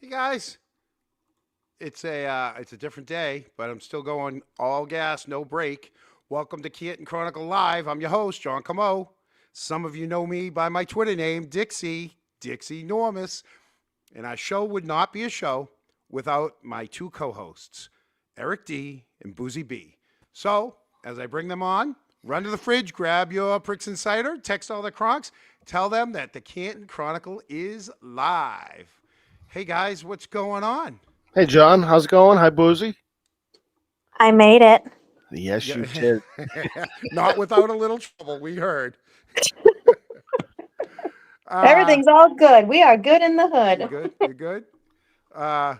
Hey guys, it's a different day, but I'm still going all gas, no break. Welcome to Canton Chronicle Live. I'm your host, John Camo. Some of you know me by my Twitter name, Dixie Normus, and our show would not be a show without my two co-hosts, Eric D and Boozy B. So, as I bring them on, run to the fridge, grab your Pricks and Cider, text all the Cronks, tell them that the Canton Chronicle is live. Hey guys, what's going on? Hey, John, how's it going? Hi, Boozy. I made it. Yes, you Yeah, did. not without a little trouble. We heard. Uh, Everything's all good. We are good in the you hood. good? You good? Uh,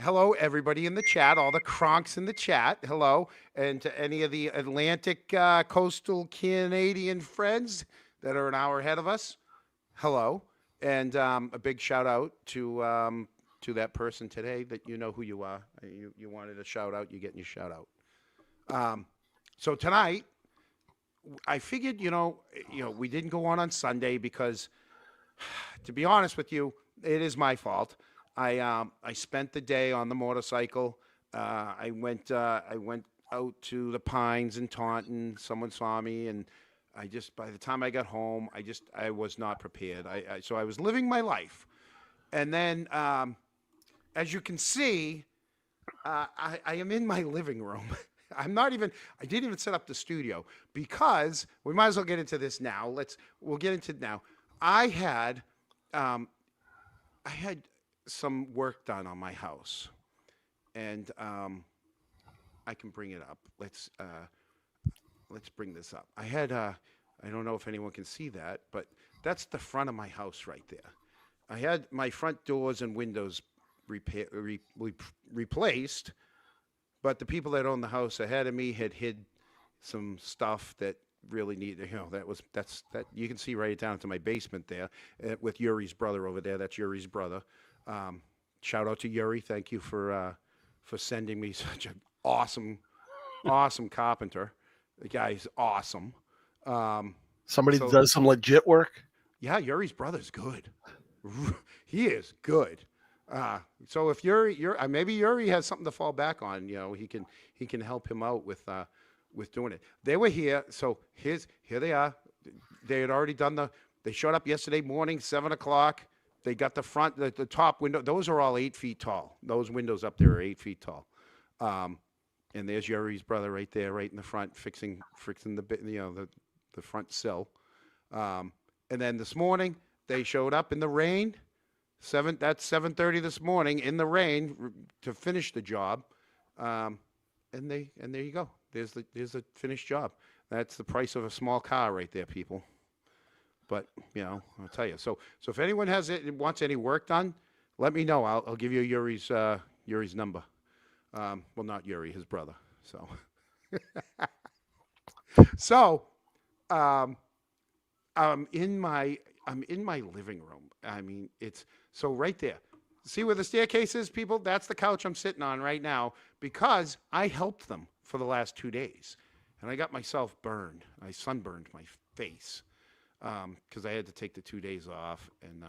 hello, everybody in the chat, all the Kronks in the chat. Hello, and to any of the Atlantic coastal Canadian friends that are an hour ahead of us. Hello, and a big shout out to that person today that you know who you are. You wanted a shout out. You're getting your shout out. So tonight, I figured, we didn't go on Sunday because, to be honest with you, it is my fault. I spent the day on the motorcycle. I went out to the Pines in Taunton. Someone saw me, and by the time I got home, I was not prepared. So I was living my life, and then, as you can see, I am in my living room. I didn't even set up the studio because we might as well get into this now. We'll get into it now. I had, um, I had some work done on my house, and I can bring it up. Let's bring this up. I don't know if anyone can see that, but that's the front of my house right there. I had my front doors and windows replaced, but the people that owned the house ahead of me had hid some stuff that really needed. That you can see right down to my basement there, with Yuri's brother over there. That's Yuri's brother. Um, Shout out to Yuri. Thank you for sending me such an awesome carpenter. The guy's awesome. Um, Somebody so does some legit work. yeah, Yuri's brother's good. He is good. So if Yuri, maybe Yuri has something to fall back on. He can help him out with doing it. They were here, so here they are. They had already done They showed up yesterday morning, 7 o'clock. They got the top window. Those are all 8 feet tall. Those windows up there are 8 feet tall. Um, and there's Yuri's brother right there, right in the front, fixing the front sill. And then this morning they showed up in the rain. That's 7:30 this morning in the rain to finish the job. And there you go. There's the finished job. That's the price of a small car right there, people. But I'll tell you. So if anyone wants any work done, let me know. I'll give you Yuri's number. Well, not Yuri, his brother. So um, I'm in my living room. I mean, it's so right there. See where the staircase is, people? That's the couch I'm sitting on right now because I helped them for the last 2 days, and I got myself burned. I sunburned my face because I had to take the 2 days off, and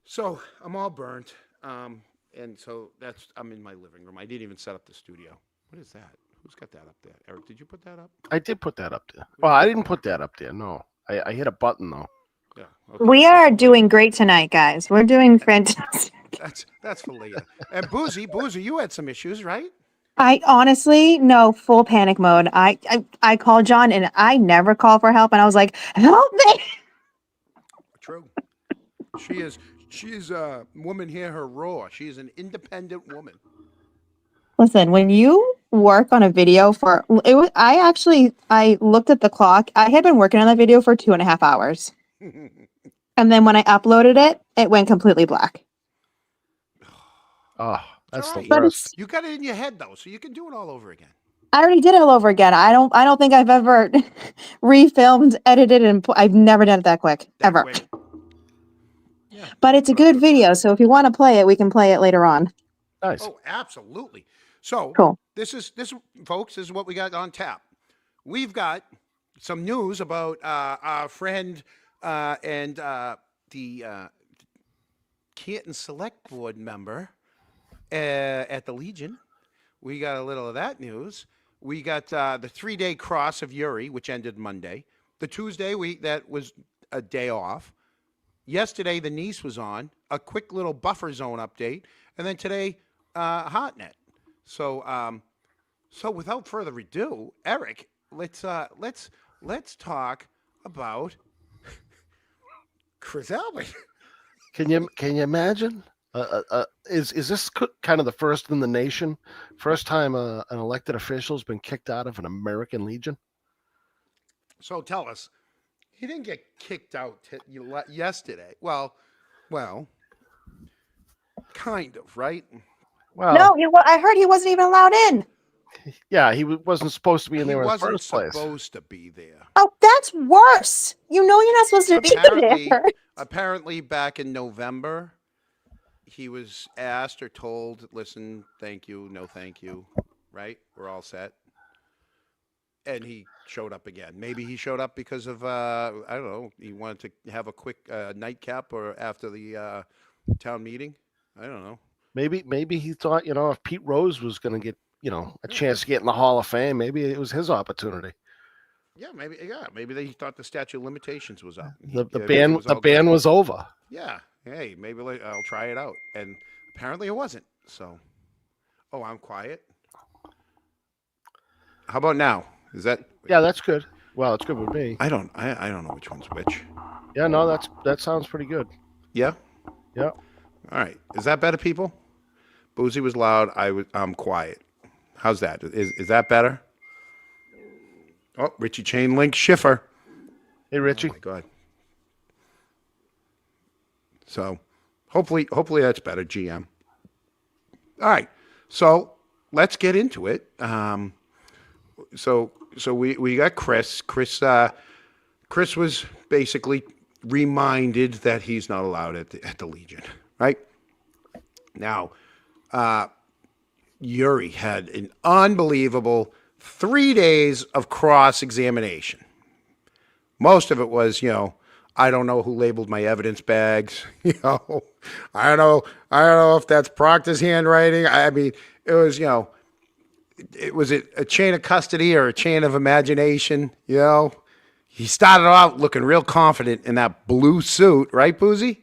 so I'm all burnt. And so I'm in my living room. I didn't even set up the studio. What is that? Who's got that up there? Eric, did you put that up? I did put that up there. Well, I didn't put that up there. No, I hit a button though. Yeah. Okay. We That's are for doing later. great tonight, guys. We're doing fantastic. That's for later. And Boozy, you had some issues, right? I honestly, no, full panic mode. I called John and I never call for help. And I was like, help me. True. She is. She's a woman. Hear her roar. She is an independent woman. Listen, when you work on a video I looked at the clock. I had been working on that video for 2.5 hours. And then when I uploaded it, it went completely black. Oh, It's that's all the right. But worst. You got it in your head though, so you can do it all over again. I already did it all over again. I don't think I've ever refilmed, edited, and I've never done it that quick That ever. quick. Yeah. But it's a good video, so if you want to play it, we can play it later on. Nice. Oh, absolutely. So Cool. folks. This is what we got on tap. We've got some news about our friend and the Canton Select Board member at the Legion. We got a little of that news. We got the 3-day cross of Uri, which ended Monday. The Tuesday that was a day off. Yesterday, the Nice was on. A quick little buffer zone update, and then today, Hotnet. So, so without further ado, Eric, let's talk about Chris Albert. Can you imagine? Is this kind of the first in the nation? First time an elected official has been kicked out of an American Legion? So tell us, he didn't get kicked out yesterday. Well, kind of, right? Well, No, I heard he wasn't even allowed in. yeah, he wasn't supposed to be in there He in the wasn't first place. supposed to be there. Oh, that's worse. You know you're not supposed to be Apparently, there. apparently, back in November, he was asked or told, "Listen, thank you, no, thank you." Right? We're all set. And he showed up again. Maybe he showed up because of I don't know. He wanted to have a quick nightcap or after the town meeting. I don't know. Maybe he thought, if Pete Rose was going to get, a chance to get in the Hall of Fame, maybe it was his opportunity. Yeah, maybe they thought the statute of limitations was up. The Yeah, ban was over. Yeah. Hey, maybe I'll try it out. And apparently it wasn't. So, oh, I'm quiet. How about now? Is that? Yeah, that's good. Well, it's good with me. I don't know which one's which. Yeah, no, that sounds pretty good. Yeah. Yeah. All right. Is that better, people? Boozy was loud. I'm quiet. How's that? Is that better? Oh, Richie Chain Link Schiffer. Hey, Richie. Oh my God. So, hopefully that's better, GM. All right. So let's get into it. So we got Chris. Chris was basically reminded that he's not allowed at the Legion, right? Now, Uri had an unbelievable 3 days of cross-examination. Most of it was, I don't know who labeled my evidence bags. I don't know if that's Proctor's handwriting. I mean, it was, was it a chain of custody or a chain of imagination? He started out looking real confident in that blue suit, right, Boozy?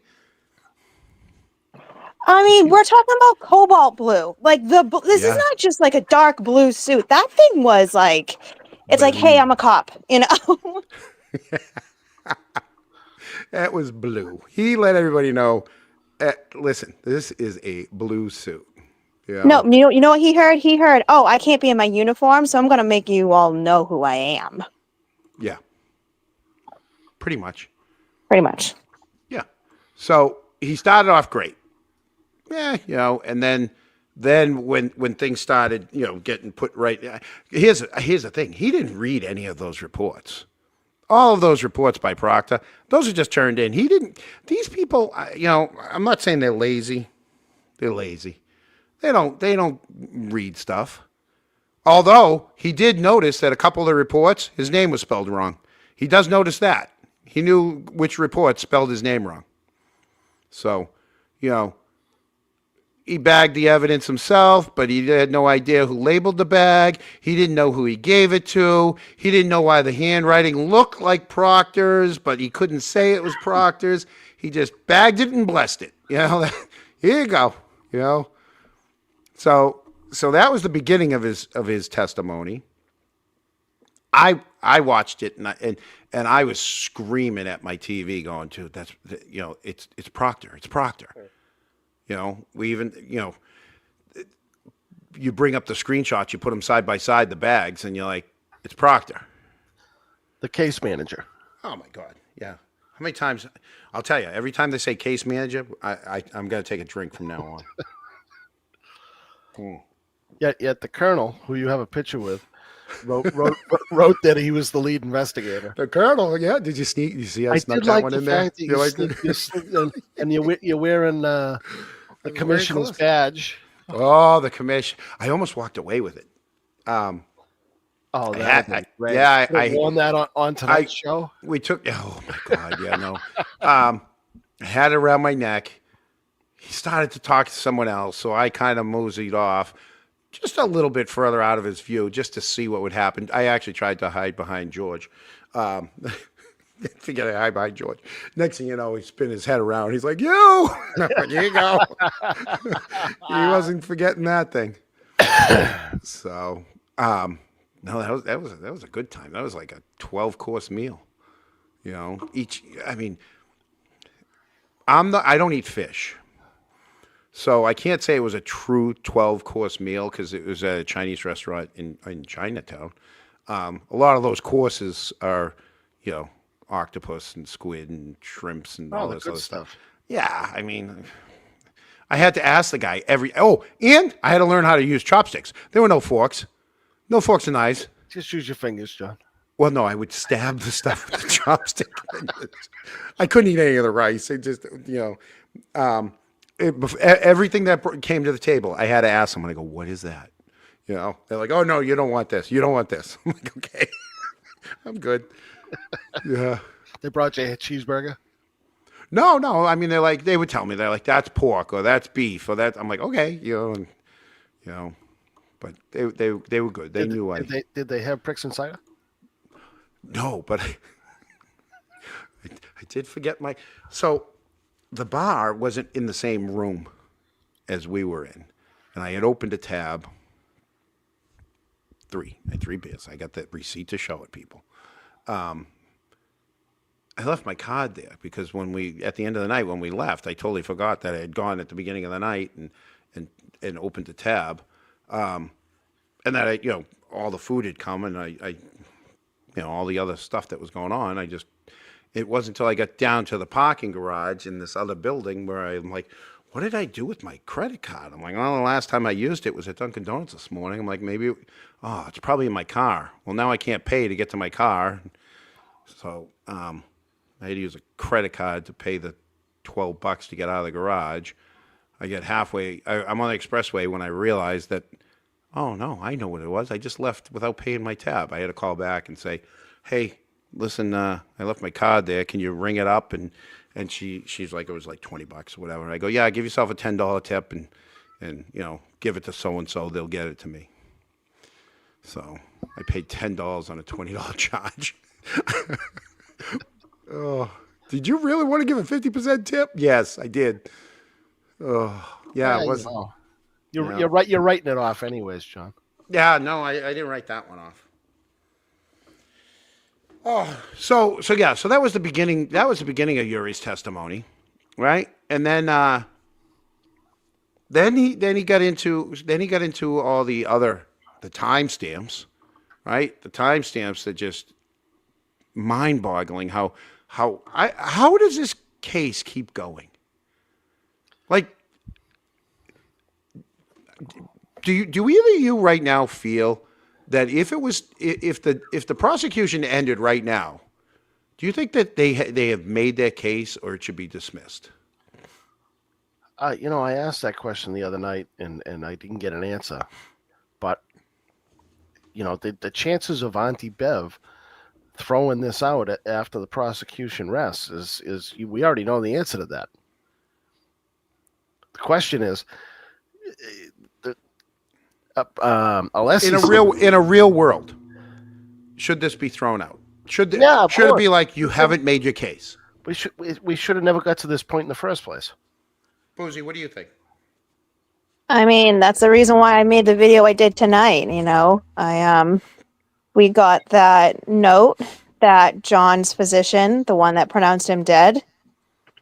I mean, we're talking about cobalt blue. Like this is not just like a dark blue suit. That thing was like, it's like, hey, I'm a cop, That was blue. He let everybody know, listen, this is a blue suit. Yeah. No, you know what he heard? He heard, oh, I can't be in my uniform, so I'm going to make you all know who I am. Yeah. Pretty much. Pretty much. Yeah. So he started off great. Yeah, and then when things started, getting put right. Here's the thing. He didn't read any of those reports. All of those reports by Proctor, those are just turned in. He didn't. These people, I'm not saying they're lazy. They're lazy. They don't read stuff. Although he did notice that a couple of the reports, his name was spelled wrong. He does notice that. He knew which report spelled his name wrong. So, he bagged the evidence himself, but he had no idea who labeled the bag. He didn't know who he gave it to. He didn't know why the handwriting looked like Proctor's, but he couldn't say it was Proctor's. He just bagged it and blessed it. Here you go. So that was the beginning of his testimony. I watched it and I was screaming at my TV, going, "Dude, it's Proctor. It's Proctor." We even, you bring up the screenshots, you put them side by side, the bags, and you're like, it's Proctor. The case manager. Oh, my God. Yeah. How many times? I'll tell you, every time they say case manager, I'm going to take a drink from now on. Yet the colonel, who you have a picture with, wrote that he was the lead investigator. The colonel, yeah. Did you sneak? You see, I snuck that one in there. You like and you're wearing the commissioner's badge. Oh, the commission! I almost walked away with it. Oh, I won that on tonight's show. We took. Oh my God! Yeah, no. I had it around my neck, he started to talk to someone else, so I kind of moseyed off just a little bit further out of his view just to see what would happen. I actually tried to hide behind George. Forget I hide behind George. Next thing you know, he spin his head around. He's like, "You, here you go." He wasn't forgetting that thing. So, no, that was a good time. That was like a 12-course meal. You know, each. I mean, I don't eat fish, so I can't say it was a true 12-course meal because it was at a Chinese restaurant in Chinatown. A lot of those courses are, you know, octopus and squid and shrimps and all the this good other stuff. stuff. Yeah, I mean, I had to ask the guy and I had to learn how to use chopsticks. There were no forks and knives. Just use your fingers, John. Well, no, I would stab the stuff with a chopstick. I couldn't eat any of the rice. It just, you know, everything that came to the table, I had to ask someone. I go, "What is that?" You know, they're like, "Oh no, you don't want this. You don't want this." I'm like, "Okay, I'm good." Yeah. They brought you a cheeseburger. No. I mean, they would tell me they're like, "That's pork or that's beef or that." I'm like, "Okay," you know, but they were good. They knew Did they have pricks and cider? No, but I did forget so the bar wasn't in the same room as we were in, and I had opened a tab. I had 3 beers. I got that receipt to show it, people. I left my card there because at the end of the night when we left, I totally forgot that I had gone at the beginning of the night and opened the tab, and that all the food had come and I all the other stuff that was going on. It wasn't until I got down to the parking garage in this other building where I'm like, what did I do with my credit card? I'm like, well, the last time I used it was at Dunkin' Donuts this morning. I'm like, it's probably in my car. Well, now I can't pay to get to my car. So I had to use a credit card to pay the $12 to get out of the garage. I get halfway. I'm on the expressway when I realized that, oh, no, I know what it was. I just left without paying my tab. I had to call back and say, hey, listen, I left my card there. Can you ring it up? And she's like, it was like $20 or whatever. And I go, yeah, give yourself a $10 tip and give it to so-and-so. They'll get it to me. So I paid $10 on a $20 charge. Oh, did you really want to give a 50% tip? Yes, I did. Oh, yeah, it was. You're right. You're writing it off, anyways, John. Yeah, no, I didn't write that one off. Oh, so that was the beginning. That was the beginning of Yuri's testimony, right? And then he got into all the timestamps, right? The timestamps that just mind-boggling. How does this case keep going? Like, do either of you right now feel that if the prosecution ended right now, do you think that they have made their case or it should be dismissed? I asked that question the other night and I didn't get an answer. But the chances of Auntie Bev throwing this out after the prosecution rests is we already know the answer to that. The question is, in a real world, should this be thrown out? Should it be like you haven't made your case? We should have never got to this point in the first place. Boozy, what do you think? I mean, that's the reason why I made the video I did tonight. We got that note that John's physician, the one that pronounced him dead,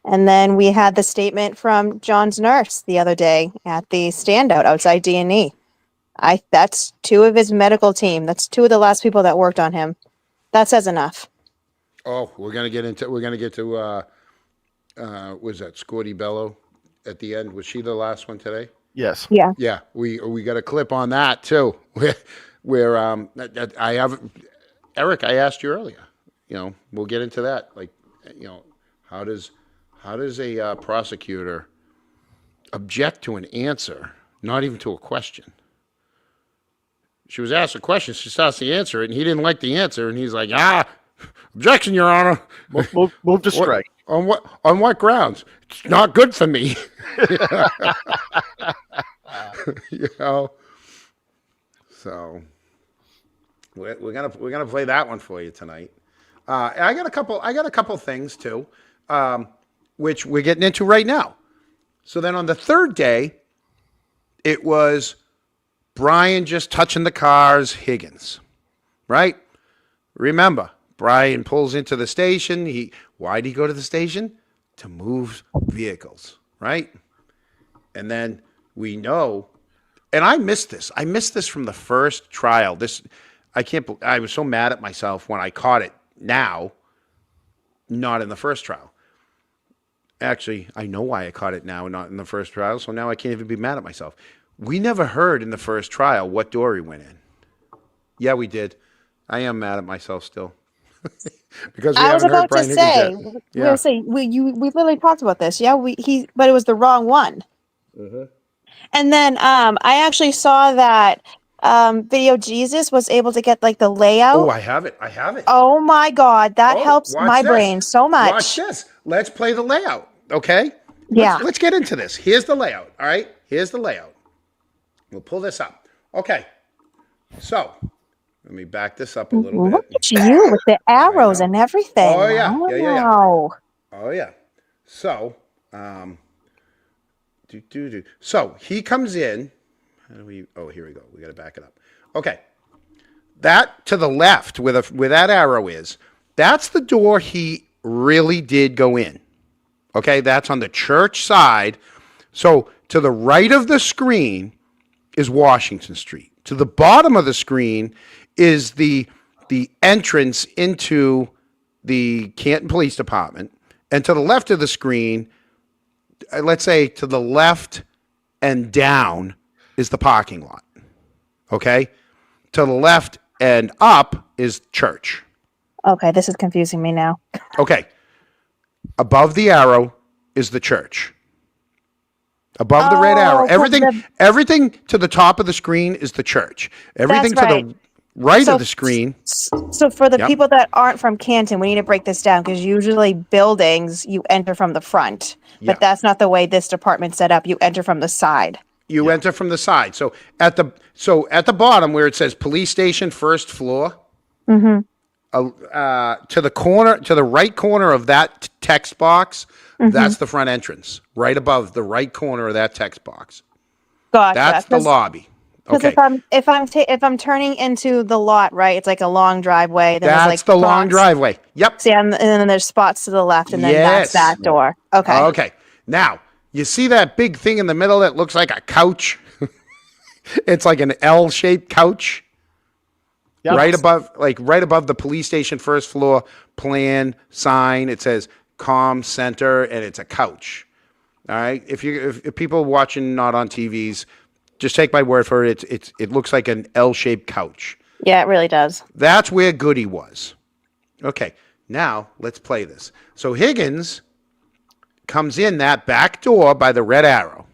and then we had the statement from John's nurse the other day at the standout outside D&E. That's 2 of his medical team. That's 2 of the last people that worked on him. That says enough. Oh, we're gonna get to was that Scotty Bello at the end? Was she the last one today? Yes. Yeah. Yeah, we got a clip on that too. Where I have Eric. I asked you earlier. We'll get into that. Like, how does a prosecutor object to an answer, not even to a question? She was asked a question. She starts to answer it, and he didn't like the answer, and he's like, Objection, Your Honor. Move to strike. On what grounds? It's not good for me. You know. So we're gonna play that one for you tonight. I got a couple things too, which we're getting into right now. So then on the third day, it was Brian just touching the cars, Higgins, right? Remember, Brian pulls into the station. Why'd he go to the station? To move vehicles, right? And then we know, and I missed this. I missed this from the first trial. I was so mad at myself when I caught it now, not in the first trial. Actually, I know why I caught it now and not in the first trial, so now I can't even be mad at myself. We never heard in the first trial what door he went in. Yeah, we did. I am mad at myself still. Because we I was haven't heard about to Brian say, Higgins yet. we were gonna say we literally talked about this. Yeah, but it was the wrong one. Mm-hmm. And then I actually saw that Video Jesus was able to get like the layout. Oh, I have it. Oh my God, that Oh, helps watch my this. brain so much. Watch this. Let's play the layout, okay? Yeah. Let's get into this. Here's the layout, all right? Here's the layout. We'll pull this up. Okay. So, let me back this up a little Look bit. at you with the arrows and everything. Oh, yeah. Yeah. Wow. Oh, yeah. So, So, he comes in. Here we go. We got to back it up. Okay. That to the left where that arrow is, that's the door he really did go in. Okay, that's on the church side. So to the right of the screen is Washington Street. To the bottom of the screen is the entrance into the Canton Police Department. And to the left of the screen, let's say to the left and down is the parking lot. Okay? To the left and up is church. Okay, this is confusing me now. Okay. Above the arrow is the church. Above the red arrow. Everything to the top of the screen is the church. Everything That's to the right of the screen. So for the people that aren't from Canton, we need to break this down because usually buildings you enter from the front, Yeah. but that's not the way this department's set up. You enter from the side. You enter from the side. So at the bottom where it says police station first floor, Mm-hmm. to the right corner of that text box, that's the front entrance. Right above the right corner of that text box. Gotcha. That's the lobby. Because Okay. if I'm turning into the lot, right, it's like a long driveway. Then That's there's like the long spots. driveway. Yep. See, and then there's spots to the left, and then Yes. that's that door. Okay. Okay. Now, you see that big thing in the middle that looks like a couch? It's like an L-shaped couch. Yep. Right above the police station first floor plan sign, it says comm center, and it's a couch. All right. If people watching not on TVs, just take my word for it. It looks like an L-shaped couch. Yeah, it really does. That's where Goody was. Okay. Now let's play this. So Higgins comes in that back door by the red arrow.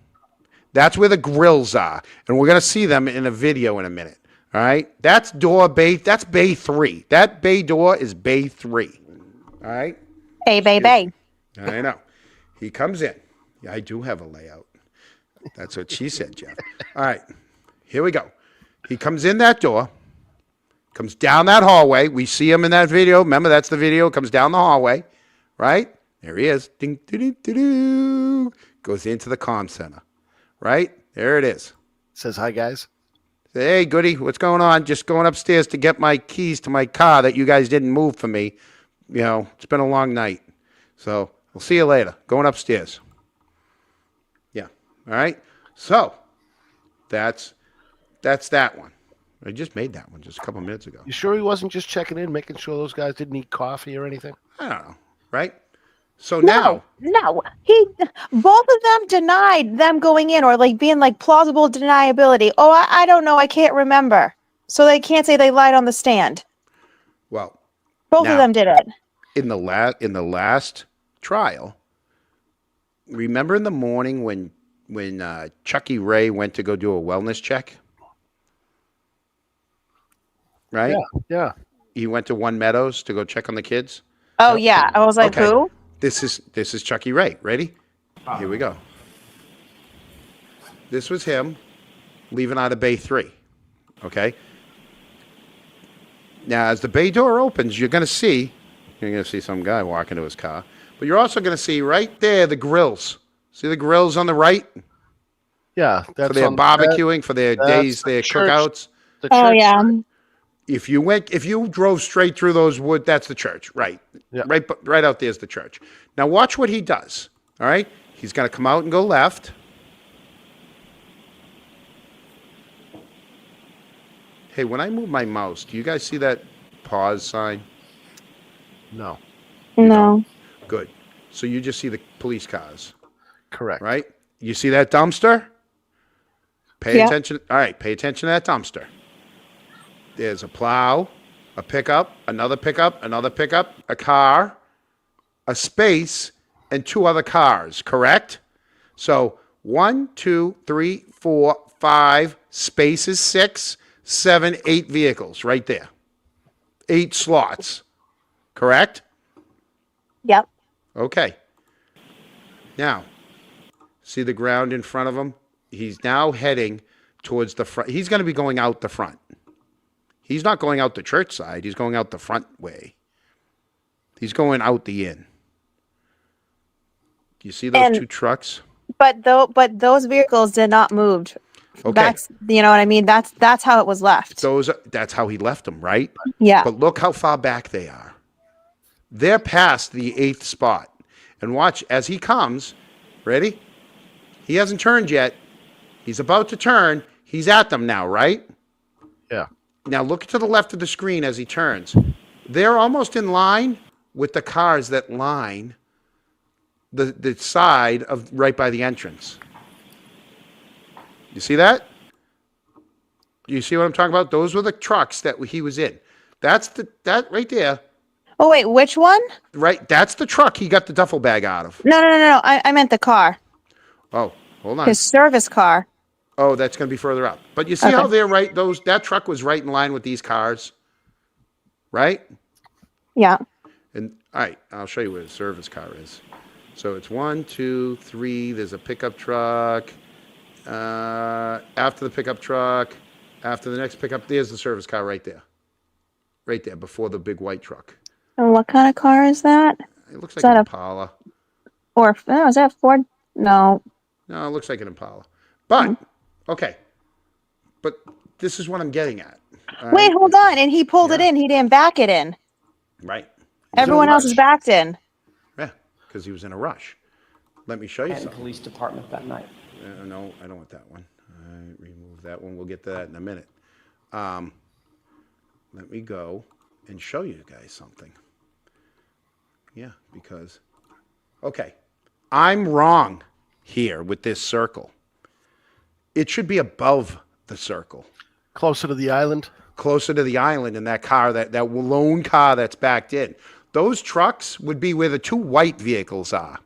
That's where the grills are, and we're gonna see them in a video in a minute. All right, that's bay 3. That bay door is bay 3. All right. Hey, baby. I know. He comes in. Yeah, I do have a layout. That's what she said, Jeff. All right, here we go. He comes in that door, comes down that hallway. We see him in that video. Remember, that's the video. Comes down the hallway, right? There he is. Ding, doo, doo, doo, doo. Goes into the comm center, right? There it is. Says hi, guys. Hey, Goody, what's going on? Just going upstairs to get my keys to my car that you guys didn't move for me. You know, it's been a long night. So we'll see you later. Going upstairs. Yeah. All right. So that's that one. I just made that one just a couple minutes ago. You sure he wasn't just checking in, making sure those guys didn't eat coffee or anything? I don't know. Right. So now. No, both of them denied them going in or like being like plausible deniability. Oh, I don't know. I can't remember. So they can't say they lied on the stand. Well, Both of them did it. in the last trial, remember in the morning when Chucky Ray went to go do a wellness check? Right? Yeah. he went to One Meadows to go check on the kids? Oh yeah, I was like, Okay. who? This is Chucky Ray. Ready? Here we go. This was him leaving out of Bay 3. Okay? Now, as the bay door opens, you're going to see some guy walking to his car. But you're also going to see right there the grills. See the grills on the right? Yeah, For that's their on barbecuing, for their that's days, the their church. cookouts. The Oh church yeah. side. If you drove straight through those wood, that's the church, right? Yeah. Right out there's the church. Now watch what he does. All right, he's going to come out and go left. Hey, when I move my mouse, do you guys see that pause sign? No, No. Good. So you just see the police cars, correct. right? You see that dumpster? Pay Yeah. attention. All right, pay attention to that dumpster. There's a plow, a pickup, another pickup, a car, a space, and 2 other cars, correct? So 1, 2, 3, 4, 5 spaces, 6, 7, 8 vehicles right there. 8 slots, correct? Yep. Okay. Now, see the ground in front of him? He's now heading towards the front. He's going to be going out the front. He's not going out the church side. He's going out the front way. He's going out the inn. You see those And- 2 trucks? But those vehicles did not move. Okay. That's, you know what I mean? That's how it was left. That's how he left them, right? Yeah. But look how far back they are. They're past the 8th spot. And watch as he comes. Ready? He hasn't turned yet. He's about to turn. He's at them now, right? Yeah. Now look to the left of the screen as he turns. They're almost in line with the cars that line the side of right by the entrance. You see that? You see what I'm talking about? Those were the trucks that he was in. That right there. Oh wait, which one? Right, that's the truck he got the duffel bag out of. No. I meant the car. Oh, hold on. His service car. Oh, that's going to be further up. But you see Okay. how they're right? That truck was right in line with these cars, right? Yeah. And all right, I'll show you where the service car is. So it's 1, 2, 3. There's a pickup truck. After the pickup truck, after the next pickup, there's the service car right there. Right there, before the big white truck. And what kind of car is that? It looks Is like that an a- Impala. Or oh, is that Ford? No. No, it looks like an Impala. But, okay. But this is what I'm getting at. all Wait, right? hold on. And he pulled it Yeah. in. He didn't back it in. Right. He was in a Everyone else is rush. backed in. Yeah, because he was in a rush. Let me show you and something. police department that night. No, I don't want that one. I remove that one. We'll get to that in a minute. Let me go and show you guys something. Yeah, because, okay, I'm wrong here with this circle. It should be above the circle, Closer to the island. closer to the island in that car, that lone car that's backed in. Those trucks would be where the 2 white vehicles are.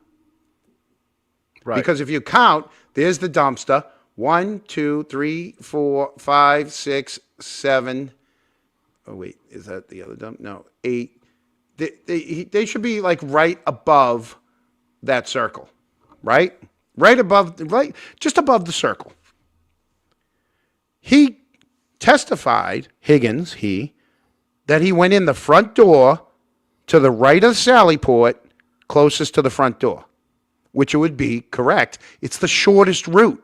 Right. Because if you count, there's the dumpster. 1, 2, 3, 4, 5, 6, 7. Oh, wait, is that the other dump? No, 8. They should be like right above that circle, right? Right, just above the circle. He testified, Higgins, that he went in the front door to the right of the Sally Port, closest to the front door, which it would be correct. It's the shortest route.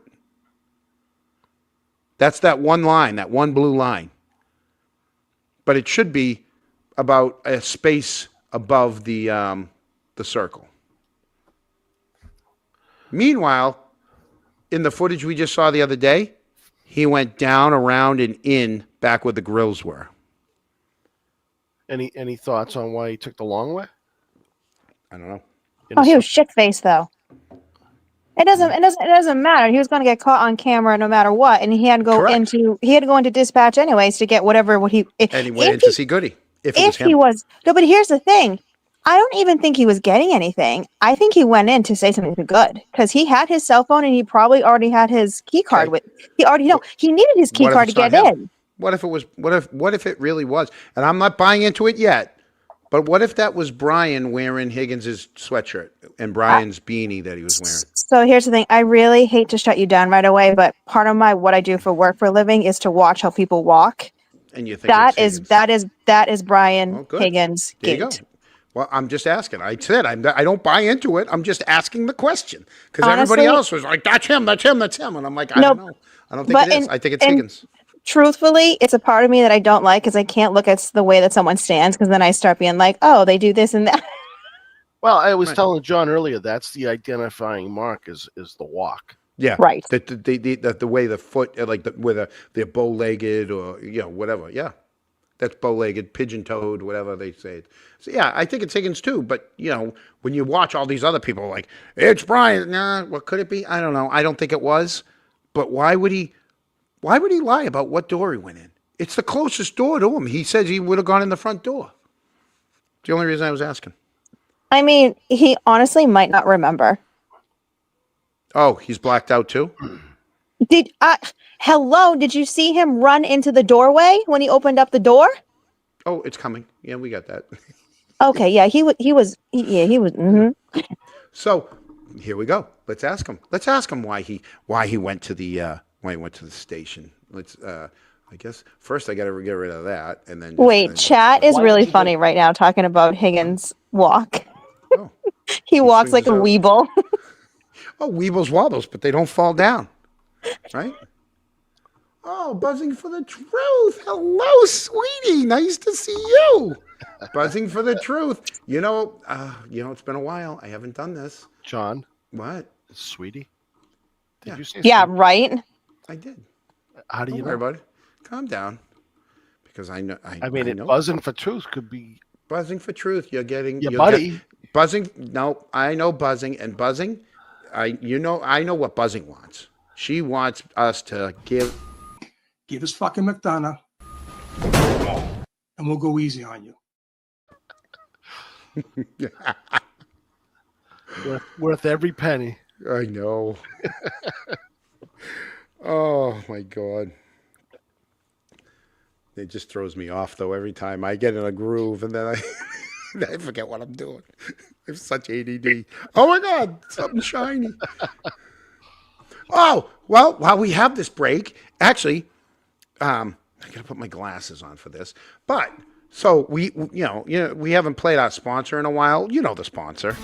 That's that one line, that one blue line. But it should be about a space above the circle. Meanwhile, in the footage we just saw the other day, he went down, around, and in back where the grills were. Any thoughts on why he took the long way? I don't know. In Oh, a he was shit faced though. It doesn't matter. He was going to get caught on camera no matter what, and he had to go Correct. into dispatch anyways to get whatever what he. And he went in to see Goody. If it was him. He was no, but here's the thing. I don't even think he was getting anything. I think he went in to say something to Good because he had his cell phone and he probably already had his key card Okay. with. He already know he needed his key What if card to it's not get him? in. What if it was? What if it really was? And I'm not buying into it yet. But what if that was Brian wearing Higgins's sweatshirt and Brian's beanie that he was wearing? So here's the thing. I really hate to shut you down right away, but part of what I do for work for a living is to watch how people walk. And you think That is Brian Oh, good. Higgins' There you gait. go. Well, I'm just asking. I said I don't buy into it. I'm just asking the question because Honestly- everybody else was like, "That's him, that's him, that's him," and I'm like, I No, don't know. I don't think but it is. in- I think it's in- Higgins. Truthfully, it's a part of me that I don't like because I can't look at the way that someone stands because then I start being like, oh, they do this and that. Well, I was Right. telling John earlier that's the identifying mark is the walk. Yeah, Right. The way the foot, like whether they're bow-legged or whatever. Yeah, that's bow-legged, pigeon-toed, whatever they say. So yeah, I think it's Higgins too. But when you watch all these other people, like it's Brian. Nah, what could it be? I don't know. I don't think it was. But why would he? Why would he lie about what door he went in? It's the closest door to him. He says he would have gone in the front door. It's the only reason I was asking. I mean, he honestly might not remember. Oh, he's blacked out too? Hello, did you see him run into the doorway when he opened up the door? Oh, it's coming. Yeah, we got that. Okay, yeah, he was. Mhm. So here we go. Let's ask him. Let's ask him why he went to the station. Let's I guess first I got to get rid of that and then Wait, chat is Why really did you funny right now talking about Higgins' walk. Oh. He walks swings like a his arm. weeble. Oh, weebles wobbles, but they don't fall down. Right? Oh, buzzing for the truth. Hello, sweetie. Nice to see you. Buzzing for the truth. It's been a while. I haven't done this. John, What? sweetie. Did Yeah. you say Yeah, sweetie? right. I did. How do you Don't know? worry, buddy. Calm down. Because I know. I mean, I it know. buzzing for truth could be Buzzing for truth. You're getting your you're buddy. get- buzzing. No, I know buzzing and buzzing. I know what buzzing wants. She wants us to give. Give us fucking McDonough, and we'll go easy on you. Worth every penny. I know. Oh my God. It just throws me off though every time I get in a groove and then I forget what I'm doing. I have such ADD. Oh my God, something shiny. Oh, well, while we have this break, actually, I gotta put my glasses on for this. But so we haven't played our sponsor in a while. You know the sponsor.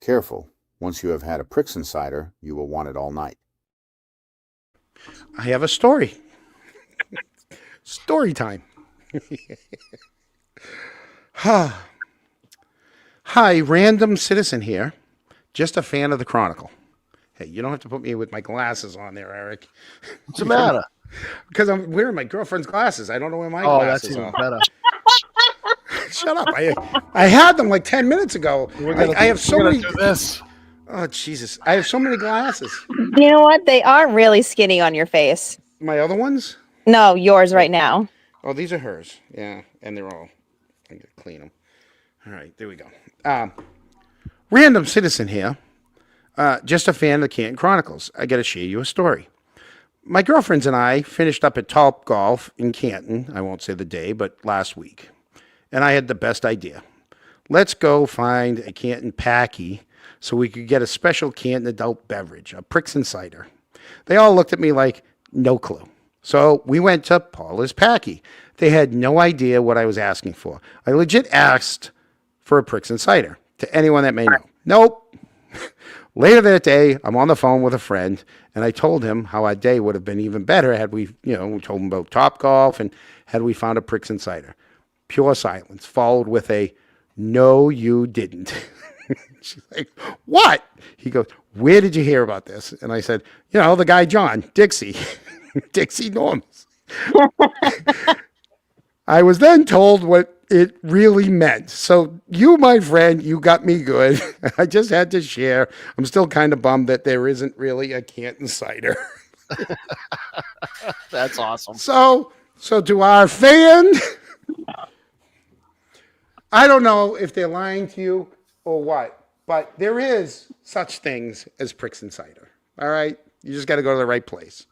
Careful. Once you have had a Prixon cider, you will want it all night. I have a story. Story time. Hi, random citizen here. Just a fan of the Chronicle. Hey, you don't have to put me with my glasses on there, Eric. What's the matter? Because I'm wearing my girlfriend's glasses. I don't know where my Oh, that's glasses even are. better. Shut up. I had them like 10 minutes ago. I have so many. Do this. Oh, Jesus. I have so many glasses. You know what? They are really skinny on your face. My other ones? No, yours right now. Oh, these are hers. Yeah, and they're all. I'm gonna clean them. All right, there we go. Random citizen here. Just a fan of the Canton Chronicles. I got to share you a story. My girlfriends and I finished up at Top Golf in Canton. I won't say the day, but last week. And I had the best idea. Let's go find a Canton Packy so we could get a special Canton adult beverage, a Prixon cider. They all looked at me like, no clue. So we went to Paula's Packy. They had no idea what I was asking for. I legit asked for a Prixon cider to anyone that may know. Nope. Later that day, I'm on the phone with a friend, and I told him how our day would have been even better had we told him about Top Golf and had we found a Prixon cider. Pure silence, followed with a, no, you didn't. She's like, what? He goes, where did you hear about this? And I said, the guy John, Dixie, Dixie Norms. I was then told what it really meant. So you, my friend, you got me good. I just had to share. I'm still kind of bummed that there isn't really a Canton cider. That's awesome. So to our fan, I don't know if they're lying to you or what, but there is such things as Prixon cider. All right? You just got to go to the right place.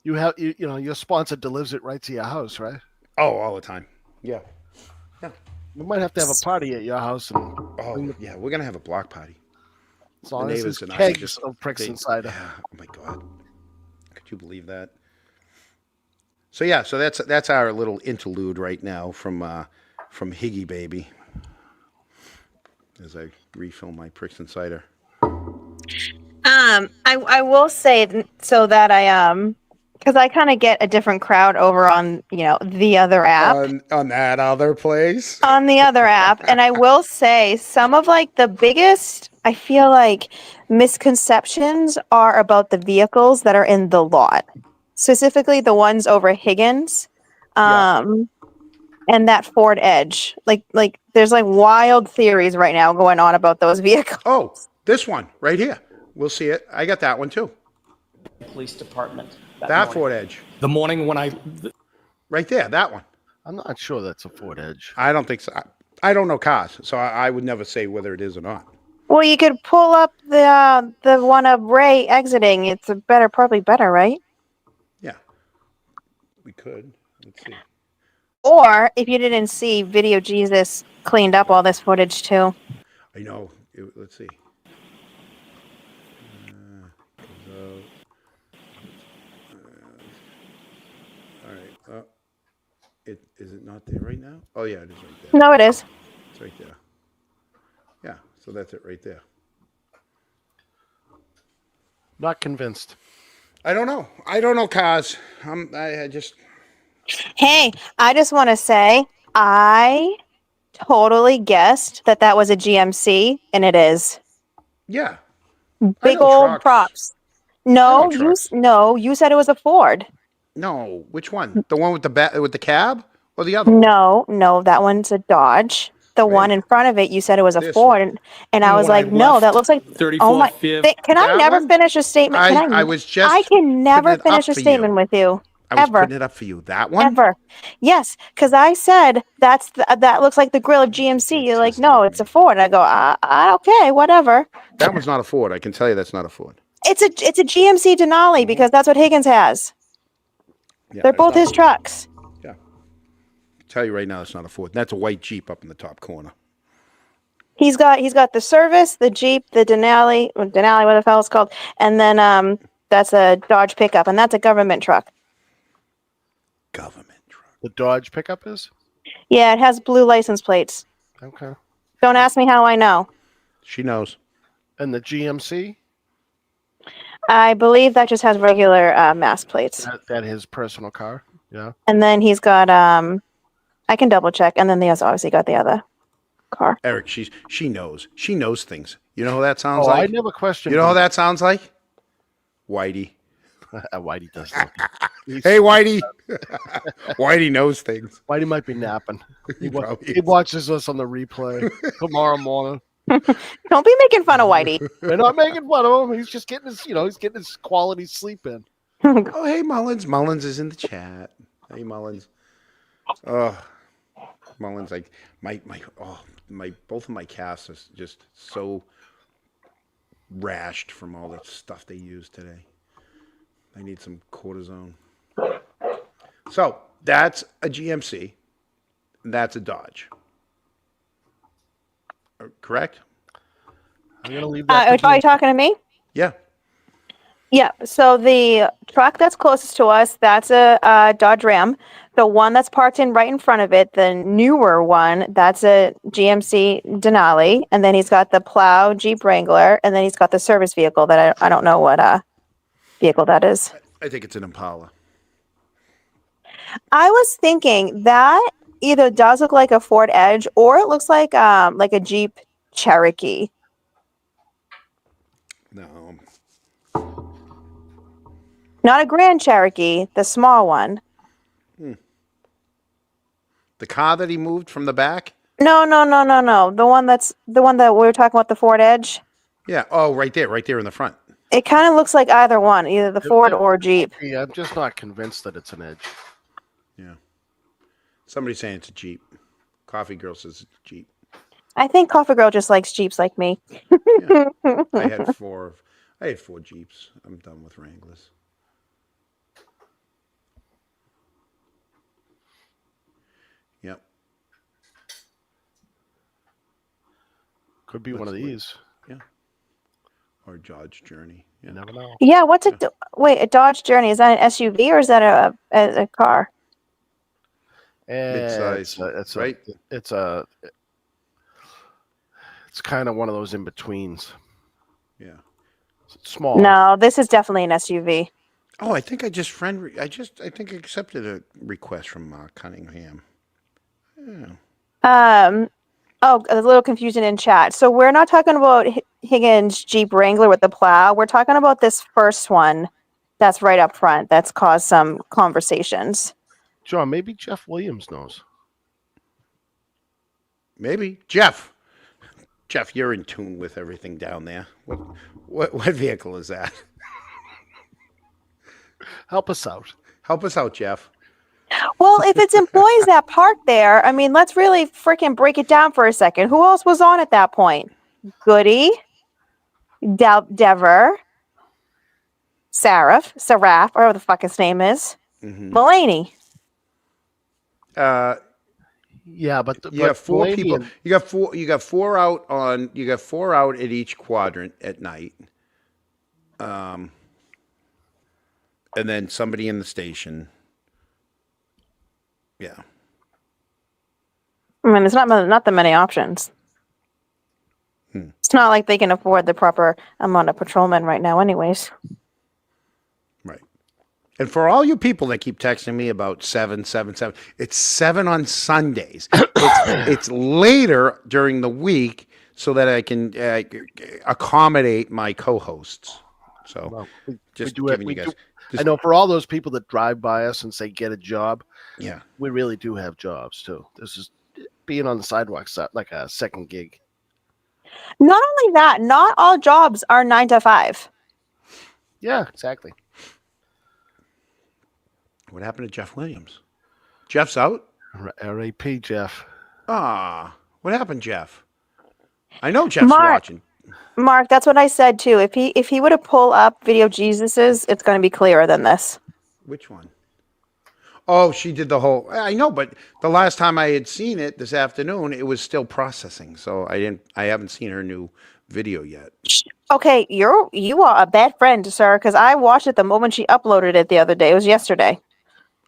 You have you know your sponsor delivers it right to your house, right? Oh, all the time. Yeah. We might have to have a party at your house, and Oh, yeah. We're gonna have a block party. as long The as neighbors there's and I kegs just of Pricks they- and cider. Yeah. Oh my God. Could you believe that? So yeah. So that's our little interlude right now from Higgy Baby. As I refill my Pricks and cider. I will say so that because I kind of get a different crowd over on the other app. On that other place. On the other app, and I will say some of like the biggest, I feel like, misconceptions are about the vehicles that are in the lot, specifically the ones over Higgins, Yeah. and that Ford Edge. Like there's like wild theories right now going on about those vehicles. Oh, this one right here. We'll see it. I got that one too. Police department. That morning. Ford Edge. The morning when I Right there. That one. I'm not sure that's a Ford Edge. I don't think so. I don't know cars, so I would never say whether it is or not. Well, you could pull up the one of Ray exiting. It's probably better, right? Yeah. We could. Let's see. Or if you didn't see, Video Jesus cleaned up all this footage too. I know. Let's see. All right. Is it not there right now? Oh yeah, it is right there. No, it is. It's right there. Yeah. So that's it right there. Not convinced. I don't know. I don't know cars. I just. Hey, I just want to say I totally guessed that was a GMC, and it is. Yeah. Big know old trucks. props. I No, know trucks. you said it was a Ford. No. Which one? The one with the cab or the other one? No, that one's a Dodge. The Wait. one in front of it, you said it was a This Ford, one. and I was When I like, no, that left looks like. 34th Oh my! Fifth. Can I That never one? finish a statement? Can I was just. I can never putting it up finish a for statement you. with you. I was Ever. putting it up for you. That one? Ever. Yes, because I said that looks like the grill of GMC. You're like, no, it's a Ford. I go, okay, whatever. That one's not a Ford. I can tell you that's not a Ford. It's a GMC Denali because that's what Higgins has. Yeah, They're I both his trucks. tell you right now, it's not a Ford. That's a white Jeep up in the top corner. He's got the Service, the Jeep, the Denali, what the hell it's called, and then that's a Dodge pickup, and that's a government truck. Government truck. The Dodge pickup is? Yeah, it has blue license plates. Okay. Don't ask me how I know. She knows. And the GMC? I believe that just has regular mass plates. That his personal car? Yeah. And then he's got I can double check, and then he has obviously got the other car. Eric, she knows. She knows things. You know who that sounds Oh, I like? never questioned. You know who that sounds like? Whitey. Whitey does that. Hey, Whitey. Whitey knows things. Whitey might be napping. He probably He is. watches us on the replay tomorrow morning. Don't be making fun of Whitey. We're not making fun of him. He's just getting his quality sleep in. Oh, hey, Mullins. Mullins is in the chat. Hey, Mullins. Mullins, like my both of my casts are just so rashed from all the stuff they used today. I need some cortisone. So that's a GMC. That's a Dodge. Correct? I'm gonna leave that. Are you talking to me? Yeah. Yeah. So the truck that's closest to us, that's a Dodge Ram. The one that's parked right in front of it, the newer one, that's a GMC Denali. And then he's got the plow Jeep Wrangler, and then he's got the service vehicle that I don't know what vehicle that is. I think it's an Impala. I was thinking that either does look like a Ford Edge or it looks like a Jeep Cherokee. No. Not a Grand Cherokee, the small one. The car that he moved from the back? No. The one that we were talking about, the Ford Edge. Yeah. Oh, right there in the front. It kind of looks like either one, either the Ford or Jeep. Yeah, I'm just not convinced that it's an Edge. Yeah. Somebody's saying it's a Jeep. Coffee Girl says it's a Jeep. I think Coffee Girl just likes Jeeps like me. I had four Jeeps. I'm done with Wranglers. Yep. Could be one of Let's wait. these. Or Dodge Journey. You Yeah. never know. Yeah, what's a wait, a Dodge Journey? Is that an SUV or is that a car? Mid-size, It's right? it's kind of one of those in betweens. Yeah. It's small. No, this is definitely an SUV. Oh, I think I think I accepted a request from Cunningham. Yeah. Oh, a little confusion in chat. So we're not talking about Higgins Jeep Wrangler with the plow. We're talking about this first one that's right up front that's caused some conversations. John, maybe Jeff Williams knows. Maybe. Jeff, you're in tune with everything down there. What vehicle is that? Help us out. Help us out, Jeff. Well, if it's employees that park there, I mean, let's really freaking break it down for a second. Who else was on at that point? Goody, Dever, Saraf, or whatever the fuck his name is, Mulaney. Yeah, but You got four Mulaney people. and- You got four out at each quadrant at night. And then somebody in the station. Yeah. I mean, it's not that many options. It's not like they can afford the proper amount of patrolmen right now, anyways. Right. And for all you people that keep texting me about 777, it's 7 on Sundays. It's later during the week so that I can accommodate my co-hosts. So Well, just do it- giving we you guys. do- just- I know for all those people that drive by us and say get a job, Yeah. we really do have jobs too. This is being on the sidewalks like a second gig. Not only that, not all jobs are 9 to 5. Yeah, exactly. What happened to Jeff Williams? Jeff's out? RAP, Jeff. Ah, what happened, Jeff? I know Jeff's Mark. watching. Mark, that's what I said too. If he would have pulled up video Jesus's, it's going to be clearer than this. Which one? Oh, she did the whole. I know, but the last time I had seen it this afternoon, it was still processing. So I haven't seen her new video yet. Okay, you are a bad friend, sir, because I watched it the moment she uploaded it the other day. It was yesterday.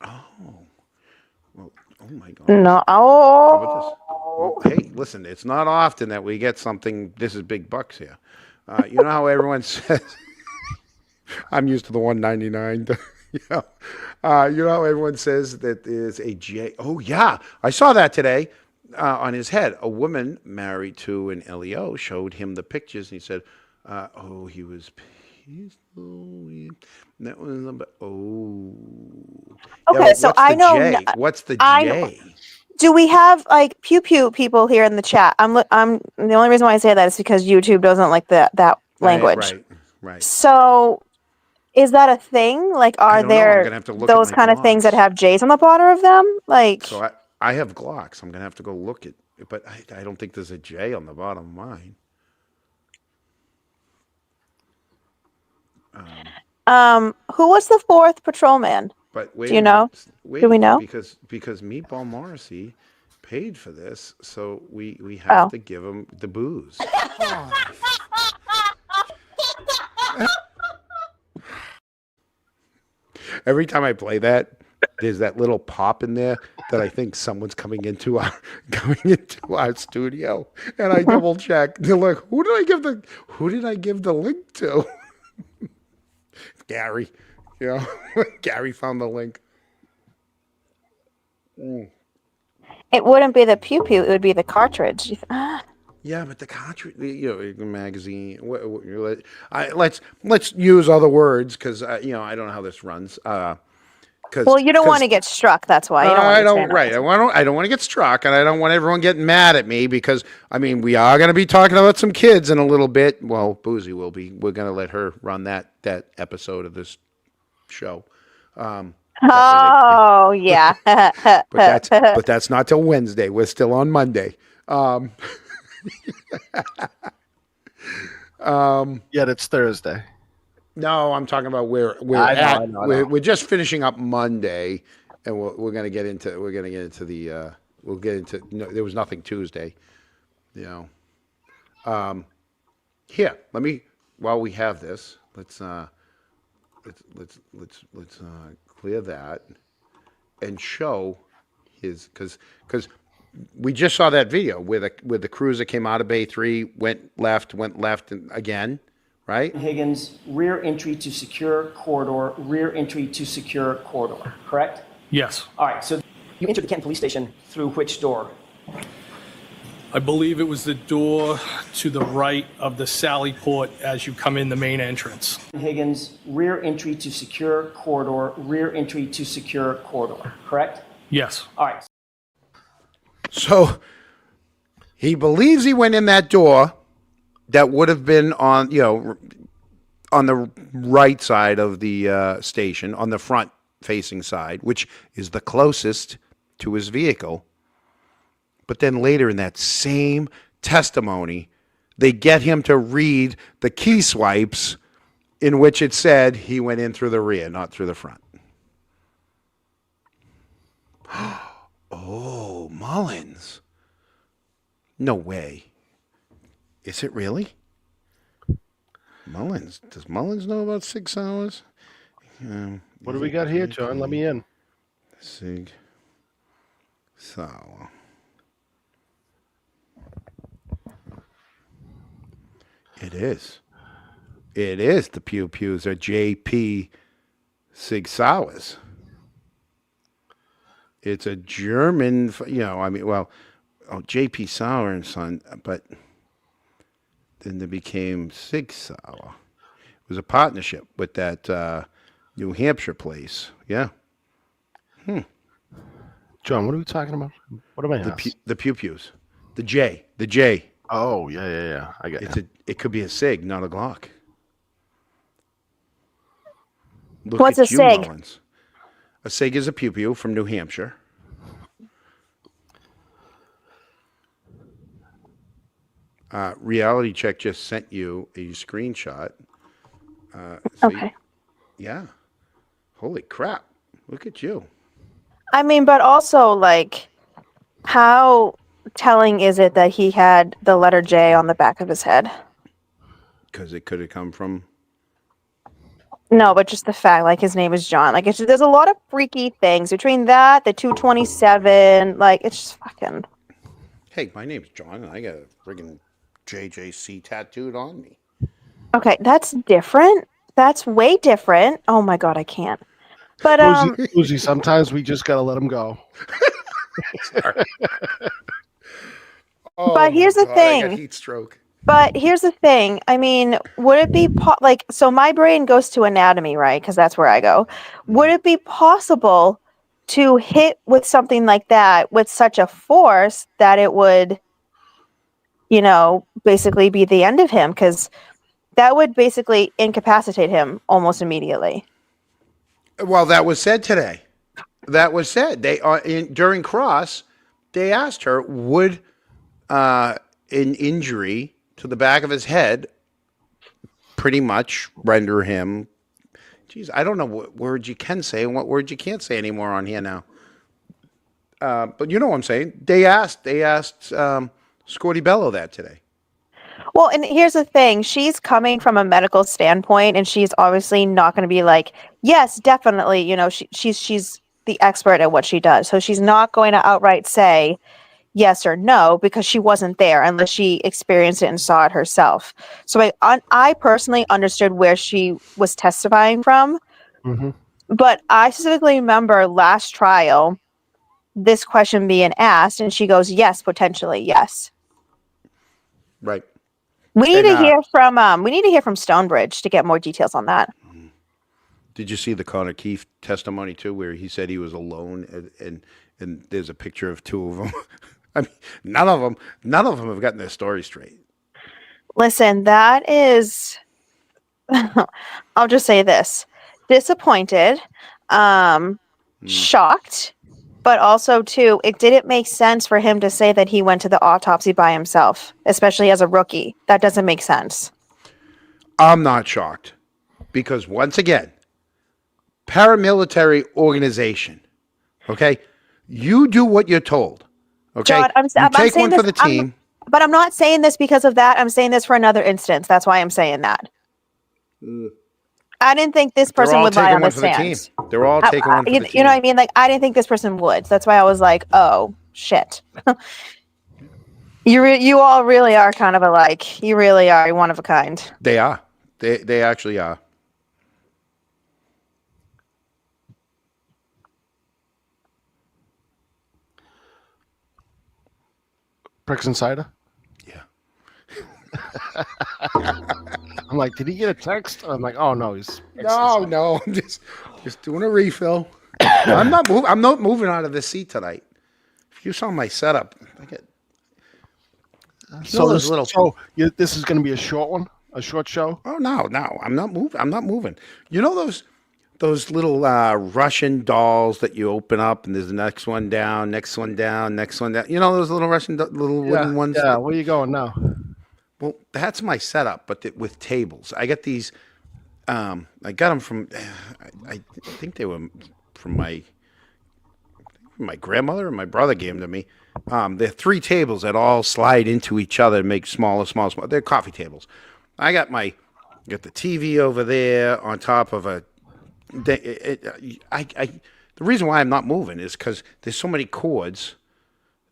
Well, oh my God. No, How about this? Well, hey, listen, it's not often that we get something. This is big bucks here. You know how everyone says, I'm used to the 199. You know how everyone says that there's a J. Oh, yeah. I saw that today on his head. A woman married to an LEO showed him the pictures and he said, he was peaceful. That was number. Oh. Okay, but so what's I the know J? n- What's the I know- J? Do we have like pew pew people here in the chat? I'm the only reason why I say that is because YouTube doesn't like that language. Right. So, is that a thing? Like, I are don't know. I'm there gonna have to look at those my kind of things that Glocks. have J's on the bottom of them? Like, So I have Glocks. I'm gonna have to go look at, but I don't think there's a J on the bottom of mine. who was the fourth patrolman? But wait, Do you a minute. know? Wait, Do we know? Because Meatball Morrissey paid for this, so we have Oh. to give him the booze. Every time I play that, there's that little pop in there that I think someone's coming into our studio, and I double check. They're like, who did I give the link to? Gary, Gary found the link. It wouldn't be the pew pew; it would be the cartridge. Yeah, but the cartridge, the magazine. Let's use other words because I don't know how this runs. Well, you don't want to get struck. That's why. You don't I want don't. Right. I don't want to get struck, and I don't want everyone getting mad at me because we are going to be talking about some kids in a little bit. Well, Boozy will be. We're going to let her run that episode of this show. Oh yeah. But that's not till Wednesday. We're still on Monday. Yet it's Thursday. No, I'm talking about where we're I know, at. I know. We're just finishing up Monday, and we're going to get into the we'll get into. No, there was nothing Tuesday. You know. Here, let me. While we have this, let's clear that and show his because we just saw that video where the cruiser came out of Bay 3, went left, and again, right? Higgins, rear entry to secure corridor, rear entry to secure corridor, correct? Yes. All right, so you entered the Canton Police Station through which door? I believe it was the door to the right of the Sally Port as you come in the main entrance. Higgins, rear entry to secure corridor, rear entry to secure corridor, correct? Yes. All right. So he believes he went in that door that would have been on the right side of the station, on the front facing side, which is the closest to his vehicle. But then later in that same testimony, they get him to read the key swipes in which it said he went in through the rear, not through the front. Oh, Mullins. No way. Is it really? Mullins. Does Mullins know about 6 hours? What do we got here, John? Let me in. Sig. So. It is. It is. The Pew Pews are J.P. Sig Sauers. It's a German, J.P. Sauer and Son, but then there became Sig Sauer. It was a partnership with that New Hampshire place. Yeah. John, what are we talking about? What am I asking? The Pew Pews. The J. Oh, yeah. I got it. It could be a Sig, not a Glock. Look What's at a you, Sig? Mullins. A Sig is a Pew Pew from New Hampshire. Reality Check just sent you a screenshot. Okay. Yeah. Holy crap. Look at you. I mean, but also, like, how telling is it that he had the letter J on the back of his head? Because it could have come from. No, but just the fact, like, his name is John. Like, there's a lot of freaky things between that, the 227. Like, it's just fucking. Hey, my name's John, and I got a friggin' JJC tattooed on me. Okay, that's different. That's way different. Oh my god, I can't. But Uzi, sometimes we just gotta let him go. Oh, But here's the I got thing. heat stroke. But here's the thing. I mean, would it be so my brain goes to anatomy, right? Because that's where I go. Would it be possible to hit with something like that with such a force that it would, basically be the end of him? Because that would basically incapacitate him almost immediately. Well, that was said today. That was said. They during cross, they asked her, would an injury to the back of his head pretty much render him? Geez, I don't know what words you can say and what words you can't say anymore on here now. But you know what I'm saying. They asked Scotty Bello that today. Well, and here's the thing. She's coming from a medical standpoint, and she's obviously not going to be like, yes, definitely. She's the expert at what she does. So she's not going to outright say yes or no because she wasn't there unless she experienced it and saw it herself. So I personally understood where she was testifying from. Mm-hmm. But I specifically remember last trial, this question being asked, and she goes, yes, potentially, yes. Right. We need And, to hear from Stonebridge to get more details on that. Did you see the Connor Keefe testimony too, where he said he was alone, and there's a picture of two of them. I mean, none of them have gotten their story straight. Listen, that is, I'll just say this: disappointed, shocked, but also too, it didn't make sense for him to say that he went to the autopsy by himself, especially as a rookie. That doesn't make sense. I'm not shocked because once again, paramilitary organization, okay? You do what you're told. Okay, John, I'm you take saying one for this- the team. But I'm not saying this because of that. I'm saying this for another instance. That's why I'm saying that. I didn't think this They're person all would lie taking on one the for the team. stand. They're all taking one for the team. You know what I mean? Like, I didn't think this person would. That's why I was like, oh, shit. You all really are kind of alike. You really are one of a kind. They are. They actually are. Bricks and cider. Yeah. I'm like, did he get a text? I'm like, oh no, he's No, I'm just doing a refill. I'm not moving out of this seat tonight. If you saw my setup, I get. So those little- this is going to be a short one, a short show. Oh no, I'm not moving. I'm not moving. You know those little Russian dolls that you open up and there's the next one down, next one down, next one down. You know those little Russian little wooden ones. Yeah, where you going now? Well, that's my setup, but with tables. I get these. I got them from. I think they were from my grandmother and my brother gave them to me. They're 3 tables that all slide into each other and make smaller. They're coffee tables. I got the TV over there on top of a. The reason why I'm not moving is because there's so many cords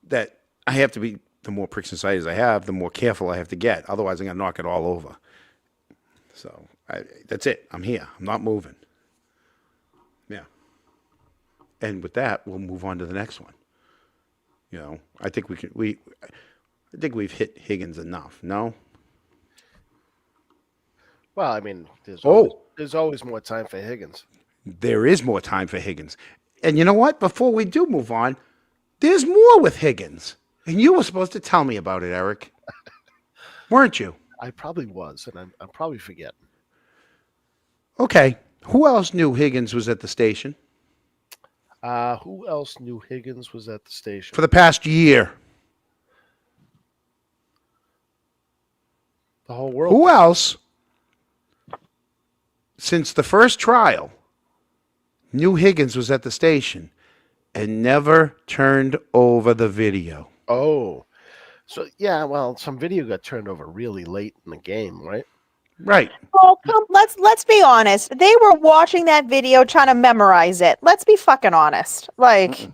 that I have to be. The more pricks and ciders I have, the more careful I have to get. Otherwise, I'm gonna knock it all over. So that's it. I'm here. I'm not moving. Yeah. And with that, we'll move on to the next one. You know, I think I think we've hit Higgins enough. No. Well, I mean, there's Oh. always more time for Higgins. There is more time for Higgins. And you know what? Before we do move on, there's more with Higgins. And you were supposed to tell me about it, Eric. Weren't you? I probably was, and I'm probably forgetting. Okay. Who else knew Higgins was at the station Who else knew Higgins was at the station? for the past year? The whole world. Who else, since the first trial, knew Higgins was at the station and never turned over the video? Oh, so yeah. Well, some video got turned over really late in the game, right? Right. Oh, let's be honest. They were watching that video trying to memorize it. Let's be fucking honest. Like,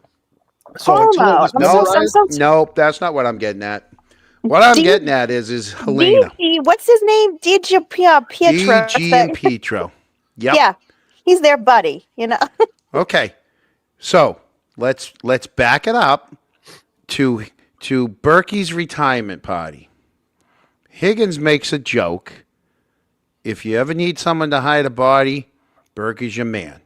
So until it was I'm so- memorized, Nope, that's not what I'm getting at. What I'm getting at is Helena. What's his name? DJ Pietro. DG and Pietro. Yep. Yeah, he's their buddy. You know. Okay. So let's back it up to Berkey's retirement party. Higgins makes a joke. If you ever need someone to hide a body, Berkey's your man.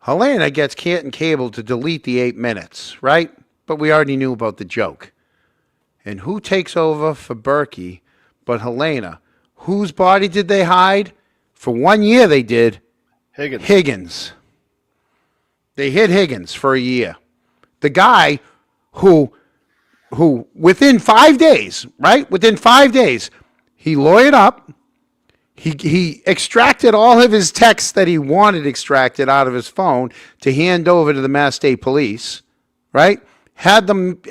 Helena gets Canton Cable to delete the 8 minutes, right? But we already knew about the joke. And who takes over for Berkey but Helena? Whose body did they hide? For 1 year they did. Higgins. Higgins. They hid Higgins for a year. The guy who within 5 days, right? Within 5 days, he lawyered up. He extracted all of his texts that he wanted extracted out of his phone to hand over to the Mass State Police, right? Had them,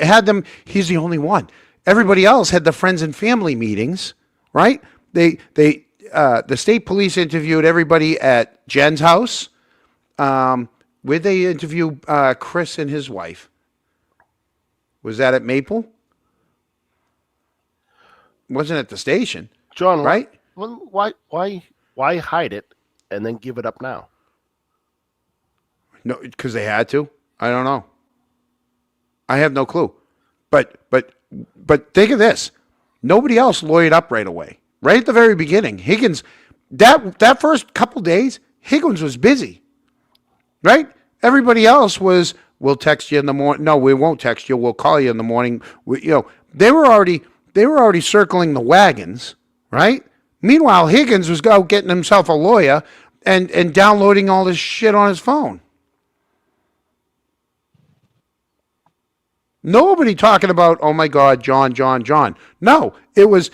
he's the only one. Everybody else had the friends and family meetings, right? The state police interviewed everybody at Jen's house. Where'd they interview Chris and his wife? Was that at Maple? Wasn't at the station, John, right? Why hide it and then give it up now? No, because they had to. I don't know. I have no clue. But think of this. Nobody else lawyered up right away. Right at the very beginning, Higgins, that first couple days, Higgins was busy. Right? Everybody else was, we'll text you in the morning. No, we won't text you. We'll call you in the morning. They were already circling the wagons, right? Meanwhile, Higgins was out getting himself a lawyer and downloading all this shit on his phone. Nobody talking about, oh my God, John. No, it was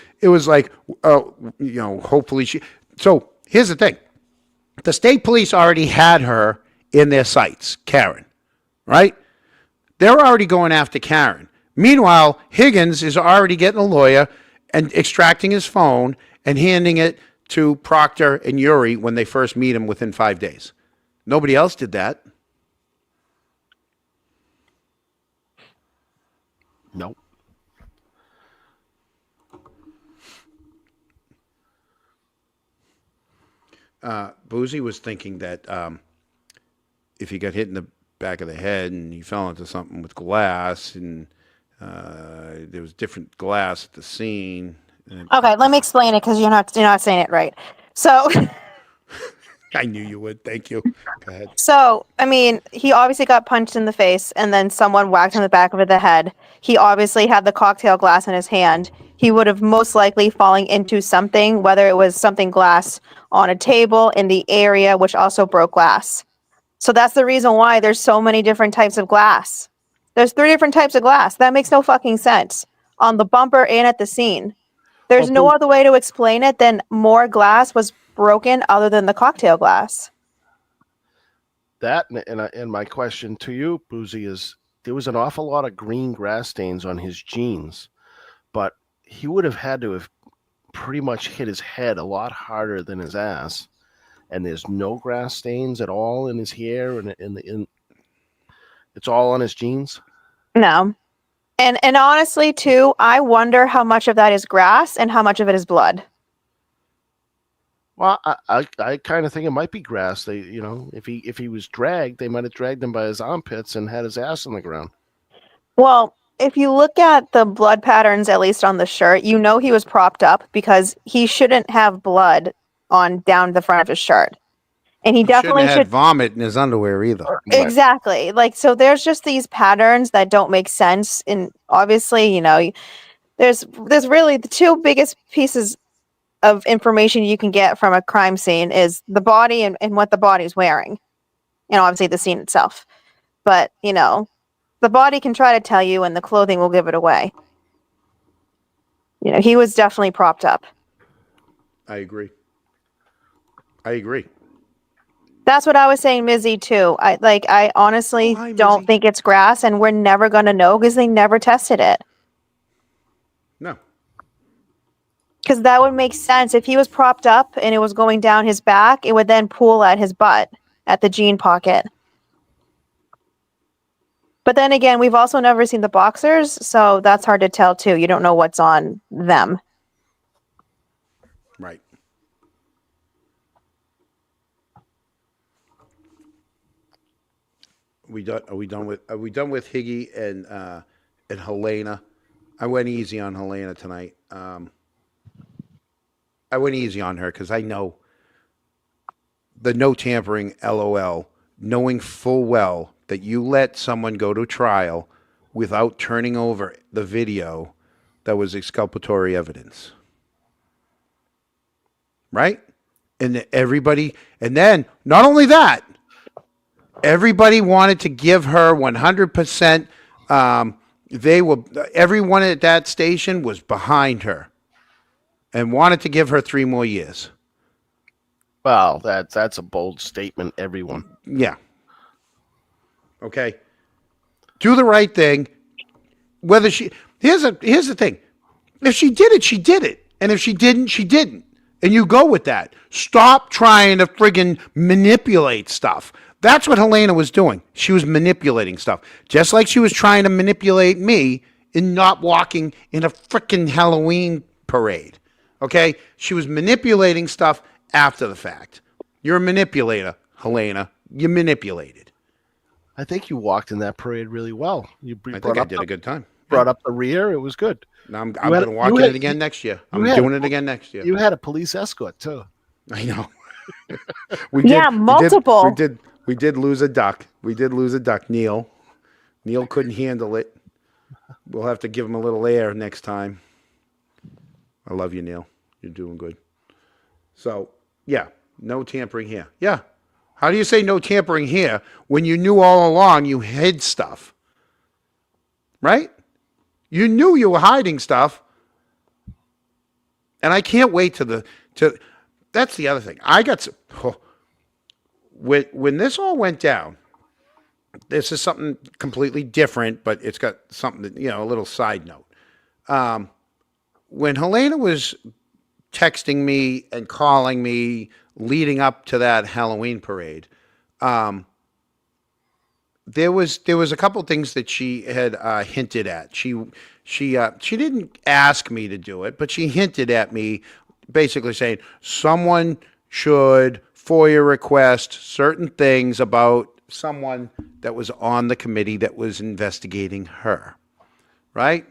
like, hopefully she. So here's the thing. The state police already had her in their sights, Karen, right? They're already going after Karen. Meanwhile, Higgins is already getting a lawyer and extracting his phone and handing it to Proctor and Yuri when they first meet him within 5 days. Nobody else did that. Nope. Boozy was thinking that if he got hit in the back of the head and he fell into something with glass and there was different glass at the scene. Okay, let me explain it because you're not saying it right. So I knew you would. Thank you. Go ahead. So, I mean, he obviously got punched in the face and then someone whacked him in the back of the head. He obviously had the cocktail glass in his hand. He would have most likely fallen into something, whether it was something glass on a table in the area, which also broke glass. So that's the reason why there's so many different types of glass. There's 3 different types of glass. That makes no fucking sense. On the bumper and at the scene. There's no other way to explain it than more glass was broken other than the cocktail glass. That and my question to you, Boozy, is there was an awful lot of green grass stains on his jeans, but he would have had to have pretty much hit his head a lot harder than his ass. And there's no grass stains at all in his hair and in it's all on his jeans. No. And honestly, too, I wonder how much of that is grass and how much of it is blood. Well, I kind of think it might be grass. They, if he was dragged, they might have dragged him by his armpits and had his ass on the ground. Well, if you look at the blood patterns, at least on the shirt, you know he was propped up because he shouldn't have blood on down the front of his shirt. And he definitely shouldn't have had vomit in his underwear either. Exactly. Like, so there's just these patterns that don't make sense. And obviously, there's really the 2 biggest pieces of information you can get from a crime scene is the body and what the body's wearing. And obviously the scene itself. But, the body can try to tell you and the clothing will give it away. He was definitely propped up. I agree. That's what I was saying, Mizzy, too. I honestly hi, don't Mizzy. think it's grass, and we're never going to know because they never tested it. No. Because that would make sense. If he was propped up and it was going down his back, it would then pool at his butt, at the jean pocket. But then again, we've also never seen the boxers, so that's hard to tell, too. You don't know what's on them. Right. Are we done with Higgy and Helena? I went easy on Helena tonight. I went easy on her because I know the no tampering LOL, knowing full well that you let someone go to trial without turning over the video that was exculpatory evidence. Right? And everybody, and then not only that, everybody wanted to give her 100%. Everyone at that station was behind her and wanted to give her 3 more years. Well, that's a bold statement, everyone. Yeah. Okay. Do the right thing. Here's the thing. If she did it, she did it. And if she didn't, she didn't. And you go with that. Stop trying to friggin' manipulate stuff. That's what Helena was doing. She was manipulating stuff. Just like she was trying to manipulate me in not walking in a frickin' Halloween parade. Okay? She was manipulating stuff after the fact. You're a manipulator, Helena. You manipulated. I think you walked in that parade really well. I think I did a good time. Brought up the rear. It was good. Now I'm going to walk in it again next year. I'm doing it again next year. You had a police escort, too. I know. Multiple. We did lose a duck. Neil. Neil couldn't handle it. We'll have to give him a little air next time. I love you, Neil. You're doing good. So, yeah, no tampering here. Yeah. How do you say no tampering here when you knew all along you hid stuff? Right? You knew you were hiding stuff. And I can't wait that's the other thing. When this all went down, this is something completely different, but it's got something that, a little side note. When Helena was texting me and calling me leading up to that Halloween parade, there was a couple things that she had hinted at. She didn't ask me to do it, but she hinted at me, basically saying someone should FOIA request certain things about someone that was on the committee that was investigating her, right?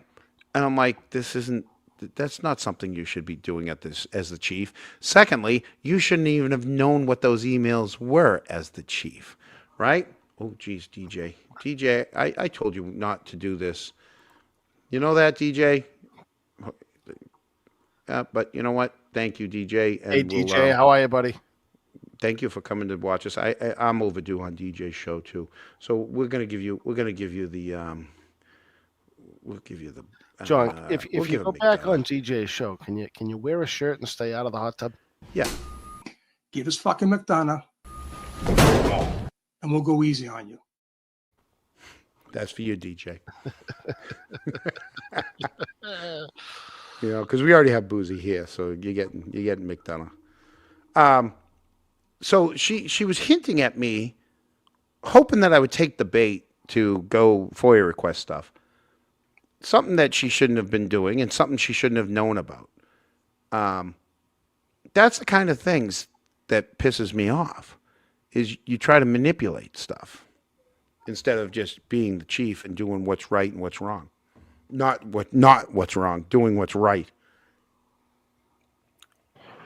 And I'm like, that's not something you should be doing at this as the chief. Secondly, you shouldn't even have known what those emails were as the chief, right? Oh, geez, DJ. DJ, I told you not to do this. You know that, DJ? But you know what? Thank you, DJ. And Hey, DJ, how are you, buddy? thank you for coming to watch us. I'm overdue on DJ's show too. So we'll give you the John, if we'll you give go him back McDonald's. on DJ's show, can you wear a shirt and stay out of the hot tub? Yeah. Give us fucking McDonough, and we'll go easy on you. That's for you, DJ. Because we already have Boozy here, so you're getting McDonough. So she was hinting at me, hoping that I would take the bait to go FOIA request stuff. Something that she shouldn't have been doing, and something she shouldn't have known about. That's the kind of things that pisses me off. Is you try to manipulate stuff instead of just being the chief and doing what's right and what's wrong. Not what's wrong, doing what's right.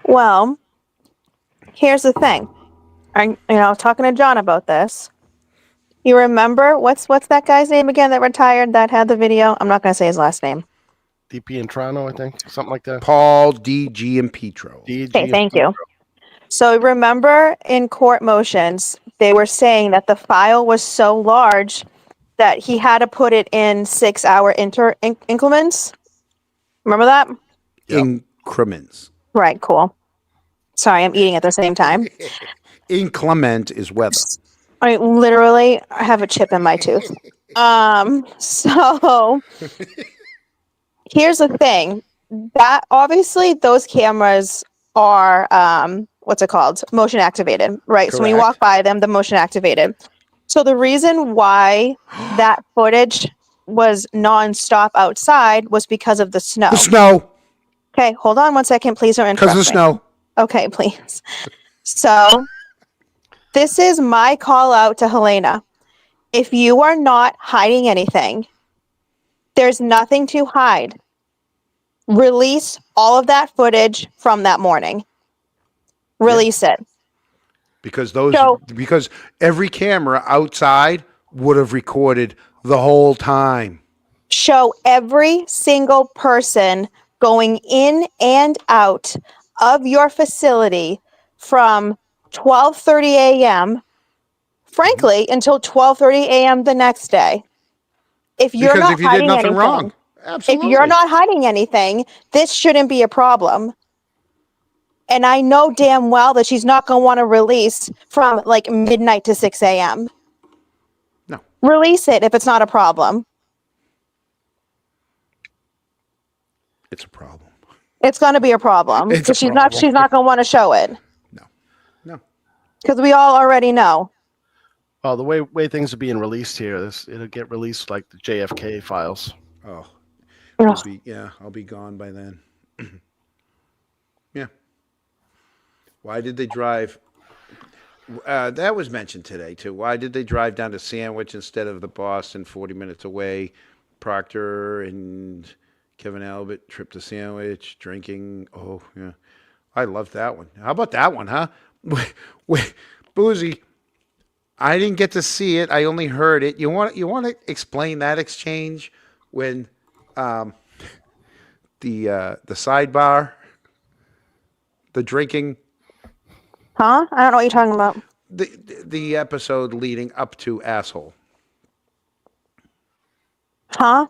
Well, here's the thing. I was talking to John about this. You remember what's that guy's name again that retired that had the video? I'm not going to say his last name. DP and Toronto, I think, something like that. Paul D.G. and Petro. Okay, thank you. So remember in court motions, they were saying that the file was so large that he had to put it in 6-hour increments. Remember that? Yep. Increments. Right, cool. Sorry, I'm eating at the same time. Inclement is weather. I literally have a chip in my tooth. So here's the thing. That obviously those cameras are what's it called? Motion activated, right? So when you walk Correct. by them, the motion activated. So the reason why that footage was nonstop outside was because of the snow. The snow. Okay, hold on 1 second, please don't interrupt Because of the me. snow. Okay, please. So this is my call out to Helena. If you are not hiding anything, there's nothing to hide. Release all of that footage from that morning. Release it. Because because every camera outside would have recorded the whole time. Show every single person going in and out of your facility from 12:30 a.m. frankly until 12:30 a.m. the next day. If you're Because not if you did hiding nothing anything, wrong. if Absolutely. you're not hiding anything, this shouldn't be a problem. And I know damn well that she's not going to want to release from like midnight to 6 a.m. No. Release it if it's not a problem. It's a problem. It's going to be a problem It's a because she's problem. not going to want to show it No. because we all already know. Well, the way things are being released here, it'll get released like the JFK files. Oh. Ugh. I'll be gone by then. Yeah. Why did they drive? That was mentioned today too. Why did they drive down to Sandwich instead of the Boston, 40 minutes away? Proctor and Kevin Albert trip to Sandwich, drinking. Oh yeah, I love that one. How about that one, huh? Wait, Boozy. I didn't get to see it. I only heard it. You want to explain that exchange when the sidebar, the drinking, Huh? I don't know what you're talking about. the episode leading up to asshole, Huh?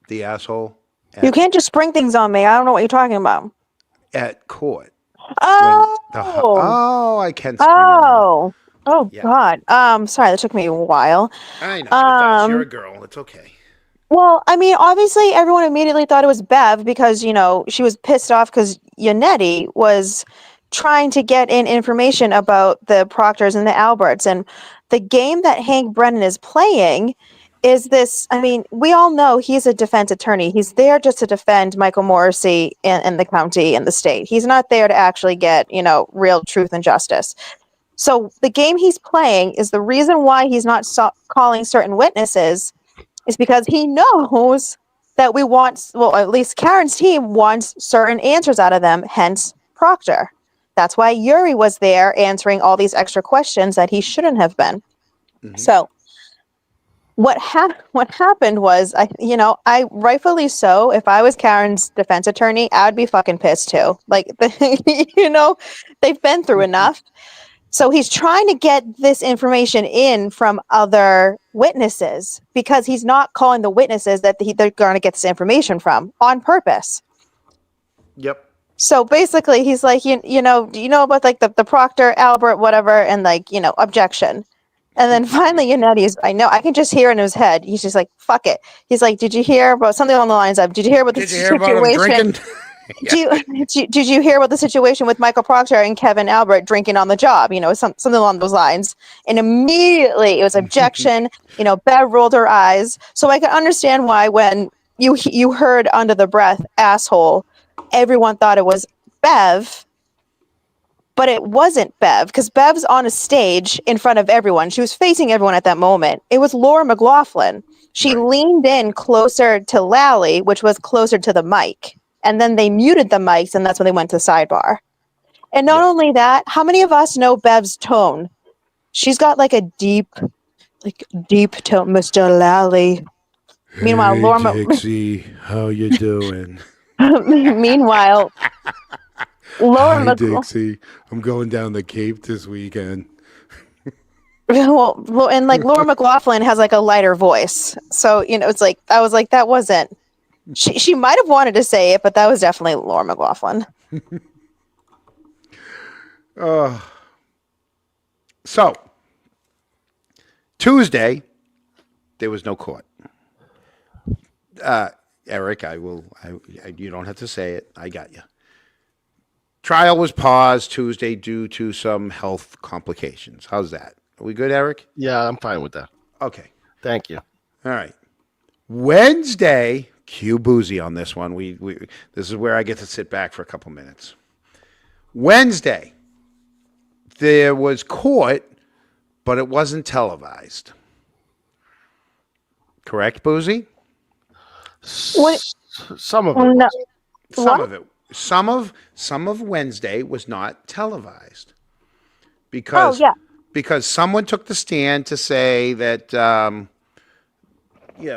the asshole You can't just spring things on me. I don't know what you're talking about. at court. Oh. I can. Spring it on. Oh. Oh Yeah. God. Sorry, that took me a while. I know. It does. You're a Um, girl. It's okay. well, I mean, obviously everyone immediately thought it was Bev because, she was pissed off because Yannetti was trying to get in information about the Proctors and the Alberts. And the game that Hank Brennan is playing is this. I mean, we all know he's a defense attorney. He's there just to defend Michael Morrissey and the county and the state. He's not there to actually get, real truth and justice. So the game he's playing is the reason why he's not calling certain witnesses is because he knows that well, at least Karen's team wants certain answers out of them, hence Proctor. That's why Yuri was there answering all these extra questions that he shouldn't have been. Mhm. So what happened was, I rightfully so, if I was Karen's defense attorney, I would be fucking pissed too. Like, they've been through enough. So he's trying to get this information in from other witnesses because he's not calling the witnesses that they're going to get this information from on purpose. Yep. So basically, he's like, do you know about like the Proctor, Albert, whatever, and like, objection. And then finally, I can just hear in his head. He's just like, fuck it. He's like, did you hear about something along the lines of, did you hear about the Did you hear about him situation? drinking? Did you hear about the situation with Michael Proctor and Kevin Albert drinking on the job? Something along those lines. And immediately it was objection. Bev rolled her eyes. So I can understand why when you heard under the breath, asshole, everyone thought it was Bev. But it wasn't Bev, because Bev's on a stage in front of everyone. She was facing everyone at that moment. It was Laura McLaughlin. She leaned in closer to Lally, which was closer to the mic. And then they muted the mics, and that's when they went to the sidebar. And not only that, how many of us know Bev's tone? She's got like a deep tone, Mr. Lally. Meanwhile, Laura Dixie, how you doing? Meanwhile, Laura Dixie. I'm going down the Cape this weekend. well, and like Laura McLaughlin has like a lighter voice, so it's like I was like that wasn't. She might have wanted to say it, but that was definitely Laura McLaughlin. So Tuesday, there was no court. Eric, you don't have to say it. I got you. Trial was paused Tuesday due to some health complications. How's that? Are we good, Eric? Yeah, I'm fine with that. Okay. Thank you. All right. Wednesday, cue Boozy on this one. This is where I get to sit back for a couple minutes. Wednesday, there was court, but it wasn't televised. Correct, Boozy? What? Some of it. No. Some What? of it. Some of Wednesday was not televised because because someone took the stand to say that you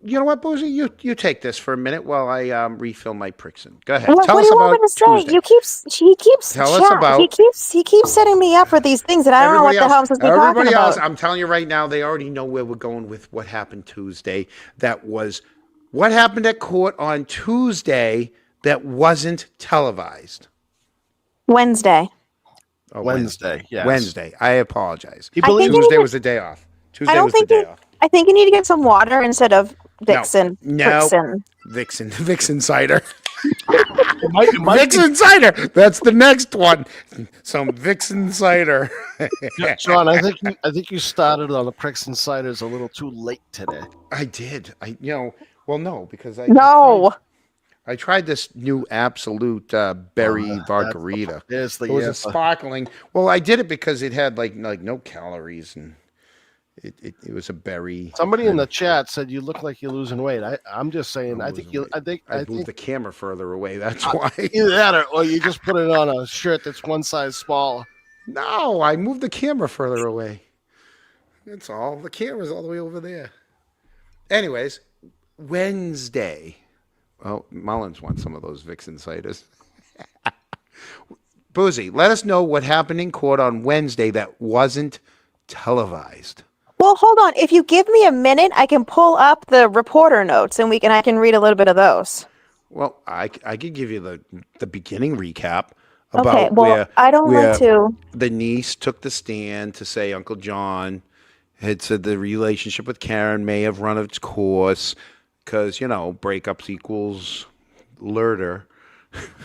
know what, Boozy, you take this for a minute while I refill my Prixin. Go ahead. Tell What us do you about want me to say? Tuesday. He keeps Tell us about- he keeps setting me up for these things that I don't know what the hell I'm supposed to be talking Everybody else, about. I'm telling you right now, they already know where we're going with what happened Tuesday. That was what happened at court on Tuesday that wasn't televised. Wednesday. Oh, Wednesday, yes. Wednesday. I apologize. He I think believes you Tuesday need to- was the day off. Tuesday I don't was the think day you, off. I think you need to get some water instead of Vixen. No. Vixen. Vixen cider. it might Vixen cider. That's the next one. Some Vixen cider. be, John, I think you started on the Pricks and Ciders a little too late today. I did. Well, no, because No. I tried this new Absolute berry Vodka-Rita. There's the It was a answer. sparkling. Well, I did it because it had like no calories and it was a berry. Somebody in the chat said you look like you're losing weight. I'm just saying. I think you. I think. I I moved think the camera further away. That's why. either that or you just put it on a shirt that's one size smaller. No, I moved the camera further away. That's all. The camera's all the way over there. Anyways, Wednesday. Well, Mullins wants some of those Vixen ciders. Boozy, let us know what happened in court on Wednesday that wasn't televised. Well, hold on. If you give me a minute, I can pull up the reporter notes and I can read a little bit of those. Well, I could give you the beginning recap. about Okay, well, where I don't where like to. the niece took the stand to say Uncle John had said the relationship with Karen may have run its course because, breakups equals murder.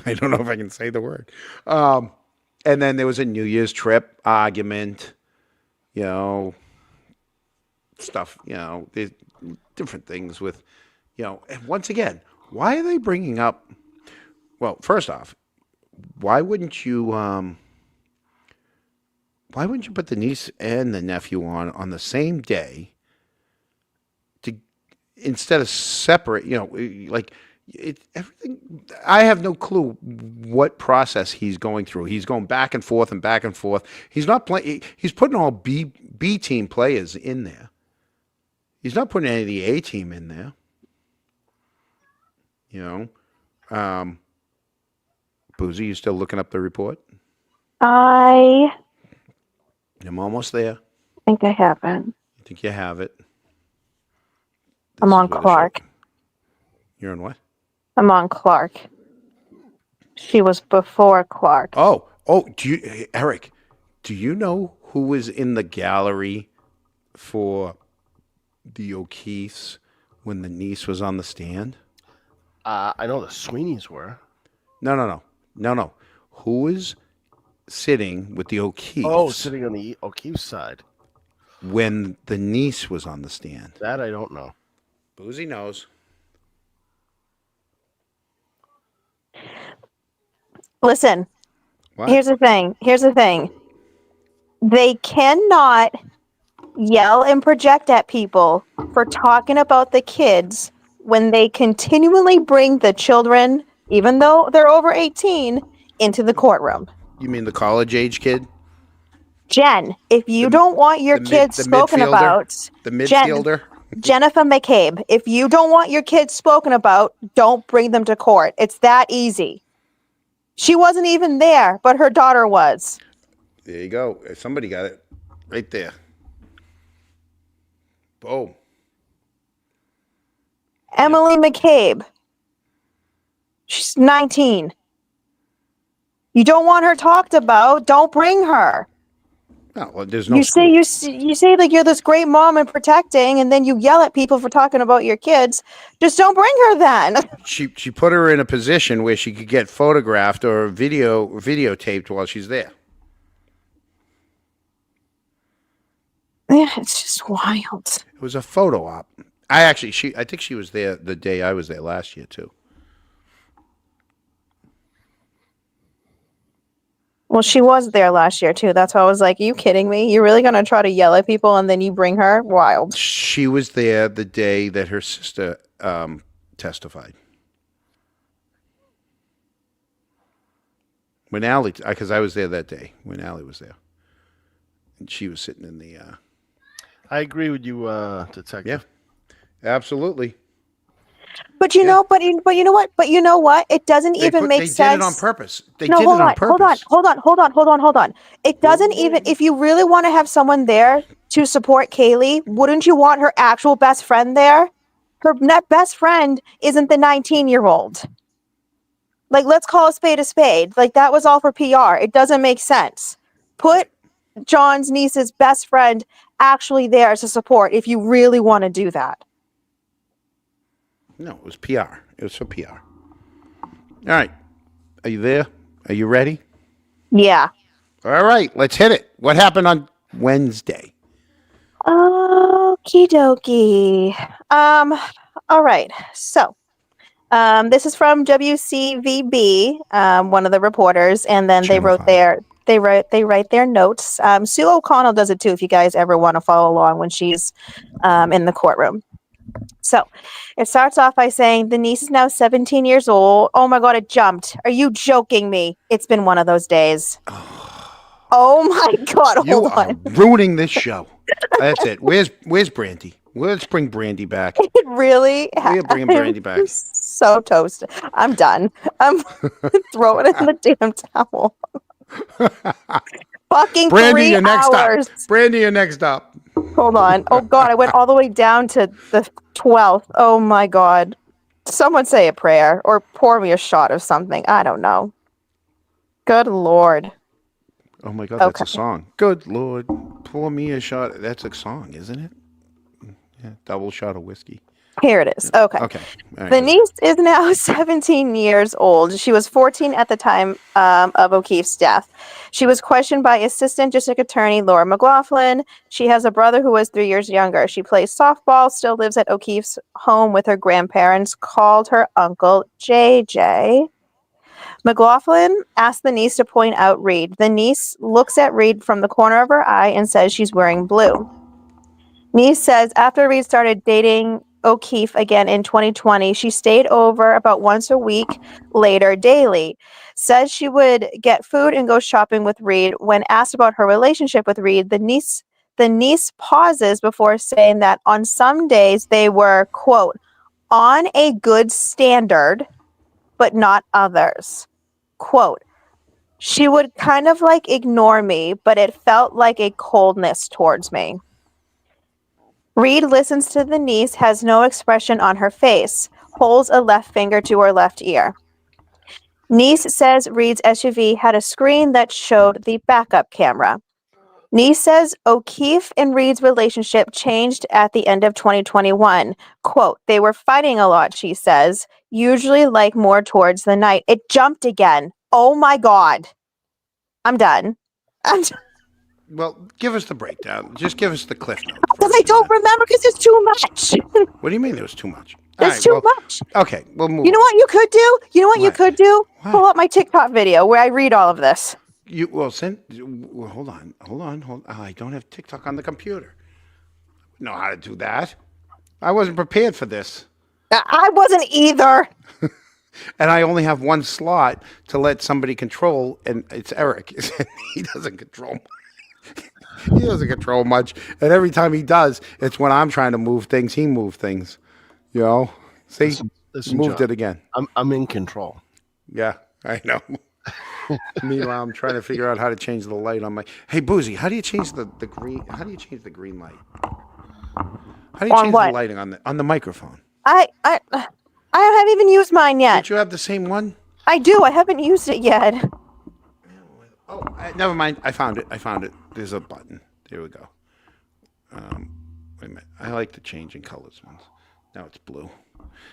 I don't know if I can say the word. And then there was a New Year's trip argument, stuff, there's different things with, and once again, why are they bringing up, well, first off, why wouldn't you put the niece and the nephew on the same day to instead of separate, like everything. I have no clue what process he's going through. He's going back and forth and back and forth. He's not playing. He's putting all B team players in there. He's not putting any of the A team in there. Boozy, you still looking up the report? I I'm almost there. think I haven't. I think you have it. I'm This on is where the Clark. show- You're on what? I'm on Clark. She was before Clark. Oh, Eric, do you know who was in the gallery for the O'Keefes when the niece was on the stand? I know the Sweeneys were. No. Who was sitting with the O'Keefes Oh, sitting on the O'Keefe side. when the niece was on the stand? That I don't know. Boozy knows. Listen, What? here's the thing. They cannot yell and project at people for talking about the kids when they continually bring the children, even though they're over 18, into the courtroom. You mean the college age kid? Jen, if you The- don't want your kids the spoken midfielder? about, The midfielder? Jennifer McCabe, if you don't want your kids spoken about, don't bring them to court. It's that easy. She wasn't even there, but her daughter was. There you go. Somebody got it right there. Boom. Emily McCabe. She's 19. You don't want her talked about, don't bring her. No, well, there's no. You say like you're this great mom and protecting, and then you yell at people for talking about your kids. Just don't bring her then. She put her in a position where she could get photographed or videotaped while she's there. Yeah, it's just wild. It was a photo op. I think she was there the day I was there last year too. Well, she was there last year too. That's why I was like, "Are you kidding me? You're really gonna try to yell at people and then you bring her? Wild." She was there the day that her sister testified. When Allie, because I was there that day when Allie was there, and she was sitting in the. I agree with you, Detective. Yeah, absolutely. But you know, but you know what? But you know what? It doesn't even make They sense. did it on purpose. They No, did hold it on on, purpose. hold on. It doesn't even, if you really want to have someone there to support Kaylee, wouldn't you want her actual best friend there? Her best friend isn't the 19-year-old. Like, let's call a spade a spade. Like, that was all for PR. It doesn't make sense. Put John's niece's best friend actually there to support if you really want to do that. No, it was PR. It was for PR. All right. Are you there? Are you ready? Yeah. All right. Let's hit it. What happened on Wednesday? Okie dokie. All right. So, this is from WCVB, one of the reporters, and then they Channel wrote 5. they write their notes. Sue O'Connell does it too, if you guys ever want to follow along when she's in the courtroom. So it starts off by saying the niece is now 17 years old. Oh my God, it jumped. Are you joking me? It's been one of those days. Oh my God, You hold are on. ruining this show. That's it. Where's Brandy? Let's bring Brandy back. It really We're bringing Brandy back. I'm so toasted. I'm done. I'm throwing in the damn towel. Fucking Brandy, 3 you're next hours. up. Brandy, you're next up. Hold on. Oh God, I went all the way down to the 12th. Oh my God. Someone say a prayer or pour me a shot of something. I don't know. Good Lord. Oh my God, that's a Okay. song. Good Lord, pour me a shot. That's a song, isn't it? Yeah, double shot of whiskey. Here it is. Okay. Okay. All right, The here we go. niece is now 17 years old. She was 14 at the time of O'Keefe's death. She was questioned by Assistant District Attorney Laura McLaughlin. She has a brother who was 3 years younger. She plays softball, still lives at O'Keefe's home with her grandparents, called her uncle JJ. McLaughlin asked the niece to point out Reed. The niece looks at Reed from the corner of her eye and says she's wearing blue. Niece says after Reed started dating O'Keefe again in 2020, she stayed over about once a week later daily. Says she would get food and go shopping with Reed. When asked about her relationship with Reed, the niece pauses before saying that on some days they were, quote, on a good standard, but not others. Quote, she would kind of like ignore me, but it felt like a coldness towards me. Reed listens to the niece, has no expression on her face, holds a left finger to her left ear. Niece says Reed's SUV had a screen that showed the backup camera. Niece says O'Keefe and Reed's relationship changed at the end of 2021. Quote, they were fighting a lot, she says, usually like more towards the night. It jumped again. Oh my God. I'm done. Well, give us the breakdown. Just give us the cliff note. Because I don't remember because it's too much. What do you mean there was too much? All It's right, too well, much. Okay, we'll move. You know what you could do? You know what you What? could do? What? Pull up my TikTok video where I read all of this. Hold on. I don't have TikTok on the computer. Know how to do that? I wasn't prepared for this, I wasn't either. and I only have one slot to let somebody control, and it's Eric. He doesn't control. He doesn't control much, and every time he does, it's when I'm trying to move things. He moves things. You know. See, Listen, moved John, it again. I'm in control. Yeah, I know. Meanwhile, I'm trying to figure out how to change the light on my. Hey, Boozy, how do you change the green? How do you change the green light? How do you On change what? the lighting on the microphone? I haven't even used mine yet. Did you have the same one? I do. I haven't used it yet. Oh, never mind. I found it. There's a button. There we go. Wait a minute. I like the changing colors ones. Now it's blue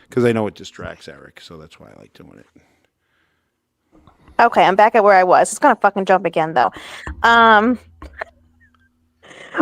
because I know it distracts Eric, so that's why I like doing it. Okay, I'm back at where I was. It's gonna fucking jump again though.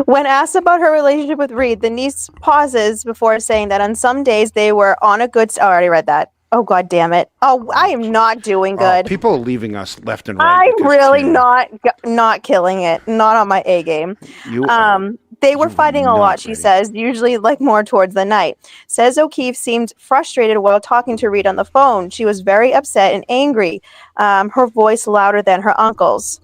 When asked about her relationship with Reed, the niece pauses before saying that on some days they were on a good. Oh, I already read that. Oh God damn it! Oh, I am not doing Oh, good. people are leaving us left and right. I'm because really Tim, not killing it. Not on my A game. You are. They were You were fighting a not lot, she ready. says, usually like more towards the night. Says O'Keefe seemed frustrated while talking to Reed on the phone. She was very upset and angry. Her voice louder than her uncle's.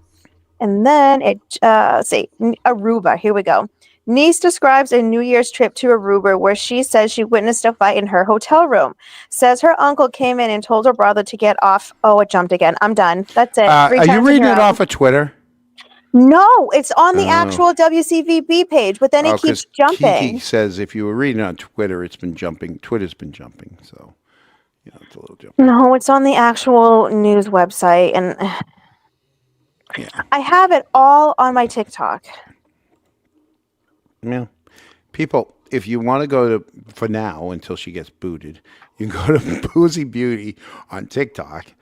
And then Aruba. Here we go. Niece describes a New Year's trip to Aruba where she says she witnessed a fight in her hotel room. Says her uncle came in and told her brother to get off. Oh, it jumped again. I'm done. That's it. Are you reading it off of Twitter? No, it's on the actual WCVB page, but then it keeps 'cause jumping. Kiki says if you were reading on Twitter, it's been jumping. Twitter's been jumping, so it's a little jumping. No, it's on the actual news website, and Yeah. I have it all on my TikTok. Yeah. People, if you want to go to, for now, until she gets booted, you can go to Boozy Beauty on TikTok.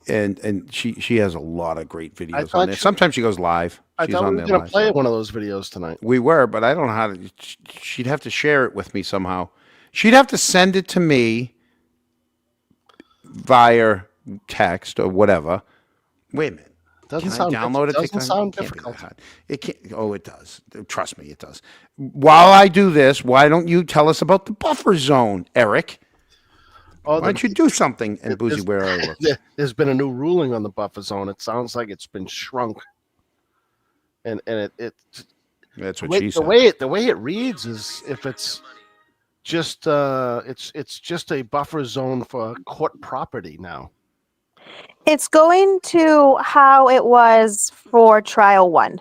And she has a lot of great videos thought on there. Sometimes she goes live. I She's thought on we were there going to live. play one of those videos tonight. We were, but I don't know how to. She'd have to share it with me somehow. She'd have to send it to me via text or whatever. Wait a minute. Doesn't Can sound I download it? doesn't sound difficult. It can't. Oh, it does. Trust me, it does. While I do this, why don't you tell us about the buffer zone, Eric? Oh, Why don't you do something? And Boozy, where are you? There's been a new ruling on the buffer zone. It sounds like it's been shrunk, and it That's what the way, she the said. way it reads is if it's just it's just a buffer zone for court property now. It's going to how it was for trial 1.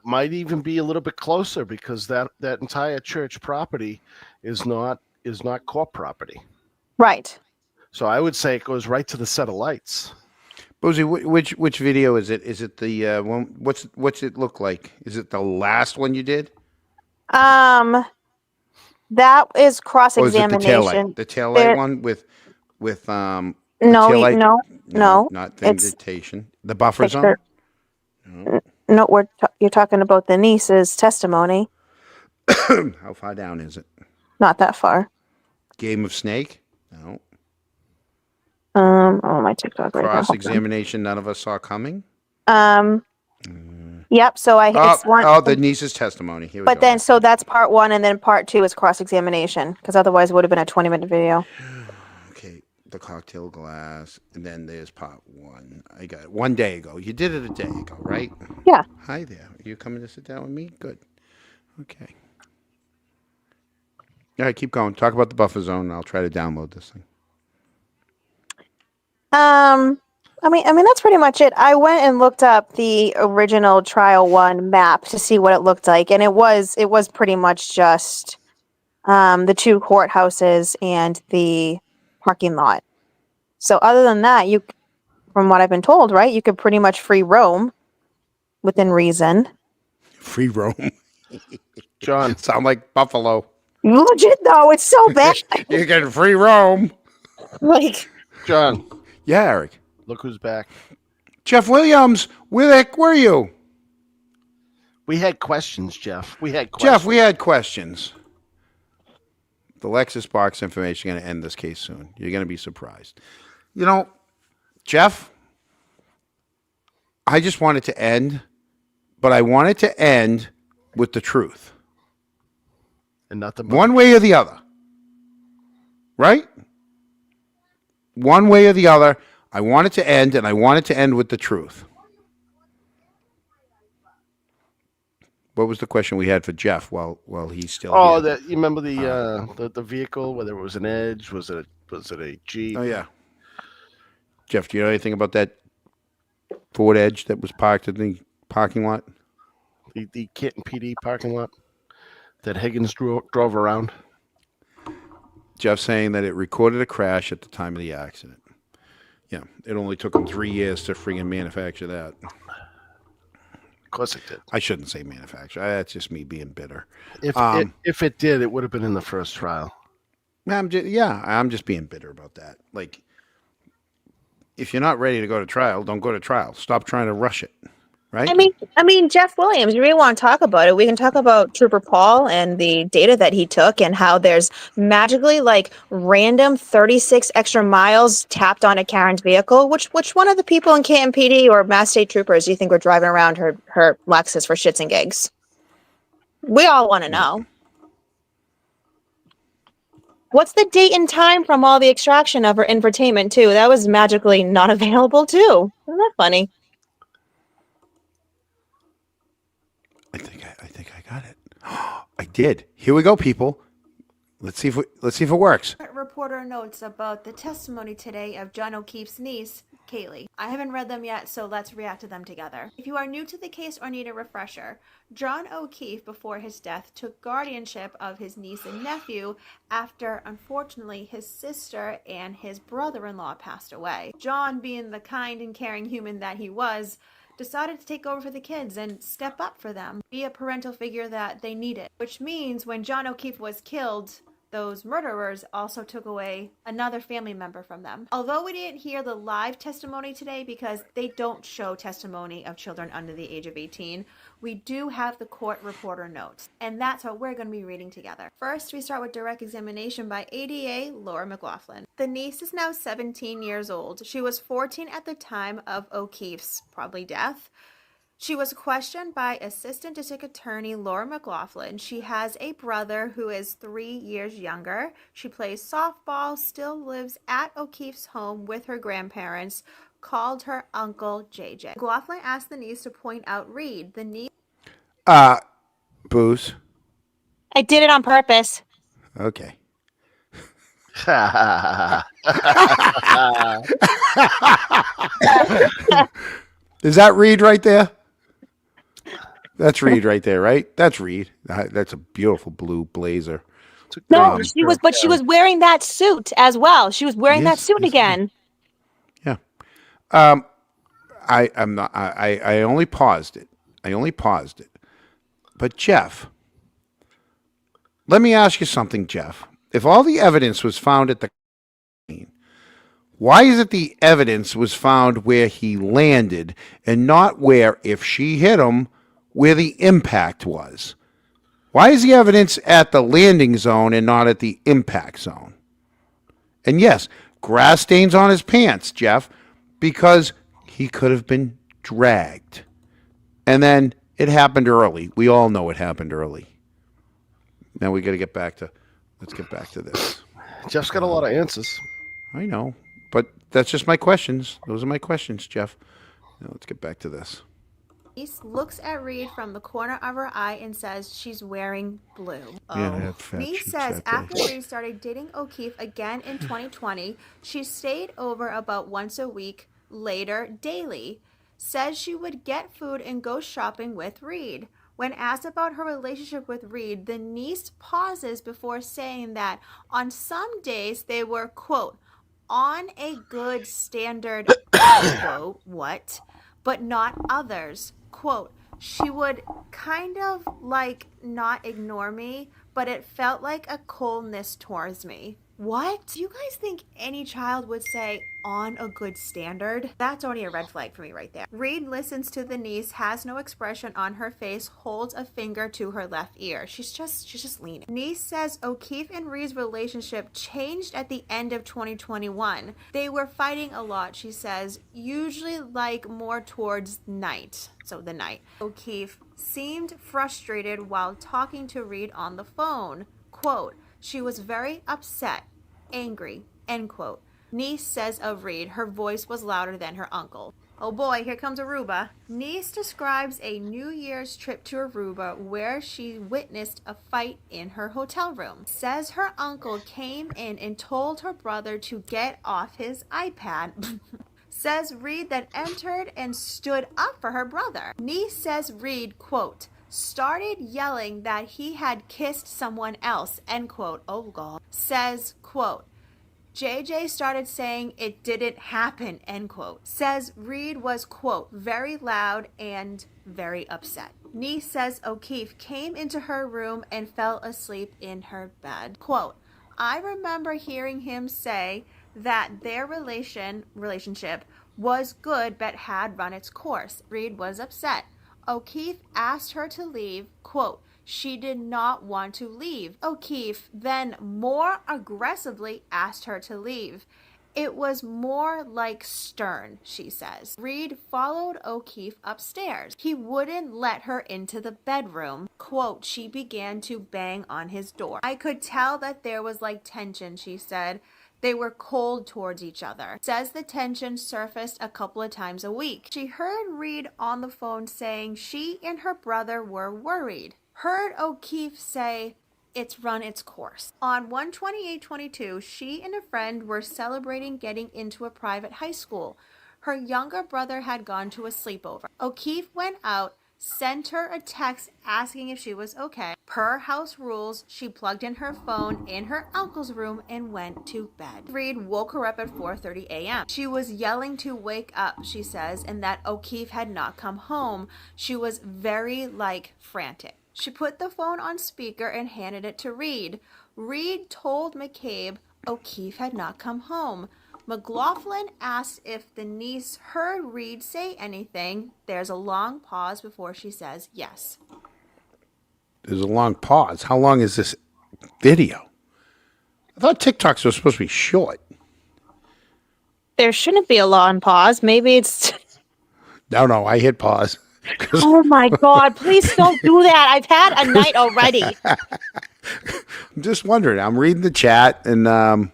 Might even be a little bit closer because that entire church property is not court property. Right. So I would say it goes right to the set of lights. Boozy, which video is it? Is it the one? What's it look like? Is it the last one you did, That is cross or is it the tail light? examination. The tail There- light one with the No, tail light? no, not the it's invitation. The buffer zone. picture. No, you're talking about the niece's testimony. How far down is it? Not that far. Game of Snake? No. Oh, my TikTok right now. Cross Hold on. examination. None of us saw coming. Yep. So it's one. Oh, the niece's testimony. Here we But go. then, so that's part one, and then part two is cross examination, because otherwise it would have been a 20-minute video. Okay, the cocktail glass, and then there's part one. I got it 1 day ago. You did it a day ago, right? Yeah. Hi there. Are you coming to sit down with me? Good. Okay. All right, keep going. Talk about the buffer zone, and I'll try to download this thing. I mean that's pretty much it. I went and looked up the original trial one map to see what it looked like, and it was pretty much just the two courthouses and the parking lot. So other than that, from what I've been told, right, you could pretty much free roam within reason. Free roam. John, Sound like Buffalo. Legit though, it's so bad. You can free roam. Like, John, Yeah, Eric. look who's back. Jeff Williams, where the heck were you? We had questions, Jeff. We had questions. Jeff, we had questions. The Lexus box information going to end this case soon. You're going to be surprised. You know, Jeff, I just want it to end, but I want it to end with the truth. And nothing but One way or the other. Right? One way or the other. I want it to end, and I want it to end with the truth. What was the question we had for Jeff while he's still here? you remember the vehicle, whether it was an Edge, was it a Jeep? Oh, yeah. Jeff, do you know anything about that Ford Edge that was parked in the parking lot? The Canton PD parking lot that Higgins drove around. Jeff saying that it recorded a crash at the time of the accident. Yeah, it only took him 3 years to freaking manufacture that. Of course it did. I shouldn't say manufacture. That's just me being bitter. If it did, it would have been in the first trial. I'm just being bitter about that. Like, if you're not ready to go to trial, don't go to trial. Stop trying to rush it. Right? I mean, Jeff Williams, you really want to talk about it? We can talk about Trooper Paul and the data that he took and how there's magically like random 36 extra miles tapped onto Karen's vehicle. Which one of the people in Canton PD or Mass State Troopers do you think were driving around her Lexus for shits and gigs? We all want to know. What's the date and time from all the extraction of her infotainment too? That was magically not available too. Isn't that funny? I think I got it. I did. Here we go, people. Let's see if it works. Reporter notes about the testimony today of John O'Keefe's niece, Kaylee. I haven't read them yet, so let's react to them together. If you are new to the case or need a refresher, John O'Keefe, before his death, took guardianship of his niece and nephew after, unfortunately, his sister and his brother-in-law passed away. John, being the kind and caring human that he was, decided to take over for the kids and step up for them, be a parental figure that they needed. Which means when John O'Keefe was killed, those murderers also took away another family member from them. Although we didn't hear the live testimony today because they don't show testimony of children under the age of 18, we do have the court reporter notes, and that's what we're going to be reading together. First, we start with direct examination by ADA Laura McLaughlin. The niece is now 17 years old. She was 14 at the time of O'Keefe's probably death. She was questioned by Assistant District Attorney Laura McLaughlin. She has a brother who is 3 years younger. She plays softball, still lives at O'Keefe's home with her grandparents, called her Uncle JJ. McLaughlin asked the niece to point out Reed. The niece... Booze. I did it on purpose. Okay. Is that Reed right there? That's Reed right there, right? That's Reed. That's a beautiful blue blazer. No, great she was, but she was wearing that suit as well. She was wearing that Yes, suit yes, again. Yeah. I'm not. I only paused it. But Jeff, let me ask you something, Jeff. If all the evidence was found at the scene, why is it the evidence was found where he landed and not where, if she hit him, where the impact was? Why is the evidence at the landing zone and not at the impact zone? And yes, grass stains on his pants, Jeff, because he could have been dragged. And then it happened early. We all know it happened early. Now we got to get back to, let's get back to this. Jeff's got a lot of answers. I know, but that's just my questions. Those are my questions, Jeff. Now let's get back to this. Niece looks at Reed from the corner of her eye and says she's wearing blue. Yeah, I had fat Niece cheeks says that day. after Reed started dating O'Keefe again in 2020, she stayed over about once a week, later daily. Says she would get food and go shopping with Reed. When asked about her relationship with Reed, the niece pauses before saying that on some days they were, quote, on a good standard, quote, what, but not others. Quote, she would kind of like not ignore me, but it felt like a coldness towards me. What? Do you guys think any child would say on a good standard? That's only a red flag for me right there. Reed listens to the niece, has no expression on her face, holds a finger to her left ear. She's just leaning. Niece says O'Keefe and Reed's relationship changed at the end of 2021. They were fighting a lot, she says, usually like more towards night. So the night. O'Keefe seemed frustrated while talking to Reed on the phone. Quote, she was very upset, angry, end quote. Niece says of Reed, her voice was louder than her uncle. Oh boy, here comes Aruba. Niece describes a New Year's trip to Aruba where she witnessed a fight in her hotel room. Says her uncle came in and told her brother to get off his iPad. Says Reed then entered and stood up for her brother. Niece says Reed, quote, started yelling that he had kissed someone else, end quote. Oh God. Says, quote, JJ started saying it didn't happen, end quote. Says Reed was, quote, very loud and very upset. Niece says O'Keefe came into her room and fell asleep in her bed. Quote, I remember hearing him say that their relationship was good but had run its course. Reed was upset. O'Keefe asked her to leave, quote, she did not want to leave. O'Keefe then more aggressively asked her to leave. It was more like stern, she says. Reed followed O'Keefe upstairs. He wouldn't let her into the bedroom. Quote, she began to bang on his door. I could tell that there was like tension, she said. They were cold towards each other. Says the tension surfaced a couple of times a week. She heard Reed on the phone saying she and her brother were worried. Heard O'Keefe say, it's run its course. On 1/28/22, she and a friend were celebrating getting into a private high school. Her younger brother had gone to a sleepover. O'Keefe went out, sent her a text asking if she was okay. Per house rules, she plugged in her phone in her uncle's room and went to bed. Reed woke her up at 4:30 a.m. She was yelling to wake up, she says, and that O'Keefe had not come home. She was very, frantic. She put the phone on speaker and handed it to Reed. Reed told McCabe O'Keefe had not come home. McLaughlin asked if the niece heard Reed say anything. There's a long pause before she says yes. There's a long pause. How long is this video? I thought TikToks were supposed to be short. There shouldn't be a long pause. Maybe it's. No, I hit pause. Oh my God, please don't do that. I've had a night already. I'm just wondering. I'm reading the chat and I'm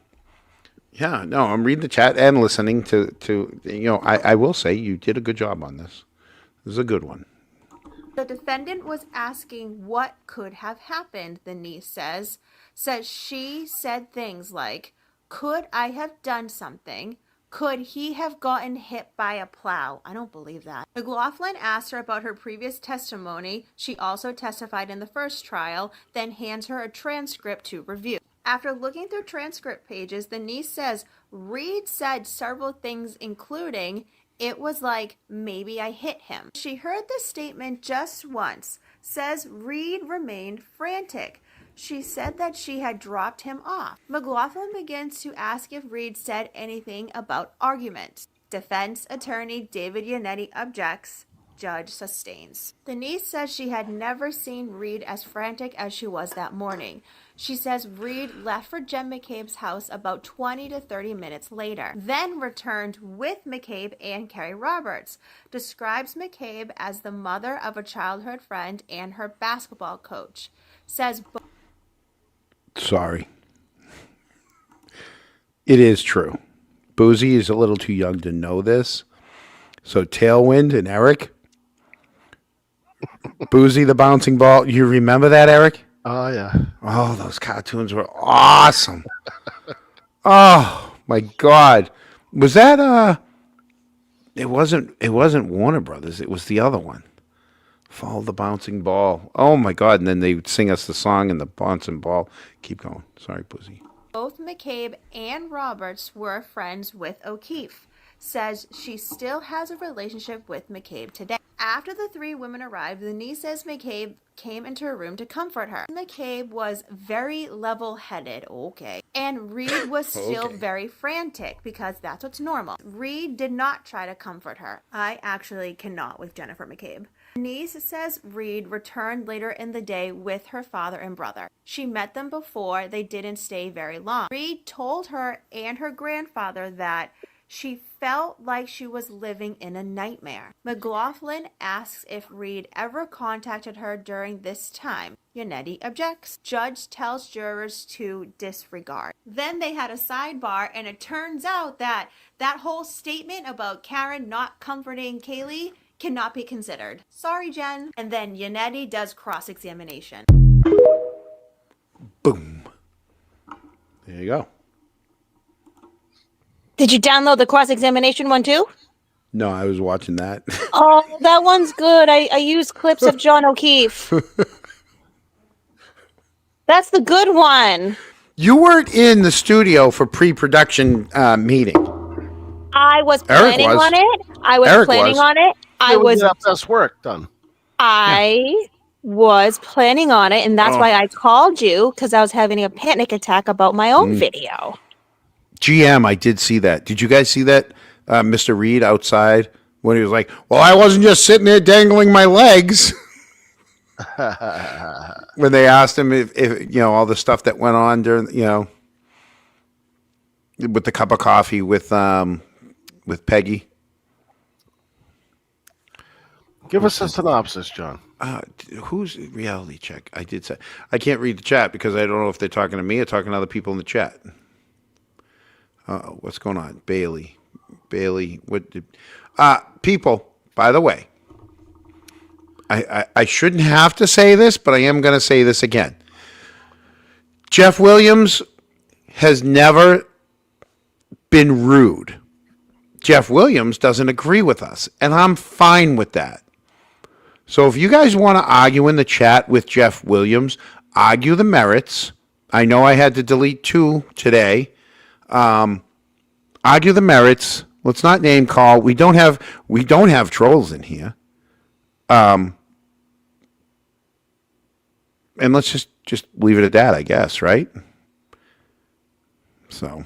reading the chat and listening to I will say you did a good job on this. This is a good one. The defendant was asking what could have happened, the niece says she said things like, could I have done something? Could he have gotten hit by a plow? I don't believe that. McLaughlin asked her about her previous testimony. She also testified in the first trial, then hands her a transcript to review. After looking through transcript pages, the niece says Reed said several things, including, "It was like, maybe I hit him." She heard the statement just once. Says Reed remained frantic. She said that she had dropped him off. McLaughlin begins to ask if Reed said anything about argument. Defense attorney David Yannetti objects. Judge sustains. The niece says she had never seen Reed as frantic as she was that morning. She says Reed left for Jen McCabe's house about 20 to 30 minutes later, then returned with McCabe and Carrie Roberts. Describes McCabe as the mother of a childhood friend and her basketball coach. Says Sorry. It is true. Boozy is a little too young to know this. So Tailwind and Eric. Boozy the bouncing ball. You remember that, Eric? Oh yeah. Oh, those cartoons were awesome. Oh my God. Was that it wasn't Warner Brothers, it was the other one. Follow the bouncing ball. Oh my God. And then they would sing us the song and the bouncing ball. Keep going. Sorry, Boozy. both McCabe and Roberts were friends with O'Keefe. Says she still has a relationship with McCabe today. After the three women arrived, the niece says McCabe came into her room to comfort her. McCabe was very level-headed, okay, and Reed was still very frantic because that's what's normal. Reed did not try to comfort her. I actually cannot with Jennifer McCabe. Niece says Reed returned later in the day with her father and brother. She met them before. They didn't stay very long. Reed told her and her grandfather that she felt like she was living in a nightmare. McLaughlin asks if Reed ever contacted her during this time. Yannetti objects. Judge tells jurors to disregard. Then they had a sidebar, and it turns out that that whole statement about Karen not comforting Kaylee cannot be considered. Sorry, Jen. And then Yannetti does cross-examination. Boom. There you go. Did you download the cross-examination one too? No, I was watching that. Oh, that one's good. I use clips of John O'Keefe. That's the good one. You weren't in the studio for pre-production meeting. I was Eric planning was. on it. I was Eric planning was. on it. I It was our best work done. I was planning on it, and that's why I called you, because I was having a panic attack about my own video. GM, I did see that. Did you guys see that, Mr. Reed outside when he was like, "Well, I wasn't just sitting there dangling my legs." When they asked him if you know all the stuff that went on during with the cup of coffee with Peggy. Give us a synopsis, John. Who's reality check? I did say I can't read the chat because I don't know if they're talking to me or talking to other people in the chat. What's going on? Bailey, what did, people, by the way, I shouldn't have to say this, but I am going to say this again. Jeff Williams has never been rude. Jeff Williams doesn't agree with us, and I'm fine with that. So if you guys want to argue in the chat with Jeff Williams, argue the merits. I know I had to delete 2 today. Argue the merits. Let's not name call. We don't have trolls in here. And let's just leave it at that, I guess, right? So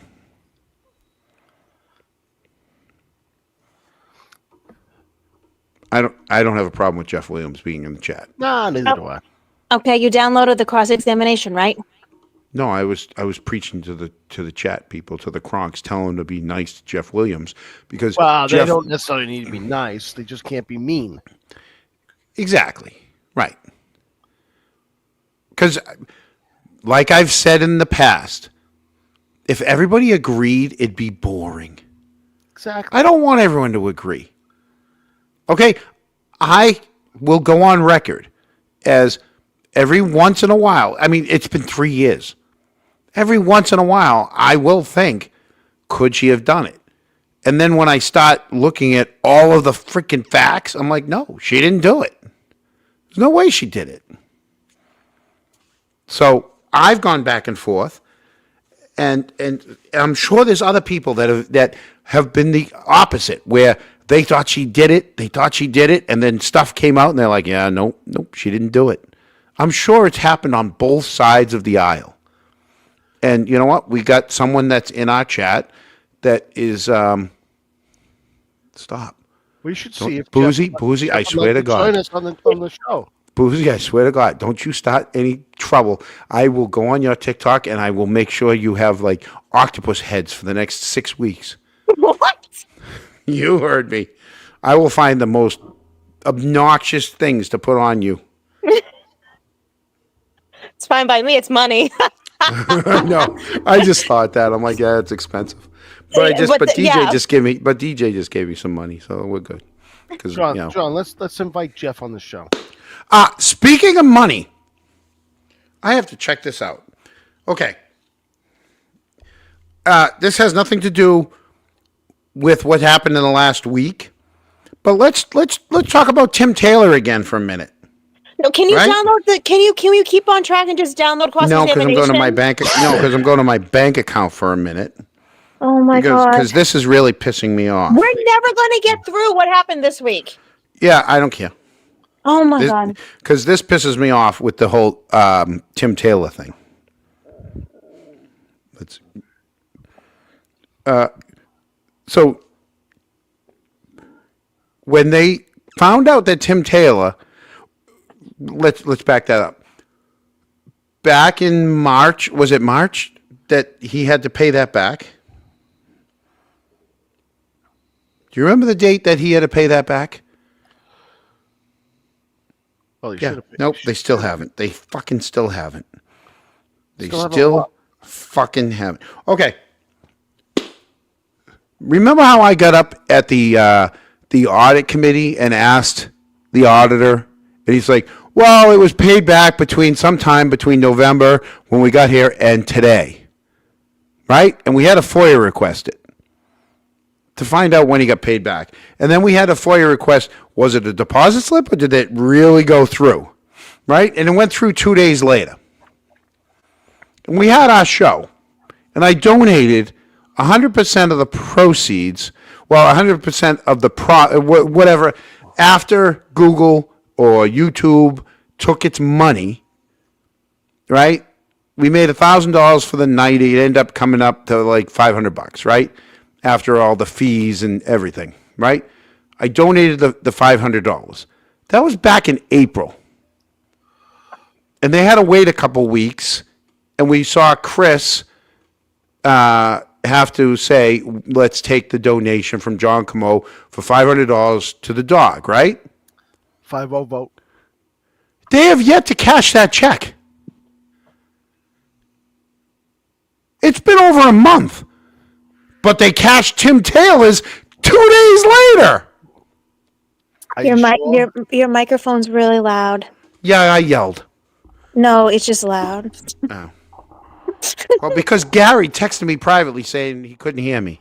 I don't have a problem with Jeff Williams being in the chat. Nah, neither do I. Okay, you downloaded the cross-examination, right? No, I was preaching to the chat people, to the Kronks, telling them to be nice to Jeff Williams because Well, they Jeff, don't necessarily need to be nice. They just can't be mean. Exactly. Right. Because, like I've said in the past, if everybody agreed, it'd be boring. Exactly. I don't want everyone to agree. Okay? I will go on record as every once in a while, I mean, it's been 3 years. Every once in a while, I will think, could she have done it? And then when I start looking at all of the freaking facts, I'm like, no, she didn't do it. There's no way she did it. So I've gone back and forth, and I'm sure there's other people that have been the opposite, where they thought she did it, and then stuff came out, and they're like, yeah, nope, she didn't do it. I'm sure it's happened on both sides of the aisle. And you know what? We got someone that's in our chat that is stop. We should see if Boozy, Jeff- Boozy, I Jeff swear to would God. join us on the show. Boozy, I swear to God, don't you start any trouble. I will go on your TikTok and I will make sure you have like octopus heads for the next 6 weeks. What? You heard me. I will find the most obnoxious things to put on you. It's fine by me. It's money. No, I just thought that. I'm like, yeah, it's expensive. But DJ just gave me some money, so we're good. Because John, let's invite Jeff on the show. Speaking of money, I have to check this out. Okay. This has nothing to do with what happened in the last week, but let's talk about Tim Taylor again for a minute. No, can you download the? Can you keep on track and just download cross No, because I'm examination? going to my bank. No, because I'm going to my bank account for a minute. Oh my god! Because this is really pissing me off. We're never going to get through what happened this week. Yeah, I don't care. Oh my god! Because this pisses me off with the whole Tim Taylor thing. So when they found out that Tim Taylor, let's back that up. Back in March, was it March that he had to pay that back? Do you remember the date that he had to pay that back? Well, Yeah. Nope, they still haven't. They fucking still haven't. They Still haven't still what? fucking haven't. Okay. Remember how I got up at the audit committee and asked the auditor, and he's like, well, it was paid back sometime between November when we got here and today. Right? And we had a FOIA request it to find out when he got paid back. And then we had a FOIA request. Was it a deposit slip or did it really go through? Right? And it went through 2 days later. And we had our show. And I donated 100% of the proceeds, 100% of the whatever, after Google or YouTube took its money, right? We made $1,000 for the night. It ended up coming up to like $500, right? After all the fees and everything, right? I donated the $500. That was back in April. And they had to wait a couple weeks, and we saw Chris have to say, let's take the donation from John Camo for $500 to the dog, right? 5-0 vote. They have yet to cash that check. It's been over a month. But they cashed Tim Taylor's 2 days later. Your microphone's really loud. Yeah, I yelled. No, it's just loud. Oh. Well, because Gary texted me privately saying he couldn't hear me.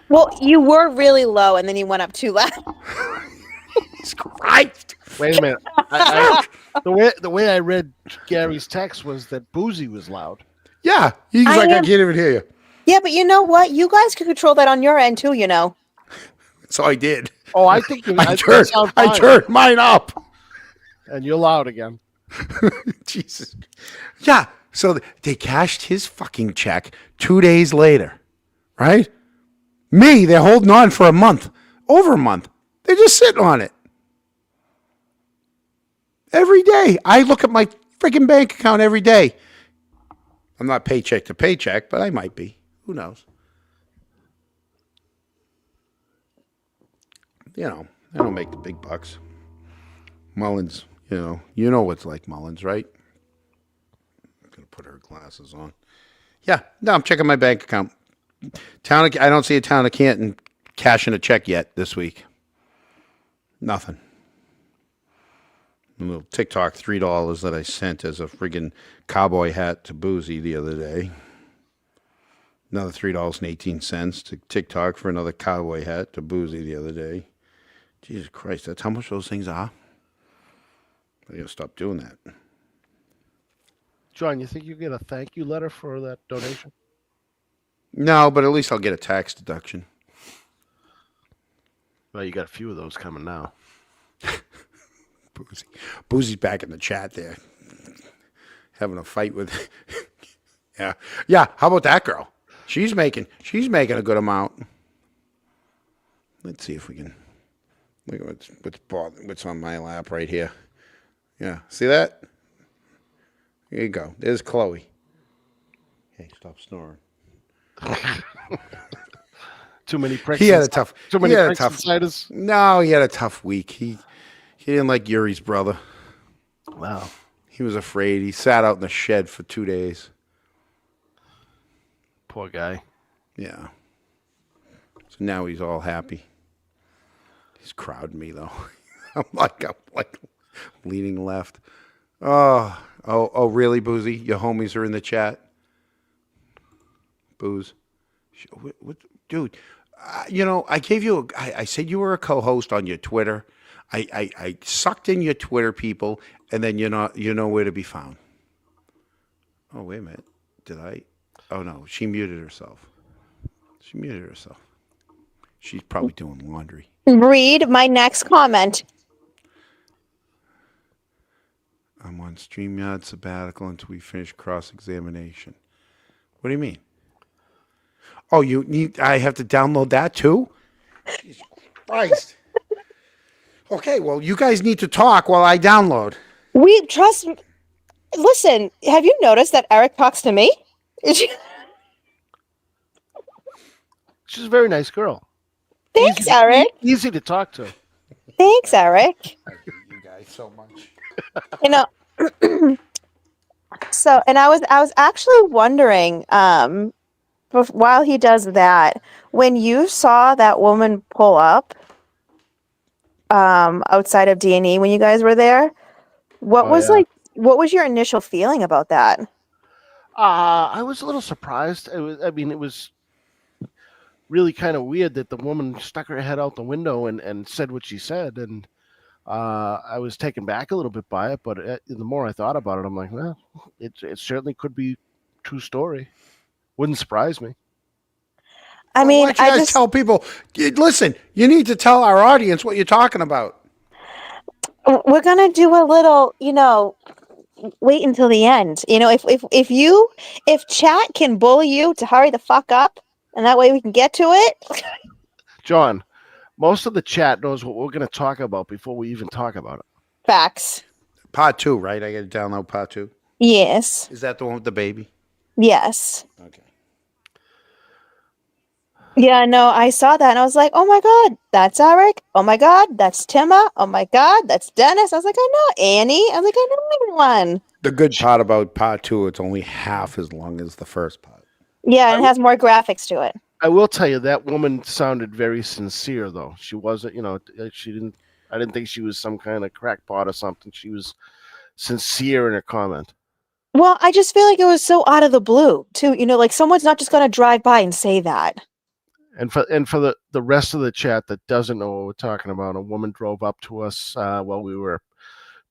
Well, you were really low, and then you went up too loud. Jesus Christ. Wait a minute. The way I read Gary's text was that Boozy was loud. Yeah, he's I can't even hear you. Yeah, but you know what? You guys can control that on your end too, you know. So I did. Oh, I think I turned mine up. And you're loud again. Jesus. Yeah, so they cashed his fucking check 2 days later, right? Me, they're holding on for a month, over a month. They're just sitting on it. Every day. I look at my freaking bank account every day. I'm not paycheck to paycheck, but I might be. Who knows? You know, I don't make the big bucks. Mullins, you know what's like Mullins, right? I'm going to put her glasses on. Yeah, no, I'm checking my bank account. I don't see a town of Canton cashing a check yet this week. Nothing. A little TikTok $3 that I sent as a friggin' cowboy hat to Boozy the other day. Another $3.18 to TikTok for another cowboy hat to Boozy the other day. Jesus Christ, that's how much those things are? I gotta stop doing that. John, you think you get a thank you letter for that donation? No, but at least I'll get a tax deduction. Well, you got a few of those coming now. Boozy's back in the chat there, having a fight with. yeah. How about that girl? She's making a good amount. Let's see if we can. Look at what's on my lap right here. Yeah, see that? There you go. There's Chloe. Hey, stop snoring. Too many pricks. He had a tough. Too many he had a pricks tough. insiders. No, he had a tough week. He didn't like Yuri's brother. Wow. He was afraid. He sat out in the shed for 2 days. Poor guy. Yeah. So now he's all happy. He's crowding me though. I'm like leaning left. Oh, really, Boozy? Your homies are in the chat. Booze. What dude? I gave you. I said you were a co-host on your Twitter. I sucked in your Twitter people, and then you're nowhere to be found. Oh, wait a minute. Did I? Oh no, she muted herself. She's probably doing laundry. Read my next comment. I'm on StreamYard sabbatical until we finish cross-examination. What do you mean? Oh, I have to download that too? Jesus Christ. Okay, well, you guys need to talk while I download. Listen, have you noticed that Eric talks to me? She's a very nice girl. Thanks, Eric. Easy to talk to. Thanks, Eric. I hate you guys so much. So, and I was actually wondering, while he does that, when you saw that woman pull up, outside of D&E when you guys were there, what was your initial feeling about that? I was a little surprised. It was really kind of weird that the woman stuck her head out the window and said what she said, and I was taken back a little bit by it. But the more I thought about it, I'm like, well, it certainly could be true story. Wouldn't surprise me. I mean, why don't you guys tell people? Listen, you need to tell our audience what you're talking about. we're gonna do a little, wait until the end. If chat can bully you to hurry the fuck up, and that way we can get to it. John, most of the chat knows what we're going to talk about before we even talk about it. Facts. Part 2, right? I got to download part 2. Yes. Is that the one with the baby? Yes. Okay. Yeah, no, I saw that and I was like, oh my God, that's Eric. Oh my God, that's Tima. Oh my God, that's Dennis. I was like, I know Annie. I was like, I know everyone. The good part about part 2, it's only half as long as the first part. Yeah, and it has more graphics to it. I will tell you that woman sounded very sincere, though. She wasn't, I didn't think she was some kind of crackpot or something. She was sincere in her comment. Well, I just feel like it was so out of the blue, too. Like someone's not just going to drive by and say that. And for the rest of the chat that doesn't know what we're talking about, a woman drove up to us while we were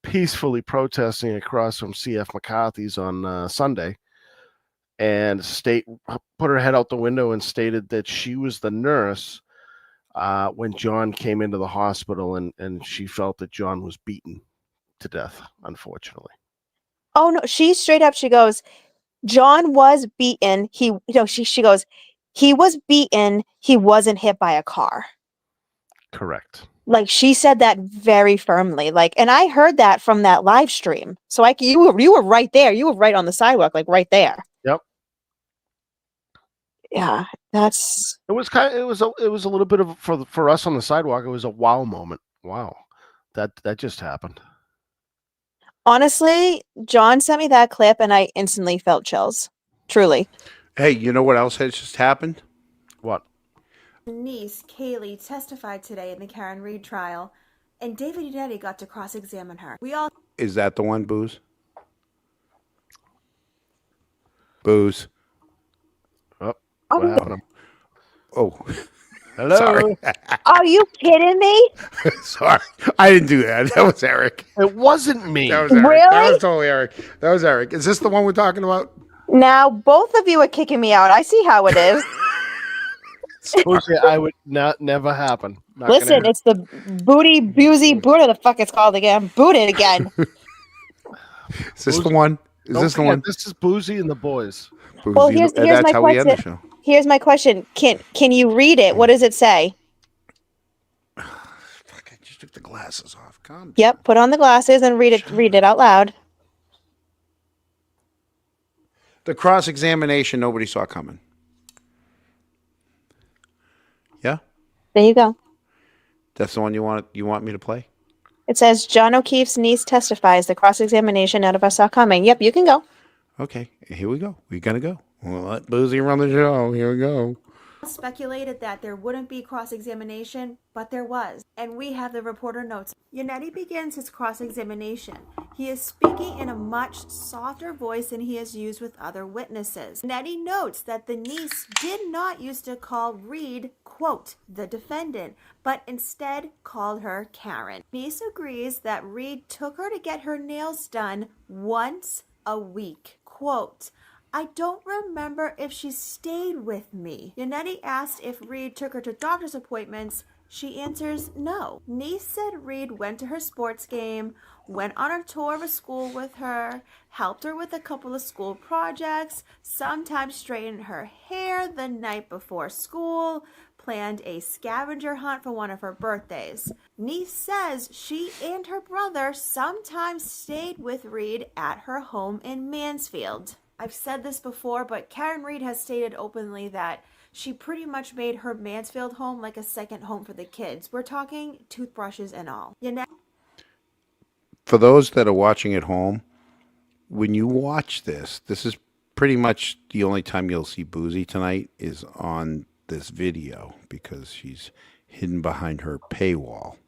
peacefully protesting across from C.F. McCarthy's on Sunday, and put her head out the window and stated that she was the nurse when John came into the hospital, and she felt that John was beaten to death, unfortunately. Oh no, she straight up, she goes, John was beaten. She goes, he was beaten. He wasn't hit by a car. Correct. Like she said that very firmly. And I heard that from that live stream. So you were right there. You were right on the sidewalk, like right there. Yep. Yeah, it was a little bit of for us on the sidewalk. It was a wow moment. Wow, that just happened. Honestly, John sent me that clip and I instantly felt chills. Truly. Hey, you know what else has just happened? What? Niece, Kaylee, testified today in the Karen Reed trial, and David Udetti got to cross-examine her. Is that the one, Booze? Booze. Oh, What happened? Oh, Hello. sorry. Are you kidding me? Sorry. I didn't do that. That was Eric. It wasn't me. That was Eric. That Really? was totally Eric. That was Eric. Is this the one we're talking about? Now both of you are kicking me out. I see how it is. Boozy, I would never happen. Not gonna Listen, happen. it's the booty boozy Buddha. The fuck it's called again? Booted again. Is this the one? Is Don't this the forget, one? This is Boozy and the boys. Well, here's That's my how we end the question. show. Here's my question. Can you read it? What does it say? Fuck, I just took the glasses off. Calm down. Yep. Put on the glasses and read it. Read it out loud. The cross-examination nobody saw coming. Yeah? There you go. That's the one you want me to play? It says John O'Keefe's niece testifies. The cross-examination none of us saw coming. Yep, you can go. Okay, here we go. We're going to go. We'll let Boozy run the show. Here we go. Speculated that there wouldn't be cross-examination, but there was, and we have the reporter notes. Yannetti begins his cross-examination. He is speaking in a much softer voice than he has used with other witnesses. Yannetti notes that the niece did not used to call Reed, quote, the defendant, but instead called her Karen. Niece agrees that Reed took her to get her nails done once a week, quote, I don't remember if she stayed with me. Yannetti asked if Reed took her to doctor's appointments. She answers no. Niece said Reed went to her sports game, went on a tour of a school with her, helped her with a couple of school projects, sometimes straightened her hair the night before school, planned a scavenger hunt for one of her birthdays. Niece says she and her brother sometimes stayed with Reed at her home in Mansfield. I've said this before, but Karen Reed has stated openly that she pretty much made her Mansfield home like a second home for the kids. We're talking toothbrushes and all. For those that are watching at home, when you watch this, this is pretty much the only time you'll see Boozy tonight is on this video because she's hidden behind her paywall.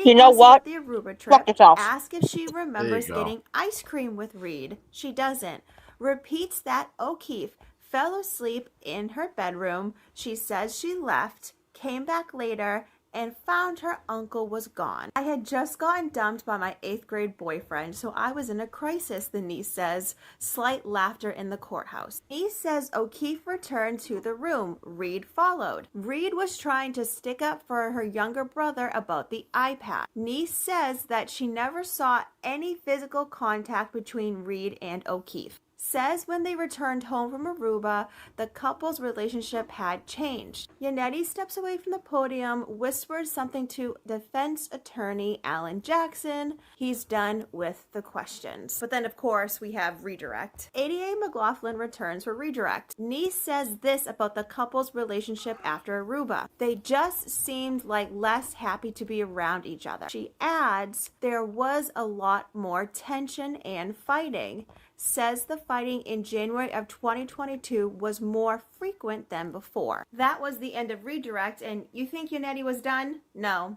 You know what? The Aruba trip, Fuck yourself. ask if she remembers go. getting ice cream with Reed. She doesn't. Repeats that O'Keefe fell asleep in her bedroom. She says she left, came back later, and found her uncle was gone. I had just gotten dumped by my 8th grade boyfriend, so I was in a crisis, the niece says. Slight laughter in the courthouse. Niece says O'Keefe returned to the room. Reed followed. Reed was trying to stick up for her younger brother about the iPad. Niece says that she never saw any physical contact between Reed and O'Keefe. Says when they returned home from Aruba, the couple's relationship had changed. Yannetti steps away from the podium, whispers something to defense attorney Alan Jackson. He's done with the questions. But then, of course, we have redirect. ADA McLaughlin returns for redirect. Niece says this about the couple's relationship after Aruba. They just seemed like less happy to be around each other. She adds there was a lot more tension and fighting. Says the fighting in January of 2022 was more frequent than before. That was the end of redirect, and you think Yannetti was done? No,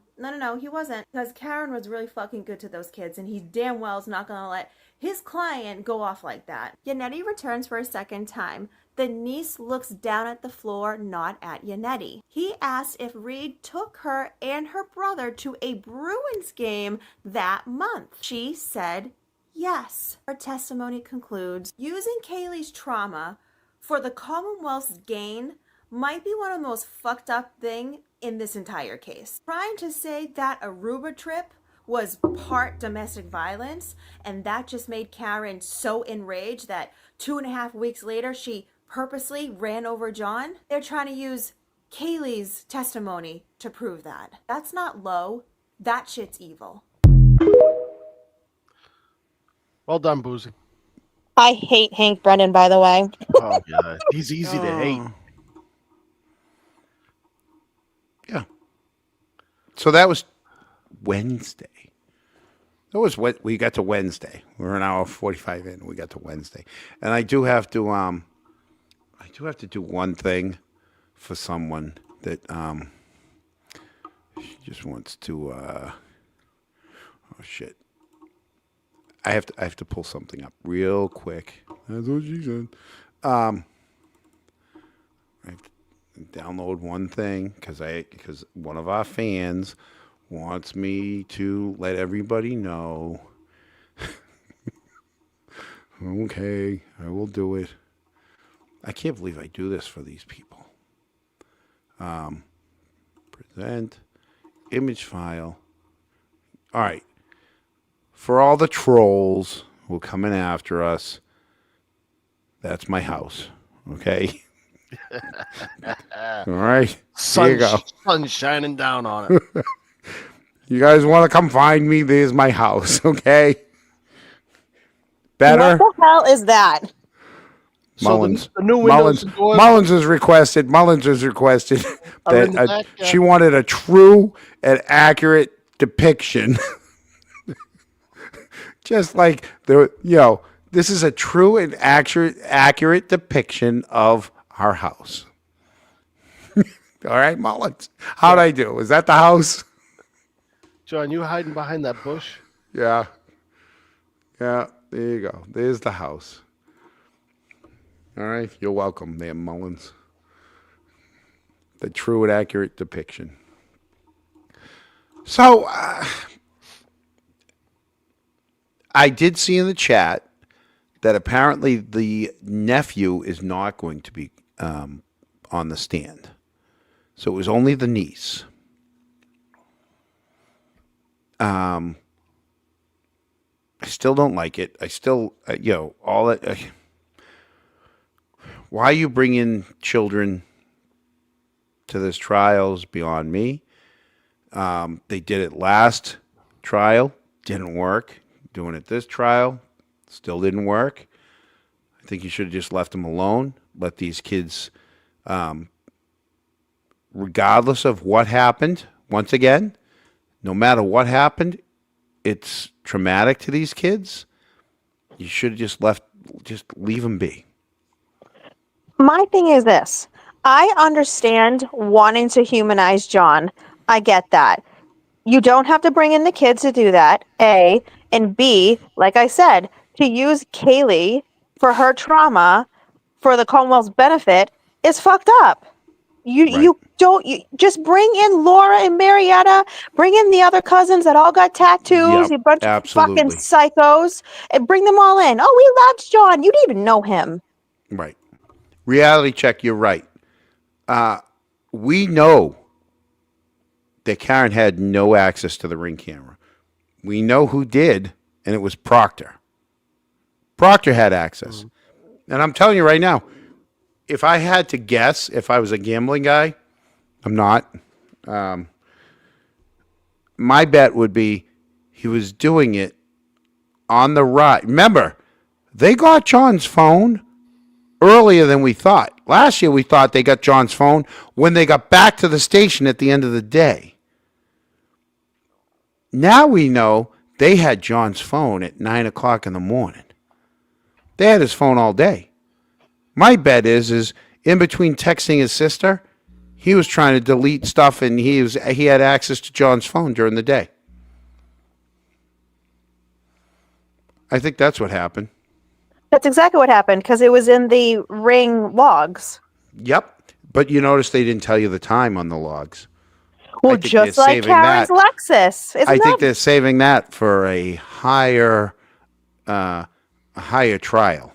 he wasn't. Because Karen was really fucking good to those kids, and he damn well is not gonna let his client go off like that. Yannetti returns for a second time. The niece looks down at the floor, not at Yannetti. He asked if Reed took her and her brother to a Bruins game that month. She said yes. Her testimony concludes, using Kaylee's trauma for the Commonwealth's gain might be one of the most fucked up thing in this entire case. Trying to say that Aruba trip was part domestic violence and that just made Karen so enraged that 2.5 weeks later she purposely ran over John. They're trying to use Kaylee's testimony to prove that. That's not low. That shit's evil. Well done, Boozy. I hate Hank Brennan, by the way. Oh yeah, he's easy to hate. Yeah. So that was Wednesday. That was what we got to Wednesday. We're an hour 45 in. We got to Wednesday, and I do have to do one thing for someone that she just wants to. Oh shit. I have to pull something up real quick. That's what she said. I have to download one thing because one of our fans wants me to let everybody know. Okay, I will do it. I can't believe I do this for these people. Present image file. All right. For all the trolls who are coming after us, that's my house. Okay. All right. There you go. Sun shining down on it. You guys want to come find me? There's my house. Okay. Better. What the hell is that? Mullins. So the new windows and doors. Mullins has requested Are in that the back, yeah. she wanted a true and accurate depiction. Just like this is a true and accurate depiction of our house. All right, Mullins. How'd I do? Is that the house? John, you hiding behind that bush? Yeah. Yeah, there you go. There's the house. All right, you're welcome there, Mullins. The true and accurate depiction. So, I did see in the chat that apparently the nephew is not going to be on the stand. So it was only the niece. I still don't like it. I still, all that. Why you bring in children to this trial is beyond me. They did it last trial, didn't work. Doing it this trial, still didn't work. I think you should have just left them alone. Let these kids, regardless of what happened, once again, no matter what happened, it's traumatic to these kids. You should have just leave them be. My thing is this. I understand wanting to humanize John. I get that. You don't have to bring in the kids to do that, A. And B, like I said, to use Kaylee for her trauma for the Commonwealth's benefit is fucked up. You just bring in Laura and Marietta, bring in the other cousins that all got tattoos, Yep, a bunch absolutely. of fucking psychos, and bring them all in. Oh, we loved John. You didn't even know him. Right. Reality check, you're right. We know that Karen had no access to the Ring camera. We know who did, and it was Proctor. Proctor had access. And I'm telling you right now, if I had to guess, if I was a gambling guy, I'm not. My bet would be he was doing it on the right. Remember, they got John's phone earlier than we thought. Last year, we thought they got John's phone when they got back to the station at the end of the day. Now we know they had John's phone at 9 o'clock in the morning. They had his phone all day. My bet is in between texting his sister, he was trying to delete stuff and he had access to John's phone during the day. I think that's what happened. That's exactly what happened because it was in the Ring logs. Yep. But you notice they didn't tell you the time on the logs. Well, think just they're like saving Karen's that. Lexus. Isn't I think that they're saving that for a higher trial.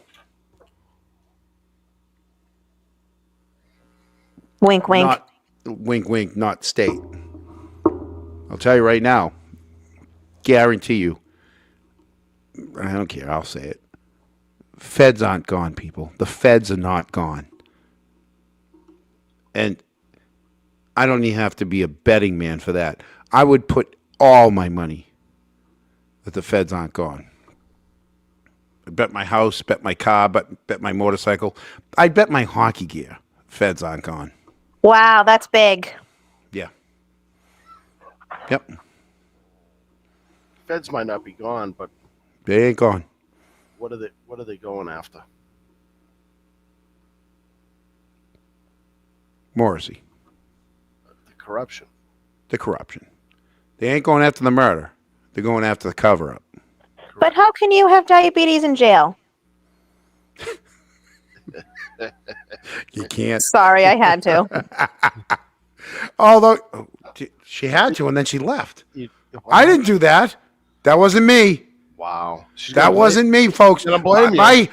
wink, wink? Not wink, wink, not state. I'll tell you right now, guarantee you, I don't care, I'll say it. Feds aren't gone, people. The feds are not gone. And I don't even have to be a betting man for that. I would put all my money that the feds aren't gone. I bet my house, bet my car, bet my motorcycle. I'd bet my hockey gear. Feds aren't gone. Wow, that's big. Yeah. Yep. Feds might not be gone, but They ain't gone. what are they going after? Morrissey. The corruption. The corruption. They ain't going after the murder. They're going after the cover-up. But how can you have diabetes in jail? You can't. Sorry, I had to. Although she had to, and then she left. I didn't do that. That wasn't me. Wow. She's That gonna wasn't me, folks. gonna blame you.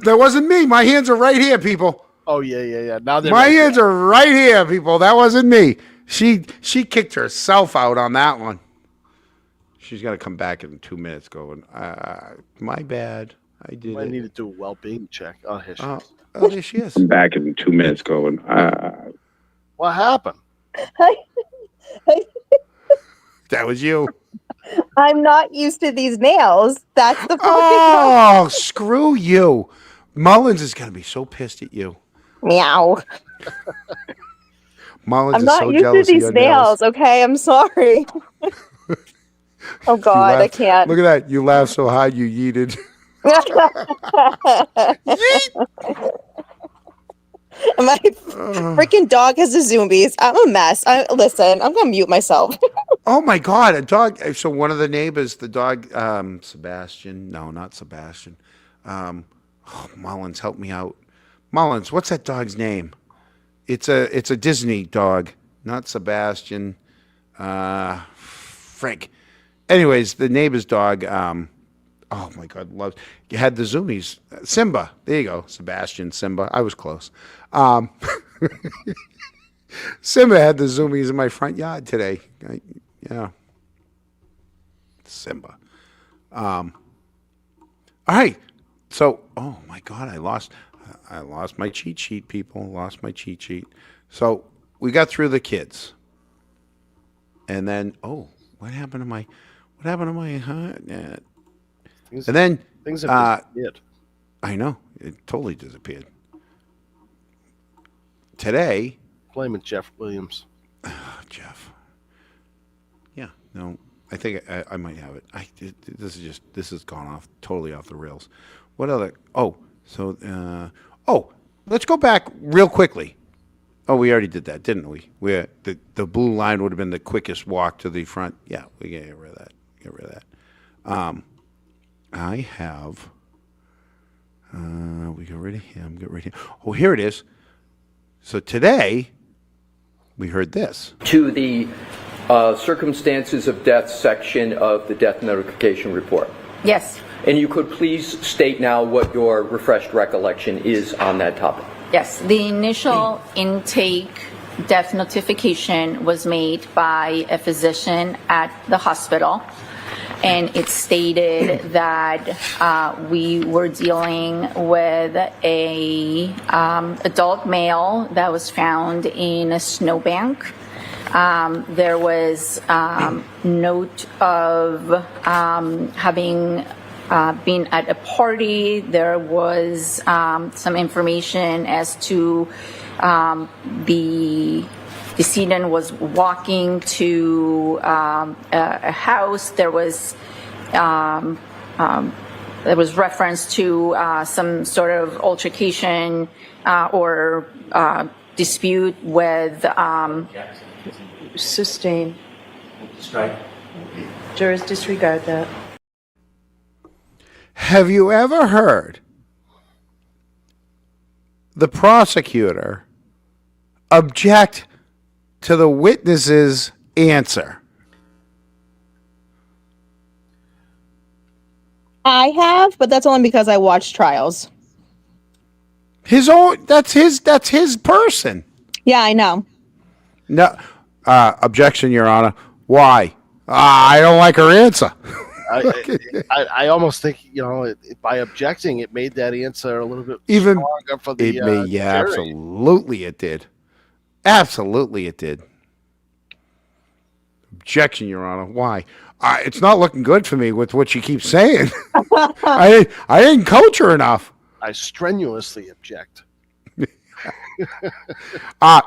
That wasn't me. My hands are right here, people. Oh yeah. Now they're My right hands there. are right here, people. That wasn't me. She kicked herself out on that one. She's gonna come back in 2 minutes, going, "My bad. I did I it." need to do a well-being check. Oh, here she is. Oh, there she is. Back in 2 minutes, going. What happened? That was you. I'm not used to these nails. That's the fucking Oh, screw you. Mullins is gonna be so pissed at you. meow. Mullins I'm is not so used to jealous of these your nails. Okay, I'm sorry. Oh You God, I laughed- can't. Look at that. You laughed so hard you yeeted. My freaking dog has the zoomies. I'm a mess. Listen, I'm gonna mute myself. Oh my God, a dog. So one of the neighbors, the dog, Sebastian. No, not Sebastian. Mullins, help me out. Mullins, what's that dog's name? It's a Disney dog, not Sebastian. Frank. Anyways, the neighbor's dog. Oh my God, loves. You had the zoomies. Simba. There you go. Sebastian, Simba. I was close. Simba had the zoomies in my front yard today. Yeah. Simba. All right. So, oh my God, I lost my cheat sheet, people. Lost my cheat sheet. So we got through the kids, and then what happened to my net? And then Things have disappeared. I know it totally disappeared. Today, Blaming Jeff Williams. Jeff. Yeah, no, I think I might have it. This has gone totally off the rails. What other? Let's go back real quickly. Oh, we already did that, didn't we? The blue line would have been the quickest walk to the front. Yeah, we can get rid of that. I have. We got rid of him. Get rid of him. Oh, here it is. So today, we heard this. To the circumstances of death section of the death notification report. Yes. And you could please state now what your refreshed recollection is on that topic. Yes. The initial intake death notification was made by a physician at the hospital. And it stated that we were dealing with a adult male that was found in a snowbank. There was note of having been at a party. There was some information as to the decedent was walking to a house. There was reference to some sort of altercation or dispute with Sustain. Strike. Jurors disregard that. Have you ever heard the prosecutor object to the witness's answer? I have, but that's only because I watch trials. That's his person. Yeah, I know. No, objection, Your Honor. Why? I don't like her answer. I almost think, by objecting, it made that answer a little bit Even stronger for the yeah, jury. absolutely it did. Absolutely it did. Objection, Your Honor. Why? It's not looking good for me with what she keeps saying. I didn't coach her enough. I strenuously object.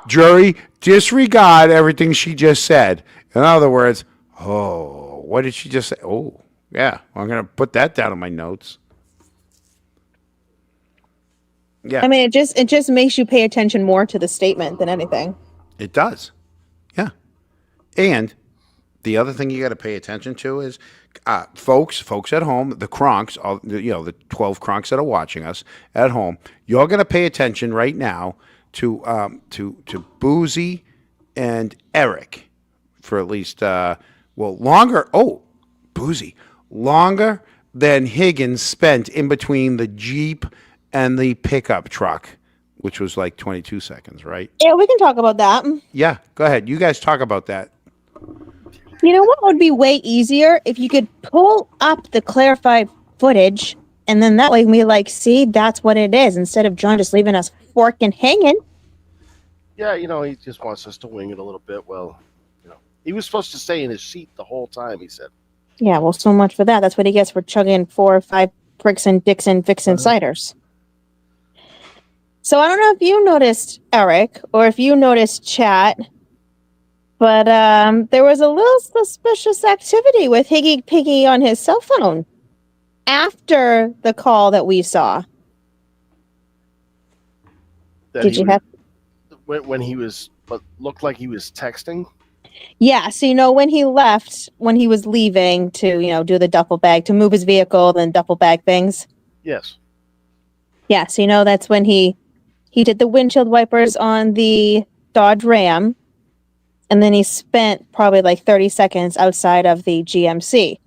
Jury, disregard everything she just said. In other words, what did she just say? Oh, yeah, I'm going to put that down in my notes. Yeah. I mean, it just makes you pay attention more to the statement than anything. It does. Yeah. And the other thing you got to pay attention to is folks at home, the Kronks, the 12 Kronks that are watching us at home, you're going to pay attention right now to Boozy and Eric for at least longer. Oh, Boozy, longer than Higgins spent in between the Jeep and the pickup truck, which was like 22 seconds, right? Yeah, we can talk about that. Yeah, go ahead. You guys talk about that. You know what would be way easier if you could pull up the clarified footage, and then that way we see that's what it is instead of John just leaving us forking hanging. Yeah, he just wants us to wing it a little bit. Well, he was supposed to stay in his seat the whole time, he said. Yeah, well, so much for that. That's what he gets for chugging 4 or 5 Frickson, Dixon, Vixen ciders. So I don't know if you noticed, Eric, or if you noticed, chat, but there was a little suspicious activity with Higgy Piggy on his cell phone after the call that we saw. Did you have... When he was, looked like he was texting? Yeah, so when he left, when he was leaving to, do the duffel bag, to move his vehicle, then duffel bag things. Yes. Yeah, so that's when he did the windshield wipers on the Dodge Ram, and then he spent probably 30 seconds outside of the GMC.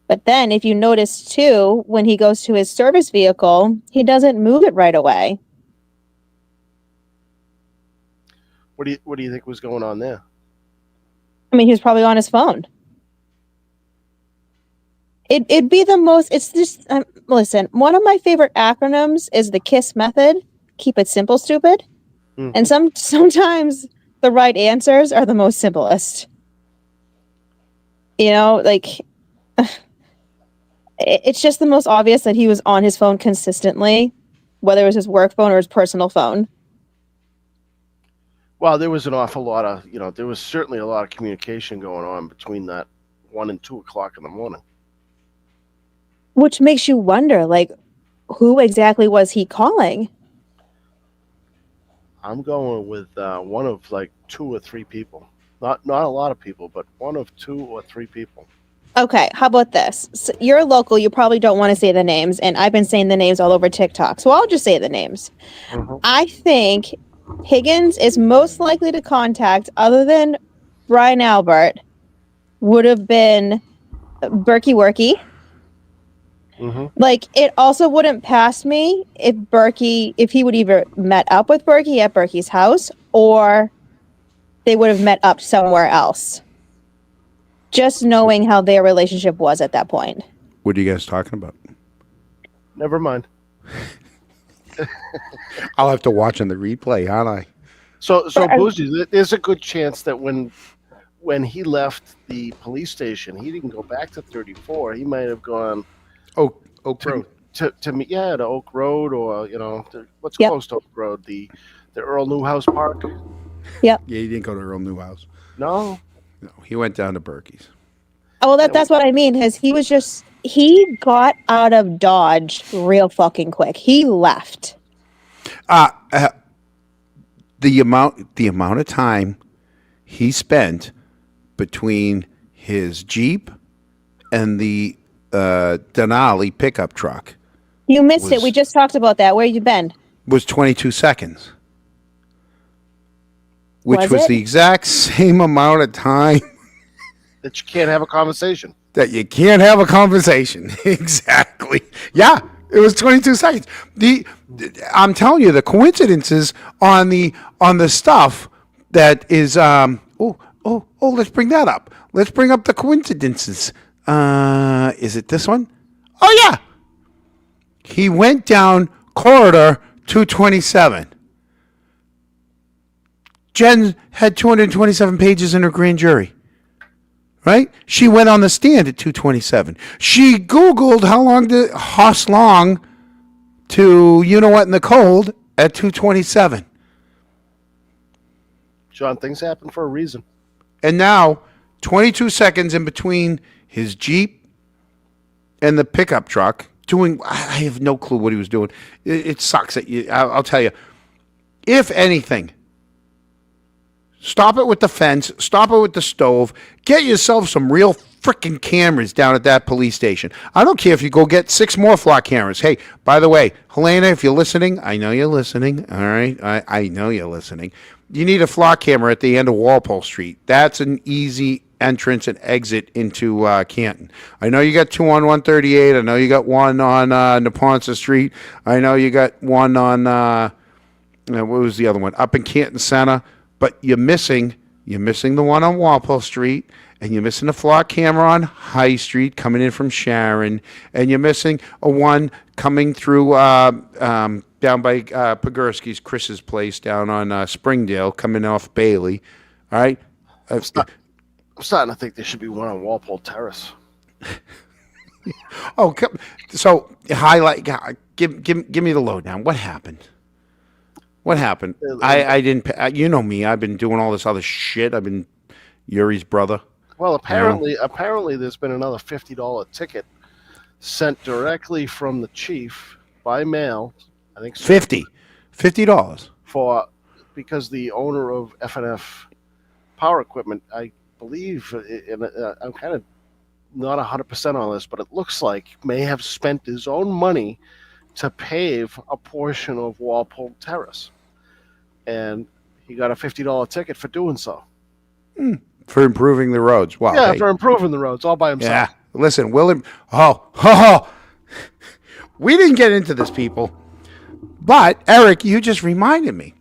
But then if you notice too, when he goes to his service vehicle, he doesn't move it right away. What do you think was going on there? I mean, he was probably on his phone. It'd be the most, it's just, listen, one of my favorite acronyms is the KISS method. Keep it simple, stupid. And sometimes the right answers are the most simplest. It's just the most obvious that he was on his phone consistently, whether it was his work phone or his personal phone. Well, there was an awful lot of, there was certainly a lot of communication going on between that 1 and 2 o'clock in the morning. Which makes you wonder, who exactly was he calling? I'm going with one of 2 or 3 people. Not a lot of people, but one of 2 or 3 people. Okay, how about this? So you're local, you probably don't want to say the names, and I've been saying the names all over TikTok, so I'll just say the names. Mm-hmm. I think Higgins is most likely to contact, other than Brian Albert, would have been Berkey Workey. Mm-hmm. It also wouldn't pass me if he would either met up with Berkey at Berkey's house, or they would have met up somewhere else. Just knowing how their relationship was at that point. What are you guys talking about? Never mind. I'll have to watch on the replay, aren't I? So Boozy, there's a good chance that when he left the police station, he didn't go back to 34. He might have gone Oak Road to me, to Oak Road, or what's close to Oak Road, the Earl Newhouse Park. Yep. Yeah, he didn't go to Earl Newhouse. No, he went down to Berkey's. Oh, well, that's what I mean. He got out of Dodge real fucking quick. He left. The amount of time he spent between his Jeep and the Denali pickup truck. You missed it. We just talked about that. Where you been? Was 22 seconds. Which was it? the exact same amount of time that you can't have a conversation. Exactly. Yeah, it was 22 seconds. I'm telling you, the coincidences on the stuff that is let's bring that up. Let's bring up the coincidences. Is it this one? Oh yeah. He went down corridor 227. Jen had 227 pages in her grand jury, right? She went on the stand at 227. She Googled how long to Hoss Long to you know what in the cold at 227. John, things happen for a reason. And now, 22 seconds in between his Jeep and the pickup truck doing, I have no clue what he was doing. It sucks. I'll tell you, if anything, Stop it with the fence. Stop it with the stove. Get yourself some real freaking cameras down at that police station. I don't care if you go get 6 more flock cameras. Hey, by the way, Helena, if you're listening, I know you're listening. All right, I know you're listening. You need a flock camera at the end of Walpole Street. That's an easy entrance and exit into Canton. I know you got 2 on 138. I know you got 1 on Neponset Street. I know you got 1 on what was the other one? Up in Canton Center. But you're missing the one on Walpole Street, and you're missing a flock camera on High Street coming in from Sharon, and you're missing a one coming through down by Pogorski's, Chris's place down on Springdale, coming off Bailey. All right. I'm starting to think there should be one on Walpole Terrace. Oh, so highlight. Give me the lowdown. What happened? What happened? I didn't. You know me. I've been doing all this other shit. I've been Yuri's brother. Well, apparently, there's been another $50 ticket sent directly from the chief by mail. I think so, $50 because the owner of FNF Power Equipment, I believe, and I'm kind of not 100% on this, but it looks like may have spent his own money to pave a portion of Walpole Terrace. And he got a $50 ticket for doing so. For improving the roads. Wow. Yeah, hey. for improving the roads all by himself. Yeah. Listen, we didn't get into this, people. But, Eric, you just reminded me.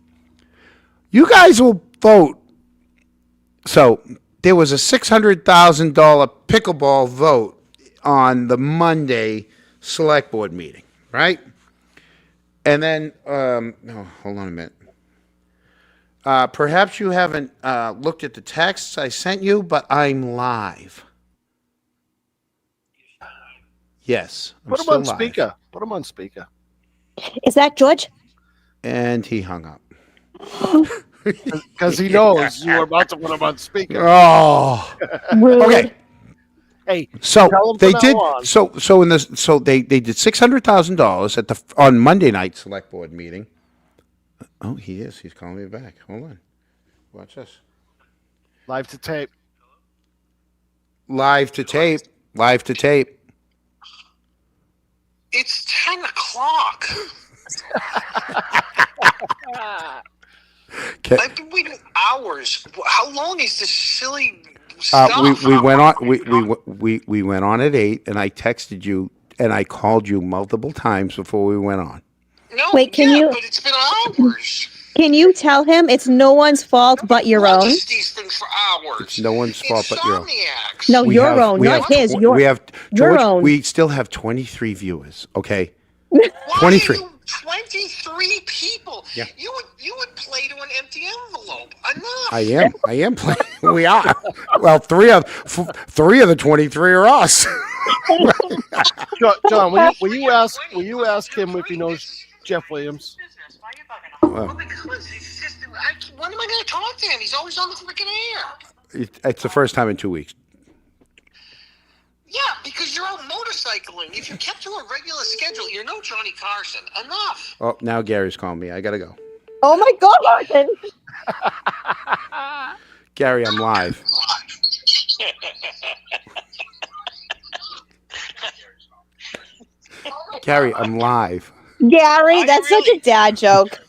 You guys will vote. So, there was a $600,000 pickleball vote on the Monday select board meeting, right? And then, hold on a minute. Perhaps you haven't looked at the texts I sent you, but I'm live. Yes. Put him on speaker. Put him on speaker. Is that George? And he hung up. Because he knows you were about to put him on speaker. Oh. Rude. Okay. Hey, So tell him they from did. now on. So they did $600,000 on Monday night select board meeting. Oh, he is. He's calling me back. Hold on. Watch this. Live to tape. Live to tape. Live to tape. It's 10 o'clock. I've been waiting hours. How long is this silly stuff? We went on. We went on at 8, and I texted you and I called you multiple times before we went on. No, Wait, can you? But it's been hours. Can you tell him it's no one's fault but your own? Watches these things for hours. It's no one's fault but your own. Insomniacs. No, your own, not his. We have your George, own. We still have 23 viewers. Okay, Why 23. Are you 23 people. Yeah. You would play to an empty envelope. Enough. I am playing. We are. Well, three of the 23 are us. John, will you ask him if he knows Jeff Williams? Well, because it's just, when am I going to talk to him? He's always on the freaking air. It's the first time in 2 weeks. Yeah, because you're out motorcycling. If you kept to a regular schedule, you're no Johnny Carson. Enough. Oh, now Gary's calling me. I gotta go. Oh my God, Martin. Gary, I'm live. Gary, I'm live. Gary, that's such a dad joke.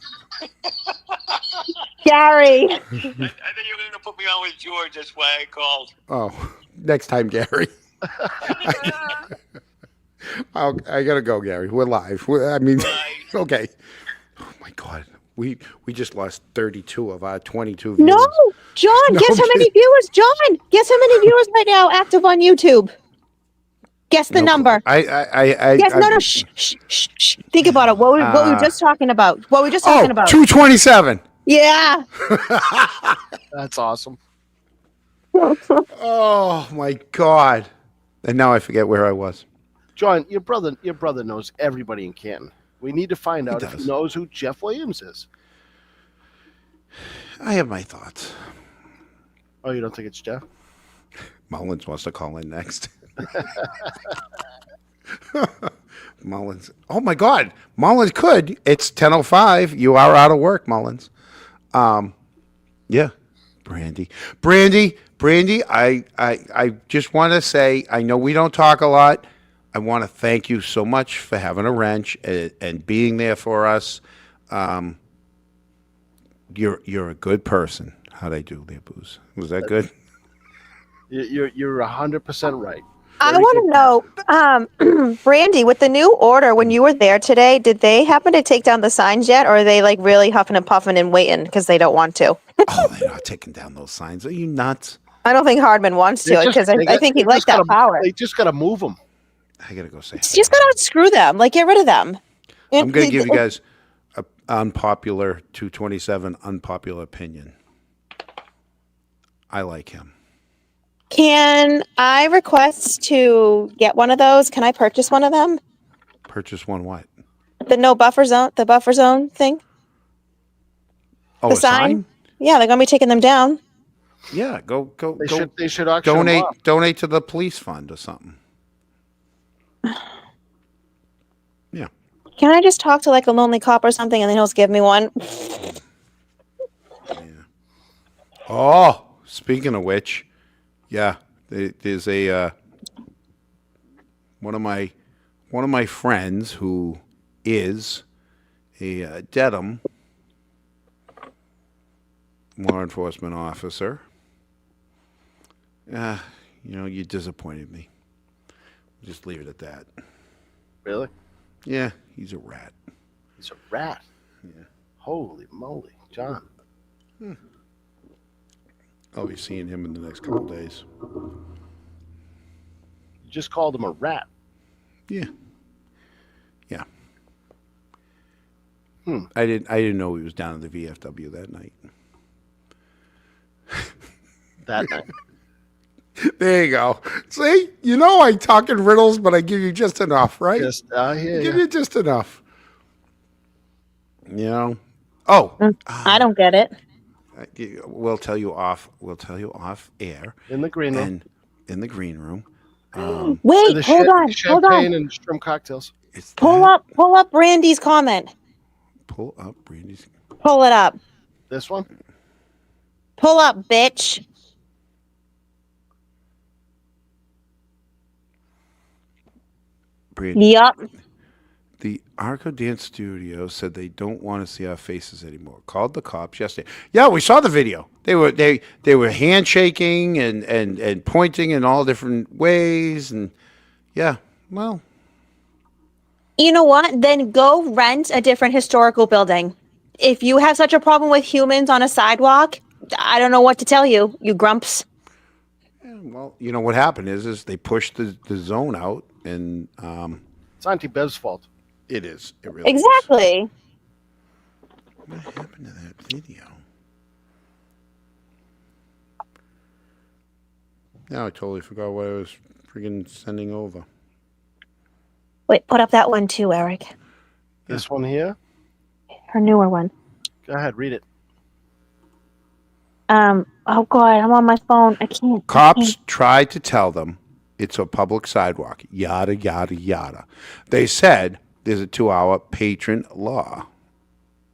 Gary. I think you're going to put me on with George. That's why I called. Oh, next time, Gary. I gotta go, Gary. We're live. Okay. Oh my God, we just lost 32 of our 22 viewers. No, John. No, Guess how many viewers? John, guess how many viewers right now active on YouTube? Guess the number. Yes, no. Shh. Think about it. What were we just talking about? 227. Yeah. That's awesome. Oh my God. And now I forget where I was. John, your brother knows everybody in Canton. We need to find out if he knows who Jeff Williams is. I have my thoughts. Oh, you don't think it's Jeff? Mullins wants to call in next. Mullins. Oh my God. Mullins could. It's 10:05. You are out of work, Mullins. Yeah. Brandy, I just want to say, I know we don't talk a lot. I want to thank you so much for having a wrench and being there for us. You're a good person. How'd I do there, Booze? Was that good? You're 100% right. I want to know, Brandy, with the new order, when you were there today, did they happen to take down the signs yet, or are they like really huffing and puffing and waiting because they don't want to? Oh, they're not taking down those signs. Are you nuts? I don't think Hardman wants to because I think he'd like that power. They just got to move them. I gotta go say. Just gotta unscrew them, like get rid of them. I'm gonna give you guys a unpopular 227 unpopular opinion. I like him. Can I request to get one of those? Can I purchase one of them? Purchase one what? The no buffer zone, the buffer zone thing. Oh, The a sign? Yeah, they're gonna be taking them down. Yeah, go. They should auction them off. Donate to the police fund or something. Yeah. Can I just talk to like a lonely cop or something, and then he'll just give me one? Oh, speaking of which, yeah, there's a one of my friends who is a Dedham law enforcement officer. You disappointed me. Just leave it at that. Really? Yeah, he's a rat. He's a rat. Yeah. Holy moly, John. I'll be seeing him in the next couple days. You just called him a rat. Yeah. Yeah. I didn't know he was down in the VFW that night. That night. There you go. See, I talk in riddles, but I give you just enough, right? I hear Give you. you just enough. Oh, I don't get it. we'll tell you off air In the green room. and in the green room. Wait, The hold on. champagne and shrimp cocktails. It's Pull up Brandy's comment. Pull up Brandy's. Pull it up. This one? Pull up, bitch. Brandy. Yup. The Arco Dance Studio said they don't want to see our faces anymore. Called the cops yesterday. Yeah, we saw the video. They were handshaking and pointing in all different ways, and yeah, well, You know what? Then go rent a different historical building. If you have such a problem with humans on a sidewalk, I don't know what to tell you, you grumps. well, what happened is they pushed the zone out, and It's Auntie Bev's fault. it is. It really is. Exactly. What happened to that video? Now I totally forgot what I was friggin' sending over. Wait, put up that one too, Eric. This one here? Her newer one. Go ahead, read it. Oh god, I'm on my phone. I can't. Cops tried to tell them it's a public sidewalk, yada, yada, yada. They said there's a 2-hour patron law.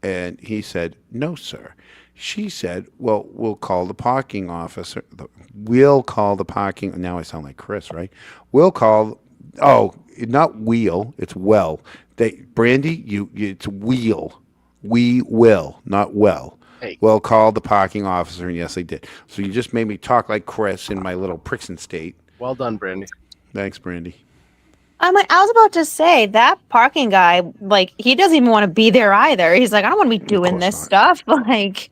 And he said, no, sir. She said, well, we'll call the parking officer. We'll call the parking. Now I sound like Chris, right? We'll call. Oh, not wheel. It's well. Brandy, it's wheel. We will, not well. Hey. We'll call the parking officer. And yes, they did. So you just made me talk like Chris in my little Prixon state. Well done, Brandy. Thanks, Brandy. I was about to say that parking guy, like, he doesn't even want to be there either. He's like, I don't want to be doing course this not. stuff. Like,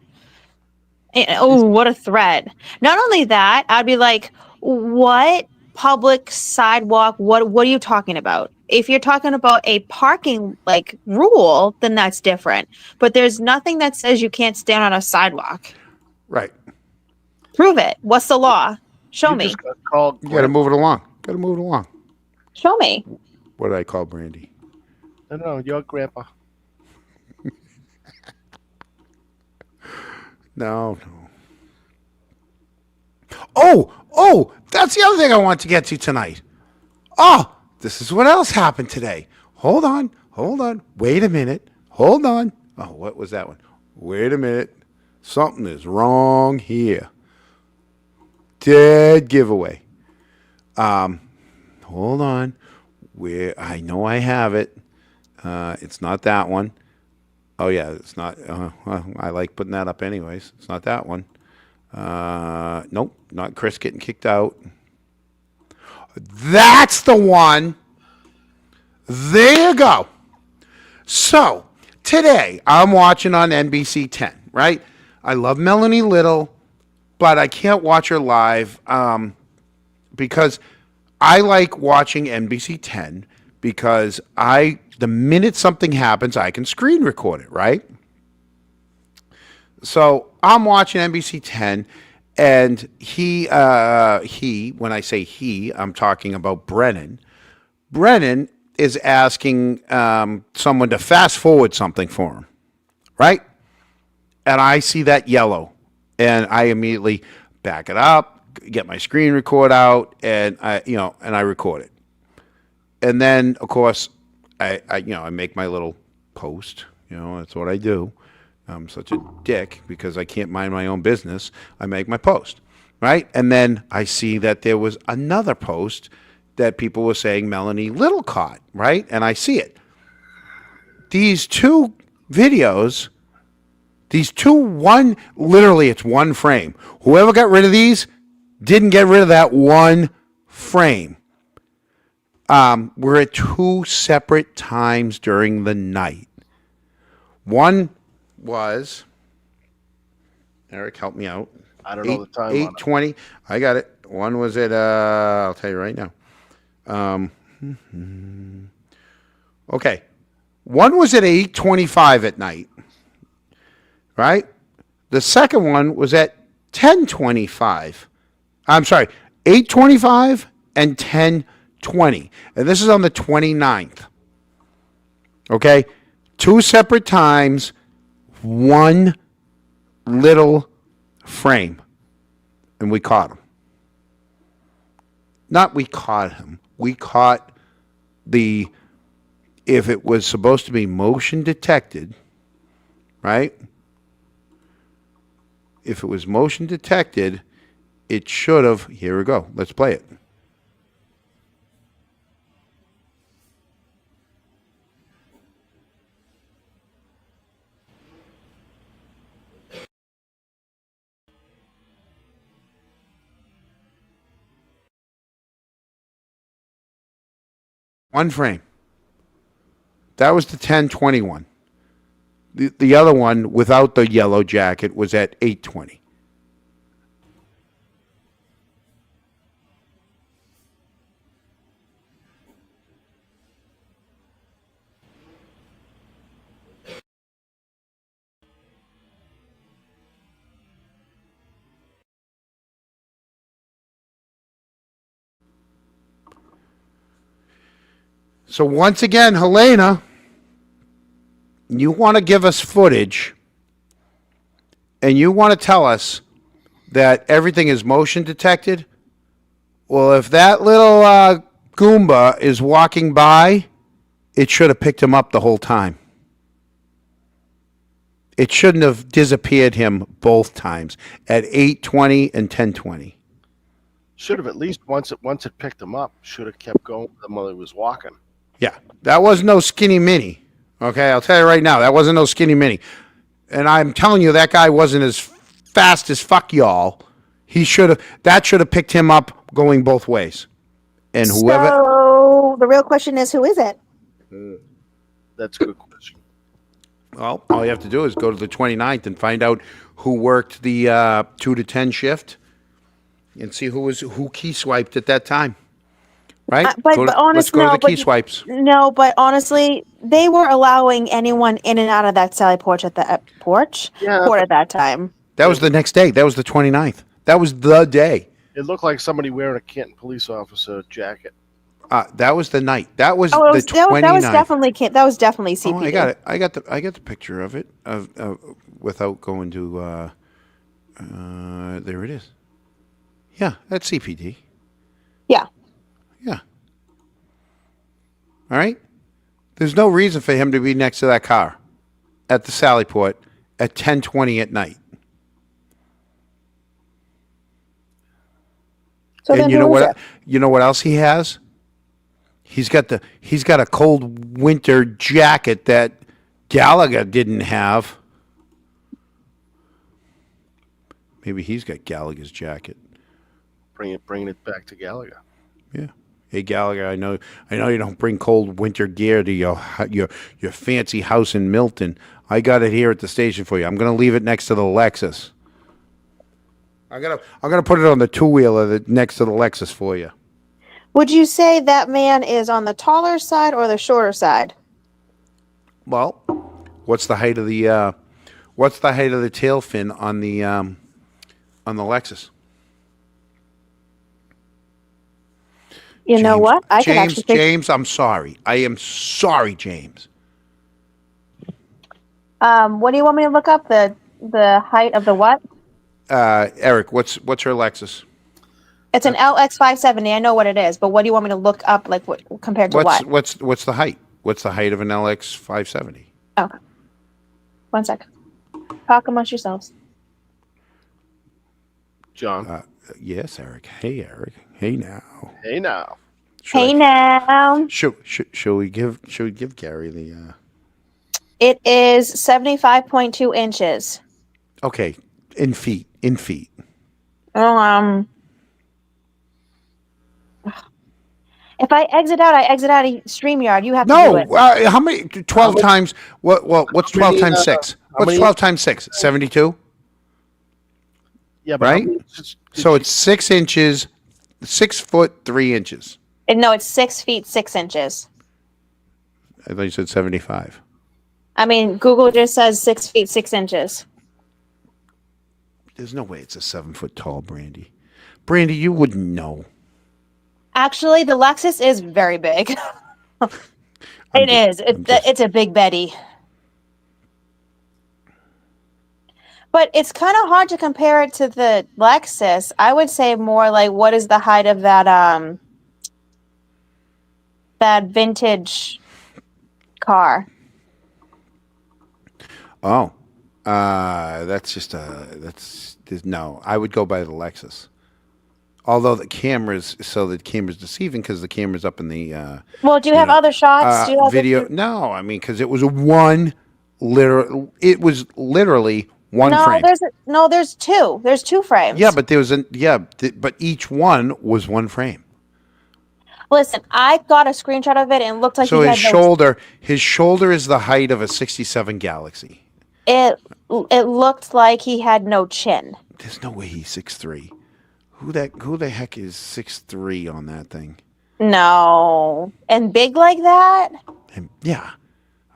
oh, what a threat. Not only that, I'd be like, what public sidewalk? What are you talking about? If you're talking about a parking like rule, then that's different. But there's nothing that says you can't stand on a sidewalk. Right. Prove it. What's the law? Show me. Just got called. You got to move it along. Got to move it along. Show me. What did I call Brandy? No, your grandpa. No. Oh, that's the other thing I want to get to tonight. Oh, this is what else happened today. Hold on. Wait a minute. Hold on. Oh, what was that one? Wait a minute. Something is wrong here. Dead giveaway. Hold on. Where I know I have it. It's not that one. Oh yeah, it's not. Well, I like putting that up anyways. It's not that one. Nope, not Chris getting kicked out. That's the one. There you go. So today I'm watching on NBC 10. Right. I love Melanie Little, but I can't watch her live because I like watching NBC 10 because the minute something happens, I can screen record it, right? So I'm watching NBC 10, and he, when I say he, I'm talking about Brennan. Brennan is asking someone to fast forward something for him, right? And I see that yellow, and I immediately back it up, get my screen record out, and I record it. And then, of course, I make my little post. That's what I do. I'm such a dick because I can't mind my own business. I make my post, right? And then I see that there was another post that people were saying Melanie Little caught, right? And I see it. These two videos, literally it's one frame. Whoever got rid of these didn't get rid of that one frame. We're at two separate times during the night. One was, Eric, help me out. I don't know the time. 8:20. I got it. One was at, I'll tell you right now. Okay. One was at 8:25 at night. Right? The second one was at 10:25. I'm sorry, 8:25 and 10:20. And this is on the 29th. Okay? Two separate times, one little frame. And we caught him. Not we caught him. We caught if it was supposed to be motion detected, right? If it was motion detected, it should have. Here we go. Let's play it. One frame. That was the 10:21. The other one without the yellow jacket was at 8:20. So once again, Helena, you want to give us footage and you want to tell us that everything is motion detected? Well, if that little Goomba is walking by, it should have picked him up the whole time. It shouldn't have disappeared him both times at 8:20 and 10:20. Should have at least once it picked him up. Should have kept going with him while he was walking. Yeah, that was no skinny mini. Okay, I'll tell you right now, that wasn't no skinny mini. And I'm telling you, that guy wasn't as fast as fuck y'all. That should have picked him up going both ways. And whoever. So the real question is, who is it? That's a good question. Well, all you have to do is go to the 29th and find out who worked the 2 to 10 shift and see who key swiped at that time. Right? Let's go to the key swipes. No, but honestly, they were allowing anyone in and out of that Sally Porch at the porch court at that time. That was the next day. That was the 29th. That was the day. It looked like somebody wearing a Canton police officer jacket. That was the night. That was the 29th. That was definitely CPD. Oh, I got it. I got the picture of it without going to. There it is. Yeah, that's CPD. Yeah. Yeah. All right. There's no reason for him to be next to that car at the Sallyport at 10:20 at night. So then And you who know is what? it? You know what else he has? He's got a cold winter jacket that Gallagher didn't have. Maybe he's got Gallagher's jacket. Bringing it back to Gallagher. Yeah. Hey Gallagher, I know you don't bring cold winter gear to your fancy house in Milton. I got it here at the station for you. I'm gonna leave it next to the Lexus. I'm gonna put it on the two-wheeler next to the Lexus for you. Would you say that man is on the taller side or the shorter side? Well, what's the height of the tail fin on the Lexus? You know what? I could James, actually think, James, I'm sorry. I am sorry, James. what do you want me to look up? The height of the what? Eric, what's her Lexus? It's an LX 570. I know what it is, but what do you want me to look up? Like what compared to what? What's the height? What's the height of an LX 570? Okay. 1 second. Talk amongst yourselves. John. Yes, Eric. Hey, Eric. Hey now. Hey now. Hey now. Should we give Gary the? It is 75.2 inches. Okay, in feet. If I exit out of StreamYard. You have to do it. No, how many? 12 times. What's 12 times 6? What's 12 times 6? 72. Yeah, but Right. So it's 6 inches, 6 foot 3 inches. No, it's 6 feet 6 inches. I thought you said 75. I mean, Google just says 6 feet 6 inches. There's no way it's a 7 foot tall, Brandy. Brandy, you wouldn't know. Actually, the Lexus is very big. It's a big Betty. But it's kind of hard to compare it to the Lexus. I would say more like, what is the height of that that vintage car? Oh, no. I would go by the Lexus. Although the camera's deceiving because the camera's up in the Well, do you have other shots? Do you have video. No, I mean because it was literally one frame. There's two. There's 2 frames. Yeah, but but each one was one frame. Listen, I got a screenshot of it and it looked like So he his shoulder is the height of a '67 Galaxy. It looked like he had no chin. There's no way he's 6'3". Who the heck is 6'3" on that thing? No, and big like that. And yeah,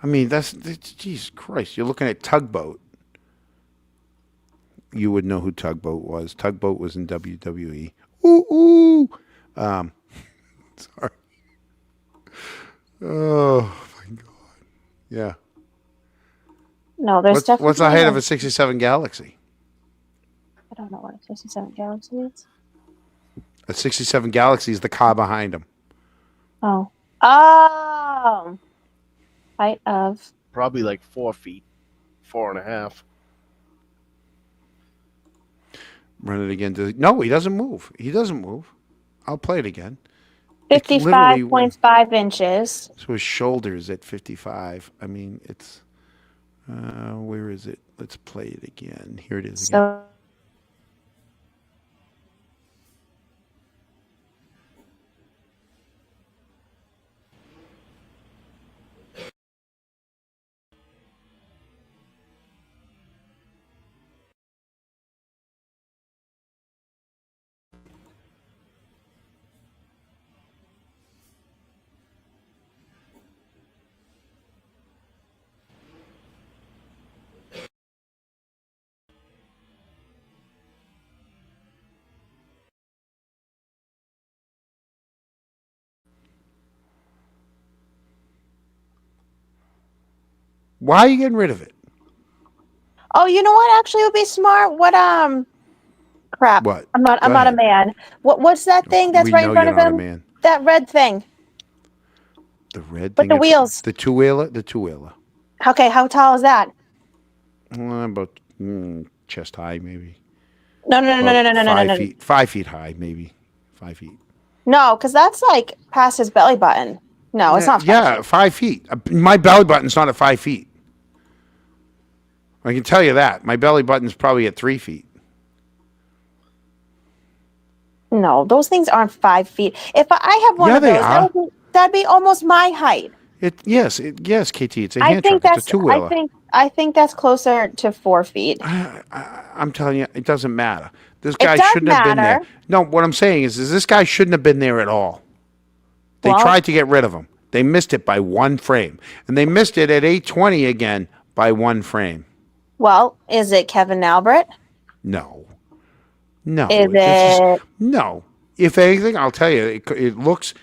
I mean that's Jesus Christ. You're looking at Tugboat. You would know who Tugboat was. Tugboat was in WWE. Ooh. Sorry. Oh my God. Yeah. No, there's definitely. What's the height of a '67 Galaxy? I don't know what a 67 Galaxy is. A '67 Galaxy is the car behind him. Oh. Height of. Probably like 4 feet, 4.5. Run it again. No, he doesn't move. I'll play it again. 55.5 inches. So his shoulder is at 55. I mean, it's where is it? Let's play it again. Here it is again. So. Why are you getting rid of it? Oh, you know what? Actually, would be smart. What crap. What? I'm not Go a ahead. man. What's that thing that's We right in know front you're of not a him? man. That red thing. The red With thing. the wheels. The two-wheeler. The two-wheeler. Okay, how tall is that? About chest high, maybe. No. 5 feet high, maybe. 5 feet. No, because that's like past his belly button. No, it's not. 5 Yeah, feet. 5 feet. My belly button's not at 5 feet. I can tell you that. My belly button's probably at 3 feet. No, those things aren't 5 feet. If I have one Yeah, of they those, are. that'd be almost my height. Yes, KT. It's a I hand think truck. It's that's. a two-wheeler. I think that's closer to 4 feet. I'm telling you, it doesn't matter. This guy does shouldn't have been there. matter. No, what I'm saying is this guy shouldn't have been there at all. They Well- tried to get rid of him. They missed it by 1 frame, and they missed it at 8:20 again by 1 frame. Well, is it Kevin Albert? No. No. Is it? No. If anything, I'll tell you, it looks.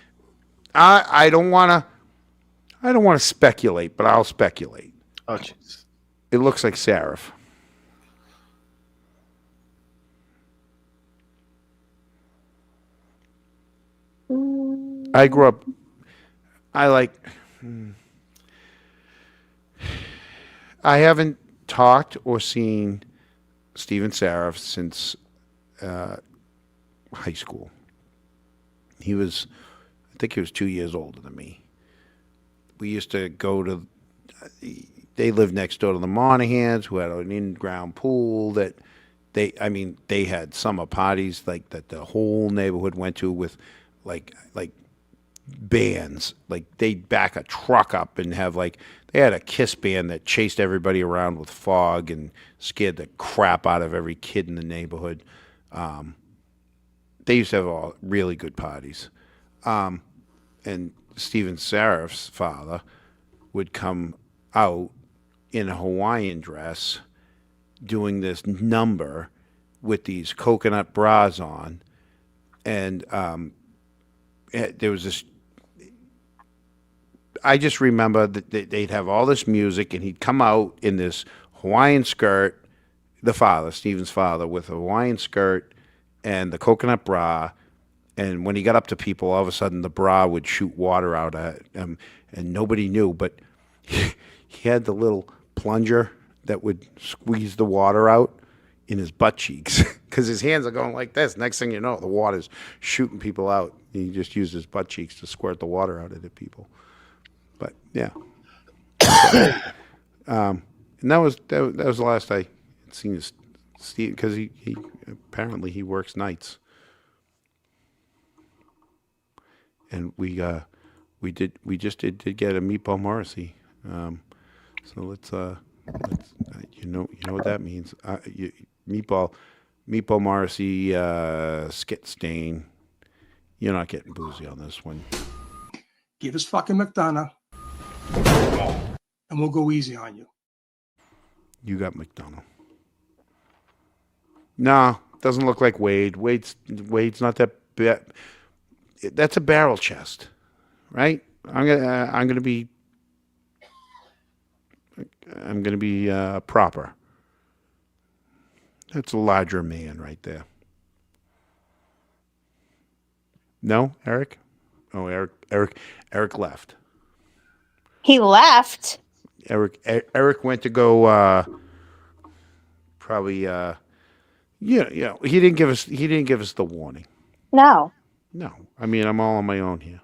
I don't want to speculate, but I'll speculate. Oh, jeez. It looks like Seraph. I grew up. I haven't talked or seen Steven Seraph since high school. I think he was 2 years older than me. We used to go to, they lived next door to the Monahans, who had an in-ground pool that they had summer parties like that the whole neighborhood went to with like bands. Like they'd back a truck up and have they had a Kiss band that chased everybody around with fog and scared the crap out of every kid in the neighborhood. They used to have all really good parties. And Steven Seraph's father would come out in a Hawaiian dress doing this number with these coconut bras on. And there was this, I just remember that they'd have all this music and he'd come out in this Hawaiian skirt, the father, Steven's father, with a Hawaiian skirt and the coconut bra. And when he got up to people, all of a sudden the bra would shoot water out at him, and nobody knew. But he had the little plunger that would squeeze the water out in his butt cheeks because his hands are going like this. Next thing you know, the water's shooting people out. He just used his butt cheeks to squirt the water out of the people. But yeah, and that was the last I had seen Steve, because he apparently he works nights. And we just did get a Meatball Morrissey, so let's you know what that means. Meatball Morrissey, Skit Stain. You're not getting boozy on this one. Give us fucking McDonough, and we'll go easy on you. You got McDonough. No, doesn't look like Wade. Wade's not that bad. That's a barrel chest, right? I'm gonna be proper. That's a larger man right there. No, Eric? Oh, Eric left. He left. Eric went to go probably he didn't give us the warning. No. No. I mean, I'm all on my own here.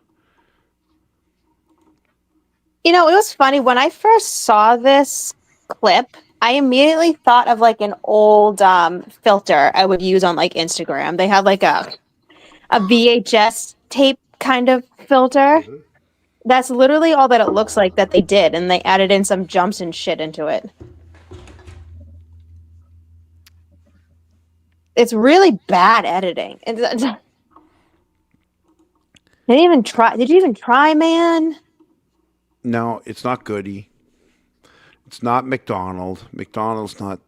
You know, it was funny when I first saw this clip. I immediately thought of an old filter I would use on Instagram. They had a VHS tape kind of filter. Mm-hmm. That's literally all that it looks like that they did, and they added in some jumps and shit into it. It's really bad editing. Did you even try, man? No, it's not Goody. It's not McDonald. McDonald's not.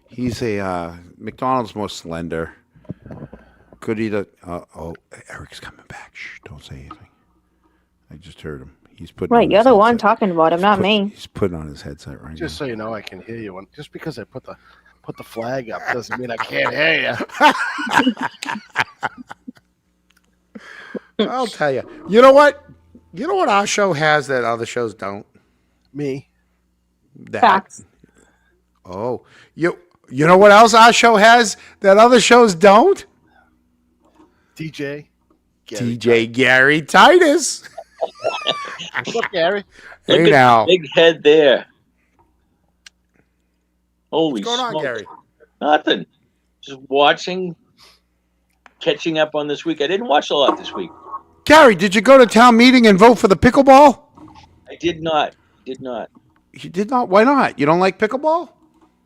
He's a McDonald's more slender. Goody. Eric's coming back. Shh! Don't say anything. I just heard him. He's putting. Right, you're the one talking about him, not me. He's putting on his headset right now. Just so you know, I can hear you. Just because I put the flag up doesn't mean I can't hear you. I'll tell you. You know what? You know what our show has that other shows don't? Me. Facts. Oh, you know what else our show has that other shows don't? TJ. TJ Gary Titus. What's up, Gary? Hey Look at now. the big head there. Holy What's going on, smokes. Gary? Nothing. Just watching, catching up on this week. I didn't watch a lot this week. Gary, did you go to town meeting and vote for the pickleball? I did not. Did not. You did not? Why not? You don't like pickleball?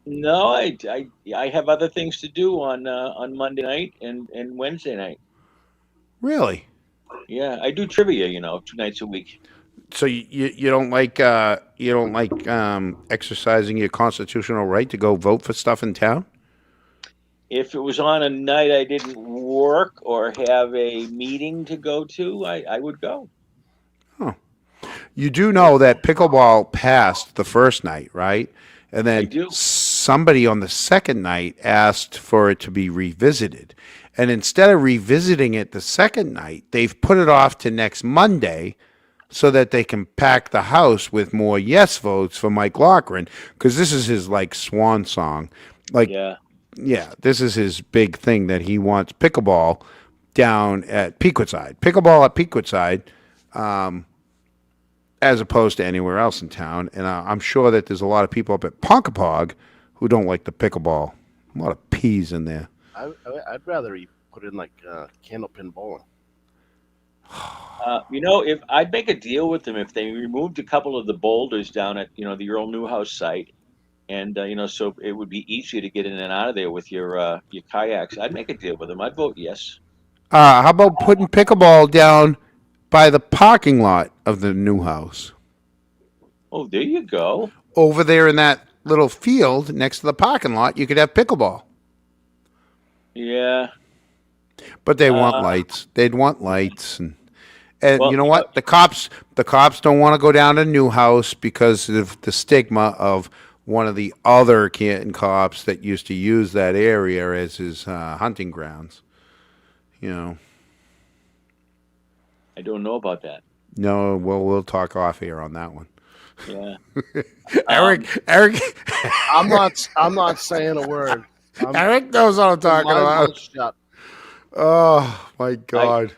No, I have other things to do on Monday night and Wednesday night. Really? Yeah, I do trivia, 2 nights a week. So you don't like exercising your constitutional right to go vote for stuff in town? If it was on a night I didn't work or have a meeting to go to, I would go. You do know that pickleball passed the first night, right? And then somebody on the second night asked for it to be revisited. And instead of revisiting it the second night, they've put it off to next Monday so that they can pack the house with more yes votes for Mike Loughran, because this is his swan song. Yeah, this is his big thing that he wants pickleball down at Pequot Pickleball at Pequot as opposed to anywhere else in town. And I'm sure that there's a lot of people up at Ponkapog who don't like the pickleball. A lot of peas in there. I'd rather he put in candlepin bowling. If I'd make a deal with them if they removed a couple of the boulders down at the Earl Newhouse site, and so it would be easier to get in and out of there with your kayaks. I'd make a deal with them. I'd vote yes. How about putting pickleball down by the parking lot of the new house? Oh, there you go. Over there in that little field next to the parking lot, you could have pickleball. Yeah. But they want lights. They'd want lights, and Well, you know what? The cops don't want to go down to Newhouse because of the stigma of one of the other Canton cops that used to use that area as his hunting grounds. I don't know about that. No, well, we'll talk off air on that one. Yeah. Eric, I'm not saying a word. Eric knows what I'm talking about. Shut. Oh my God.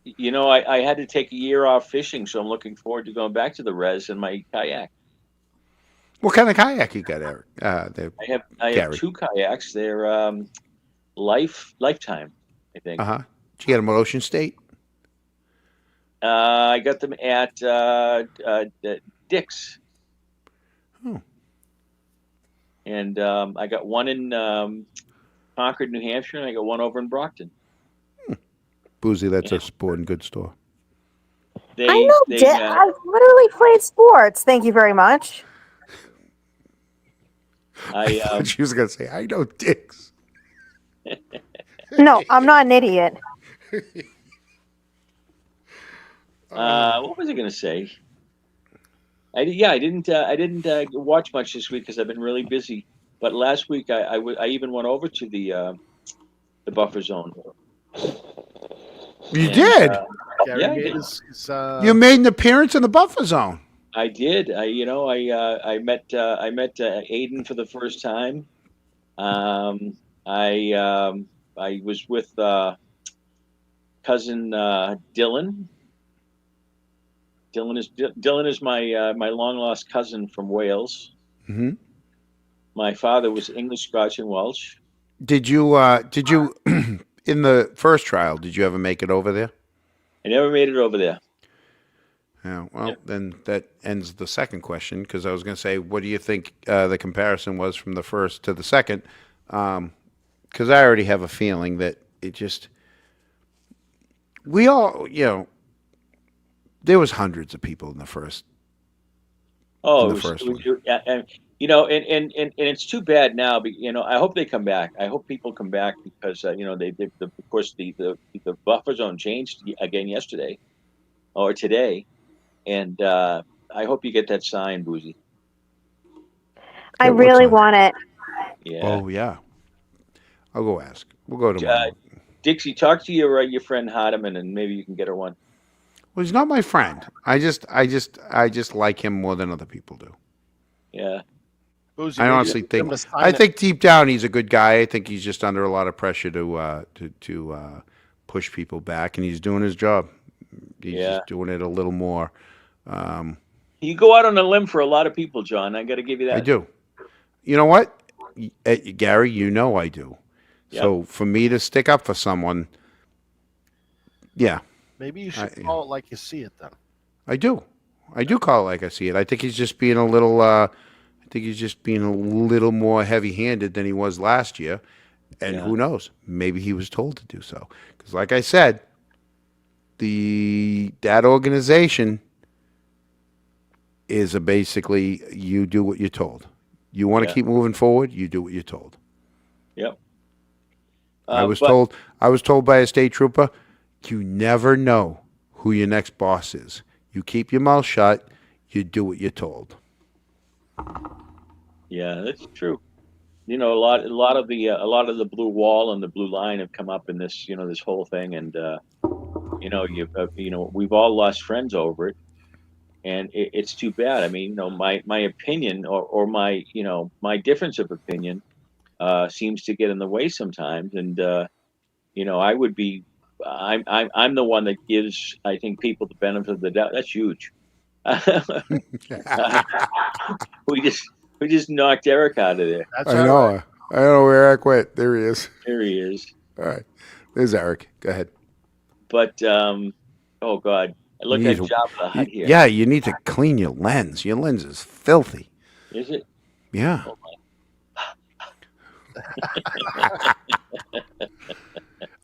I had to take a year off fishing, so I'm looking forward to going back to the res in my kayak. What kind of kayak you got, Eric? I have 2 kayaks. They're lifetime, I think. Did you get them at Ocean State? I got them at Dick's. Oh. And I got one in Concord, New Hampshire, and I got one over in Brockton. Boozy, that's a sporting goods store. I know, I literally played sports. Thank you very much. She was going to say, I know Dick's. No, I'm not an idiot. What was I going to say? I didn't watch much this week because I've been really busy. But last week I even went over to the buffer zone. You did? Yeah, I did. You made an appearance in the buffer zone. I did. I met Aiden for the first time. I was with cousin Dylan. Dylan is my long lost cousin from Wales. Mm-hmm. My father was English, Scotch, and Welsh. Did you in the first trial? Did you ever make it over there? I never made it over there. Yeah. Well, then that ends the second question, because I was going to say, what do you think the comparison was from the first to the second? Because I already have a feeling that it just there was hundreds of people in the first. Oh, in the first one. and it's too bad now. But I hope they come back. I hope people come back because they of course the buffer zone changed again yesterday or today, and I hope you get that sign, Boozy. I really want it. Yeah. Oh yeah. I'll go ask. We'll go tomorrow. Dixie, talk to your friend Hardiman, and maybe you can get her one. Well, he's not my friend. I just like him more than other people do. Yeah. Boozy, I honestly think deep down he's a good guy. I think he's just under a lot of pressure to push people back, and he's doing his job. He's Yeah. just doing it a little more. You go out on a limb for a lot of people, John. I got to give you that. I do. You know what, Gary? You know I do. Yep. So for me to stick up for someone, yeah, Maybe you should call it like you see it then. I do. I do call it like I see it. I think he's just being a little. I think he's just being a little more heavy-handed than he was last year, and Yeah. who knows? Maybe he was told to do so. Because, like I said, that organization is basically you do what you're told. You want to Yeah. keep moving forward, you do what you're told. Yep. I was but- told by a state trooper, you never know who your next boss is. You keep your mouth shut, you do what you're told. Yeah, that's true. You know, a lot of the blue wall and the blue line have come up in this, this whole thing, and we've all lost friends over it, and it's too bad. I mean, my opinion or my my difference of opinion seems to get in the way sometimes, and I would be. I'm the one that gives, I think, people the benefit of the doubt. That's huge. We just knocked Eric out of there. That's I all know. right. I know where Eric went. There he is. There he is. All right. There's Eric. Go ahead. But oh God, look You at need to- Jabba the Hutt here. Yeah, you need to clean your lens. Your lens is filthy. Is it? Yeah.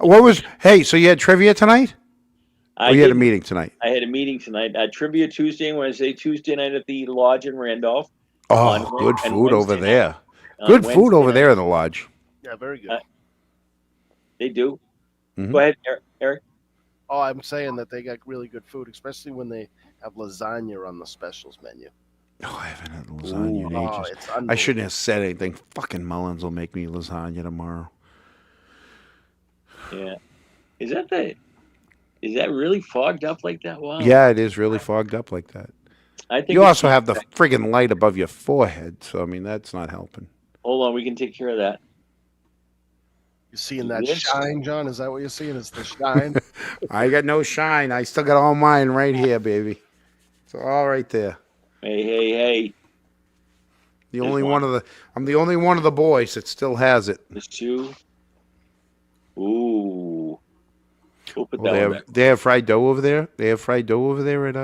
Oh, Hey, so you had trivia tonight? I Or you had a did- meeting tonight? I had a meeting tonight. Trivia Tuesday and Wednesday. Tuesday night at the Lodge in Randolph. Oh, On good and food over Wednesday there. night- on Good food Wednesday over night. there in the lodge. Yeah, very good. They do. Mhm. Go ahead, Eric. Oh, I'm saying that they got really good food, especially when they have lasagna on the specials menu. Oh, I haven't had lasagna in Oh, ages. it's I shouldn't have said anything. Fucking Mullins will make me lasagna tomorrow. Yeah. Is that really fogged up like that? Wow. Yeah, it is really fogged up like that. I think You it's- also have the friggin' light above your forehead, so I mean that's not helping. Hold on, we can take care of that. You seeing that Yes. shine, John? Is that what you're seeing? Is the shine? I got no shine. I still got all mine right here, baby. It's all right there. Hey. The There's only one. I'm the only one of the boys that still has it. There's two. Ooh. We'll put Well, that one back. they have fried dough over there. They have fried dough over there at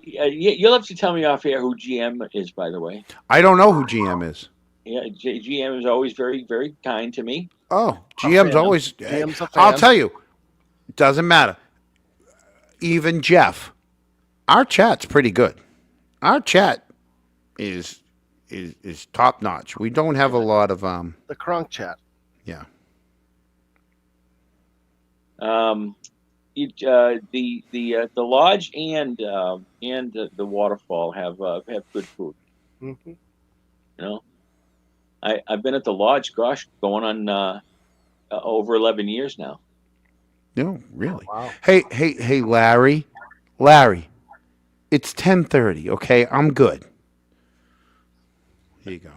You'll have to tell me off air who GM is, by the way. I don't know who GM is. Yeah, GM is always very, very kind to me. Oh, GM's fan. always. GM's a I'll fan. tell you, doesn't matter. Even Jeff, our chat's pretty good. Our chat is top notch. We don't have a lot of The Kronk chat. yeah. The lodge and the waterfall have good food. Mm-hmm. You know, I've been at the lodge. Gosh, going on over 11 years now. No, really. Wow. Hey, Larry, it's 10:30. Okay, I'm good. Here you go.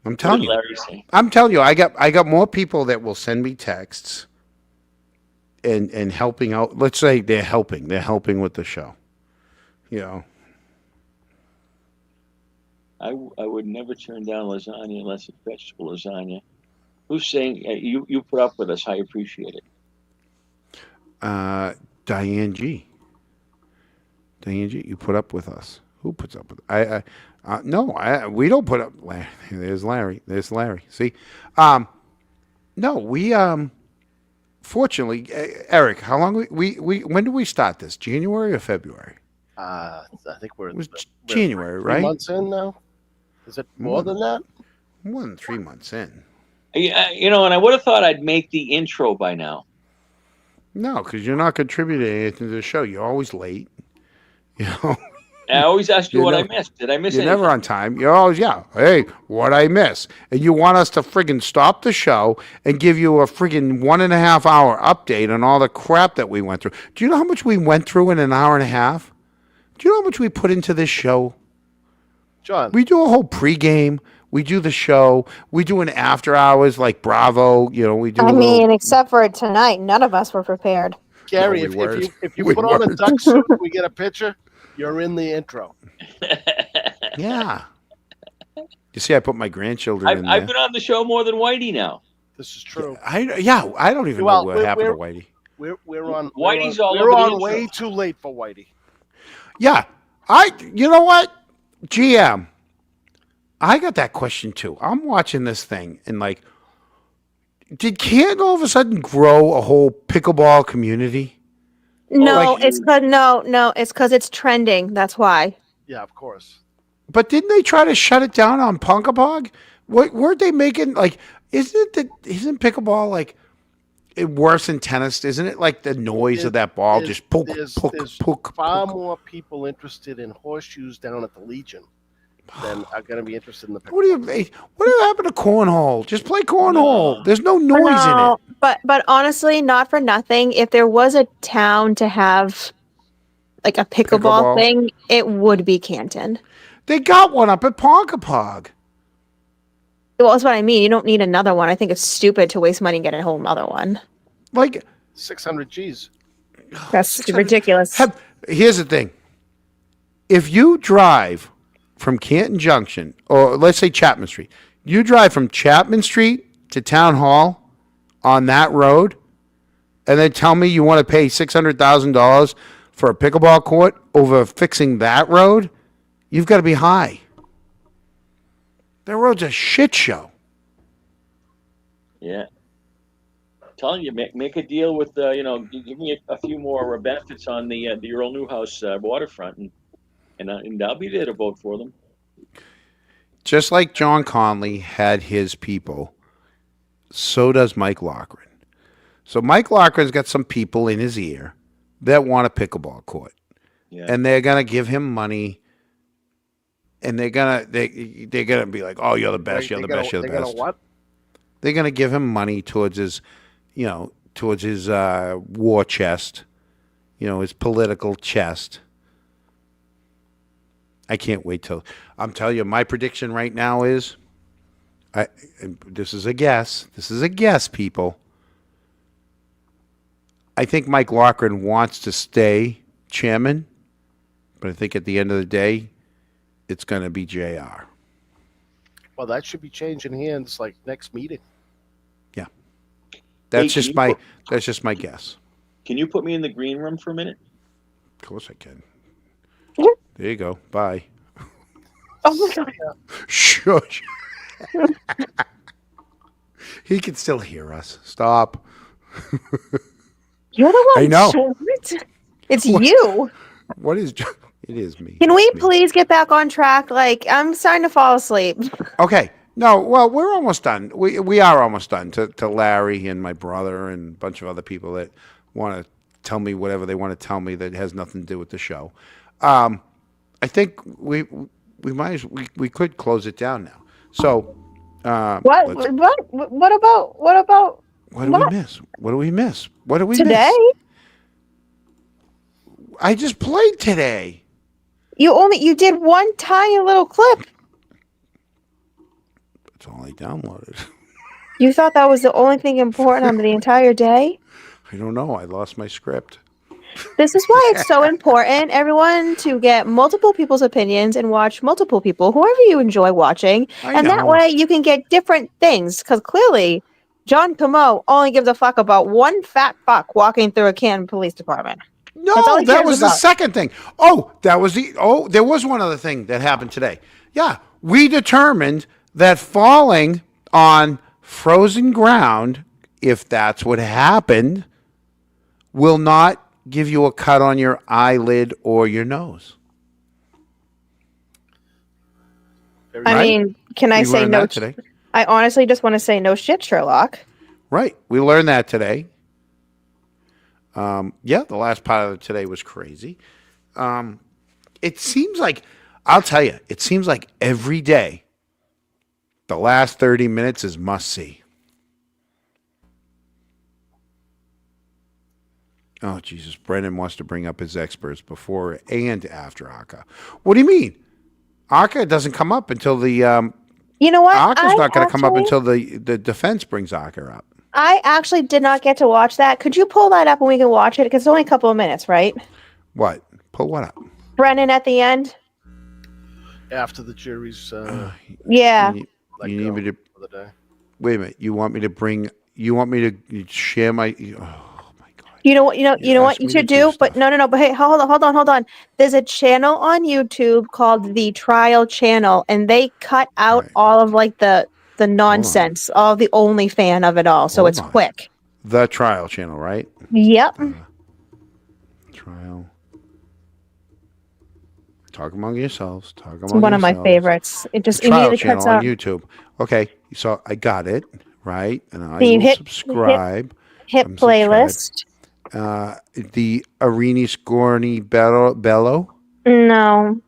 I'm What telling did you. Larry say? I'm telling you, I got more people that will send me texts and helping out. Let's say they're helping with the show. You know, I would never turn down lasagna unless it's vegetable lasagna. Who's saying you put up with us? I appreciate it. Diane G. Diane G. You put up with us. Who puts up with? No, we don't put up. There's Larry. See, no, we fortunately, Eric, how long we when did we start this? January or February? I think we're It was we're January, 3 right? months in now. Is it more than that? More than 3 months in. You know, and I would have thought I'd make the intro by now. No, because you're not contributing anything to the show. You're always late. You know. I always ask you You're what never- I missed. Did I miss You're anything? never on time. You're always, hey, what I miss? And you want us to friggin' stop the show and give you a friggin' 1.5 hour update on all the crap that we went through. Do you know how much we went through in an hour and a half? Do you know how much we put into this show? John. We do a whole pregame. We do the show. We do an after hours like Bravo. You know, we do. I mean, except for tonight, none of us were prepared. Gary, we if weren't. you We put on a weren't. duck suit, we get a picture. You're in the intro. Yeah. You see, I put my grandchildren in there. I've been on the show more than Whitey now. This is true. I don't even know what happened to Whitey. We're on. Whitey's we're on, all we're over the on intro. way too late for Whitey. Yeah, you know what, GM, I got that question too. I'm watching this thing and like, did Canton all of a sudden grow a whole pickleball community? No, Like- it's because no, it's because it's trending. That's why. Yeah, of course. But didn't they try to shut it down on Punkapog? What weren't they making like? Isn't pickleball like worse than tennis? Isn't it like the noise of that ball just poke, poke, There's poke, far poke? more people interested in horseshoes down at the Legion than are going to be interested in the. What happened to cornhole? Just play cornhole. There's no noise in it. But honestly, not for nothing. If there was a town to have like a pickleball thing, it would be Canton. They got one up at Ponkapog. Well, that's what I mean. You don't need another one. I think it's stupid to waste money and get a whole other one. Like 600 G's. That's ridiculous. Here's the thing. If you drive from Canton Junction, or let's say Chapman Street, you drive from Chapman Street to Town Hall on that road, and then tell me you want to pay $600,000 for a pickleball court over fixing that road, you've got to be high. That road's a shit show. Yeah. I'm telling you, make a deal with give me a few more benefits on the Earl Newhouse waterfront, and I'll be there to vote for them. Just like John Conley had his people, so does Mike Loughran. So Mike Loughran's got some people in his ear that want a pickleball court, and they're gonna give him money, and they're gonna be like, "Oh, you're the best, you're the best, you're the They're best." gonna what? They're gonna give him money towards his, war chest, his political chest. I can't wait till I'm telling you. My prediction right now is, this is a guess. This is a guess, people. I think Mike Loughran wants to stay chairman, but I think at the end of the day, it's going to be JR. Well, that should be changing hands like next meeting. Yeah, that's Hey, just my guess. Can you put me in the green room for a minute? Of course I can. There you go. Bye. Oh my god. Shush. He can still hear us. Stop. You're the one. I know. Short. It's you. What is? It is me. Can we please get back on track? Like, I'm starting to fall asleep. Okay. No, well, we're almost done. We are almost done to Larry and my brother and a bunch of other people that want to tell me whatever they want to tell me that has nothing to do with the show. I think we could close it down now. So What let's- about what do we miss? What do we miss? What do we today? miss? I just played today. You did one tiny little clip. That's all I downloaded. You thought that was the only thing important on the entire day? I don't know. I lost my script. This is why it's so important, everyone, to get multiple people's opinions and watch multiple people, whoever you enjoy watching. And that know. way you can get different things. Because clearly, John Camo only gives a fuck about one fat fuck walking through a Canton police department. That's all No, he that cares was the about. second thing. There was one other thing that happened today. Yeah, we determined that falling on frozen ground, if that's what happened, will not give you a cut on your eyelid or your nose. I Right? mean, can I We say learned no? that today. I honestly just want to say no shit, Sherlock. Right. We learned that today. The last part of today was crazy. It seems like, I'll tell you, it seems like every day, the last 30 minutes is must see. Oh, Jesus. Brendan wants to bring up his experts before and after ACA. What do you mean? ACA doesn't come up until the You know what? Arca's not going to come up actually- until the defense brings Arca up. I actually did not get to watch that. Could you pull that up and we can watch it? Because it's only a couple of minutes, right? What? Pull what up? Brennan at the end. After the jury's Yeah. You need me to for the day. wait a minute. You want me to bring? You want me to share my? You know what? You know what asked you me should to do do. But no. But hey, hold on. There's a channel on YouTube called the Trial Channel, and they cut out all of like the nonsense, all the only fan of it all. So Hold it's on. quick. The trial channel, right? Yep. Trial. Talk among yourselves. Talk among It's one of my yourselves. favorites. It just The trial immediately channel cuts on out. YouTube. Okay, so I got it right, and I So you will hit- subscribe. Hit I'm playlist. The Arini Scorny Bello. No.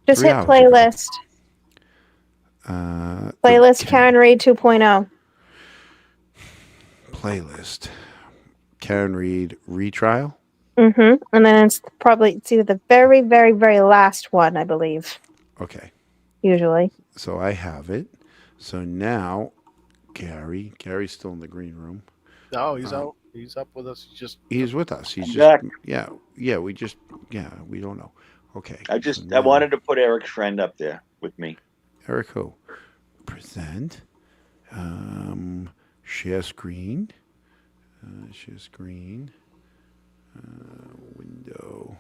Just 3 hit hours ago. playlist. The Playlist Karen Reed 2.0. playlist. Karen Reed retrial. Mm-hmm. And then it's either the very, very, very last one, I believe. Okay, Usually. so I have it. So now, Gary's still in the green room. No, he's out. He's up with us. He's with us. He's I'm just back. we don't know. Okay. I wanted to put Eric's friend up there with me. Eric who? Present. Share screen. Share screen. Window.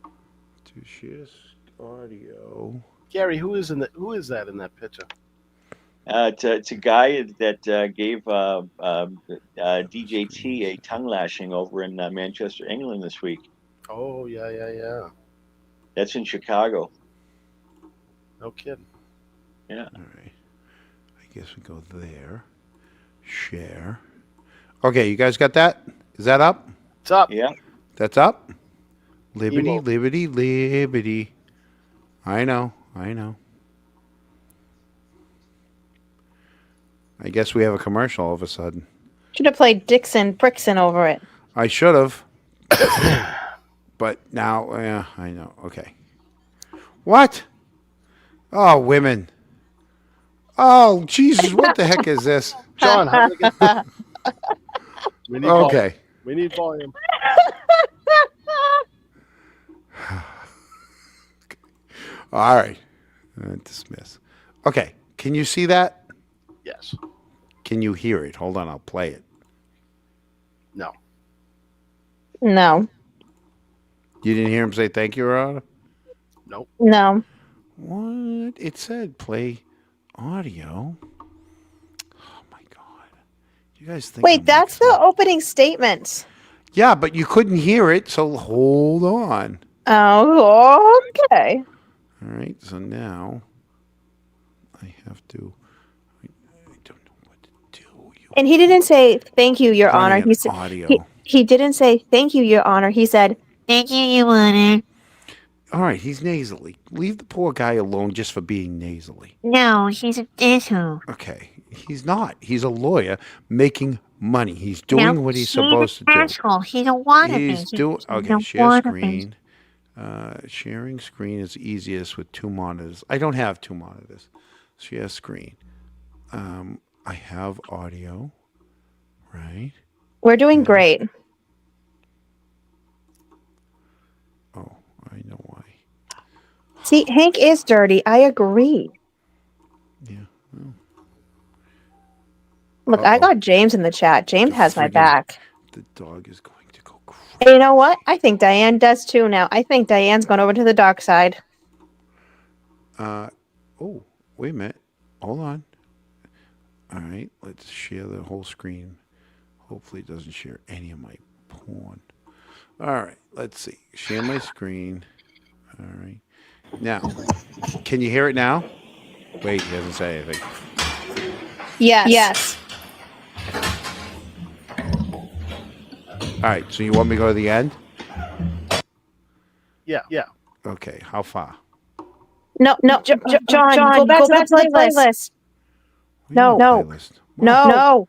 To share audio. Gary, who is that in that picture? It's a guy that gave DJT a tongue lashing over in Manchester, England this week. Oh yeah. That's in Chicago. No kidding. Yeah. All right. I guess we go there. Share. Okay, you guys got that? Is that up? It's up. Yeah. That's up? Liberty, Emo. liberty, liberty. I know. I guess we have a commercial all of a sudden. Should have played Dixon Brixon over it. I should have. But now, yeah, I know. Okay. What? Oh, women. Oh, Jesus, what the heck is this? John, how do we get we need volume. Okay. We need volume. All right. Dismiss. Okay. Can you see that? Yes. Can you hear it? Hold on, I'll play it. No. No. You didn't hear him say thank you, Rhoda? Nope. No. What? It said play audio. Oh my God. You guys think Wait, that's the opening statement. Yeah, but you couldn't hear it, so hold on. Oh, okay. All right, so now I have to. And he didn't say thank you, Your Running Honor. an He said audio. he didn't say thank you, Your Honor. He said thank you, Your Honor. All right, he's nasally. Leave the poor guy alone just for being nasally. No, he's an asshole. Okay, he's not. He's a lawyer making money. He's doing what he's supposed to do. Asshole. He's a wannabe. He's doing okay. Share screen. Sharing screen is easiest with 2 monitors. I don't have 2 monitors. Share screen. I have audio, right? We're doing great. Oh, I know why. See, Hank is dirty. I agree. Yeah. Well. Look, I got James in the chat. James has my back. The dog is going to go crazy. And you know what? I think Diane does too now. I think Diane's gone over to the dark side. Oh, wait a minute. Hold on. All right, let's share the whole screen. Hopefully it doesn't share any of my porn. All right, let's see. Share my screen. All right. Now, can you hear it now? Wait, he hasn't said anything. Yes. Yes. All right, so you want me to go to the end? Yeah. Okay, how far? No, John, go back to the playlist. No. Playlist? No.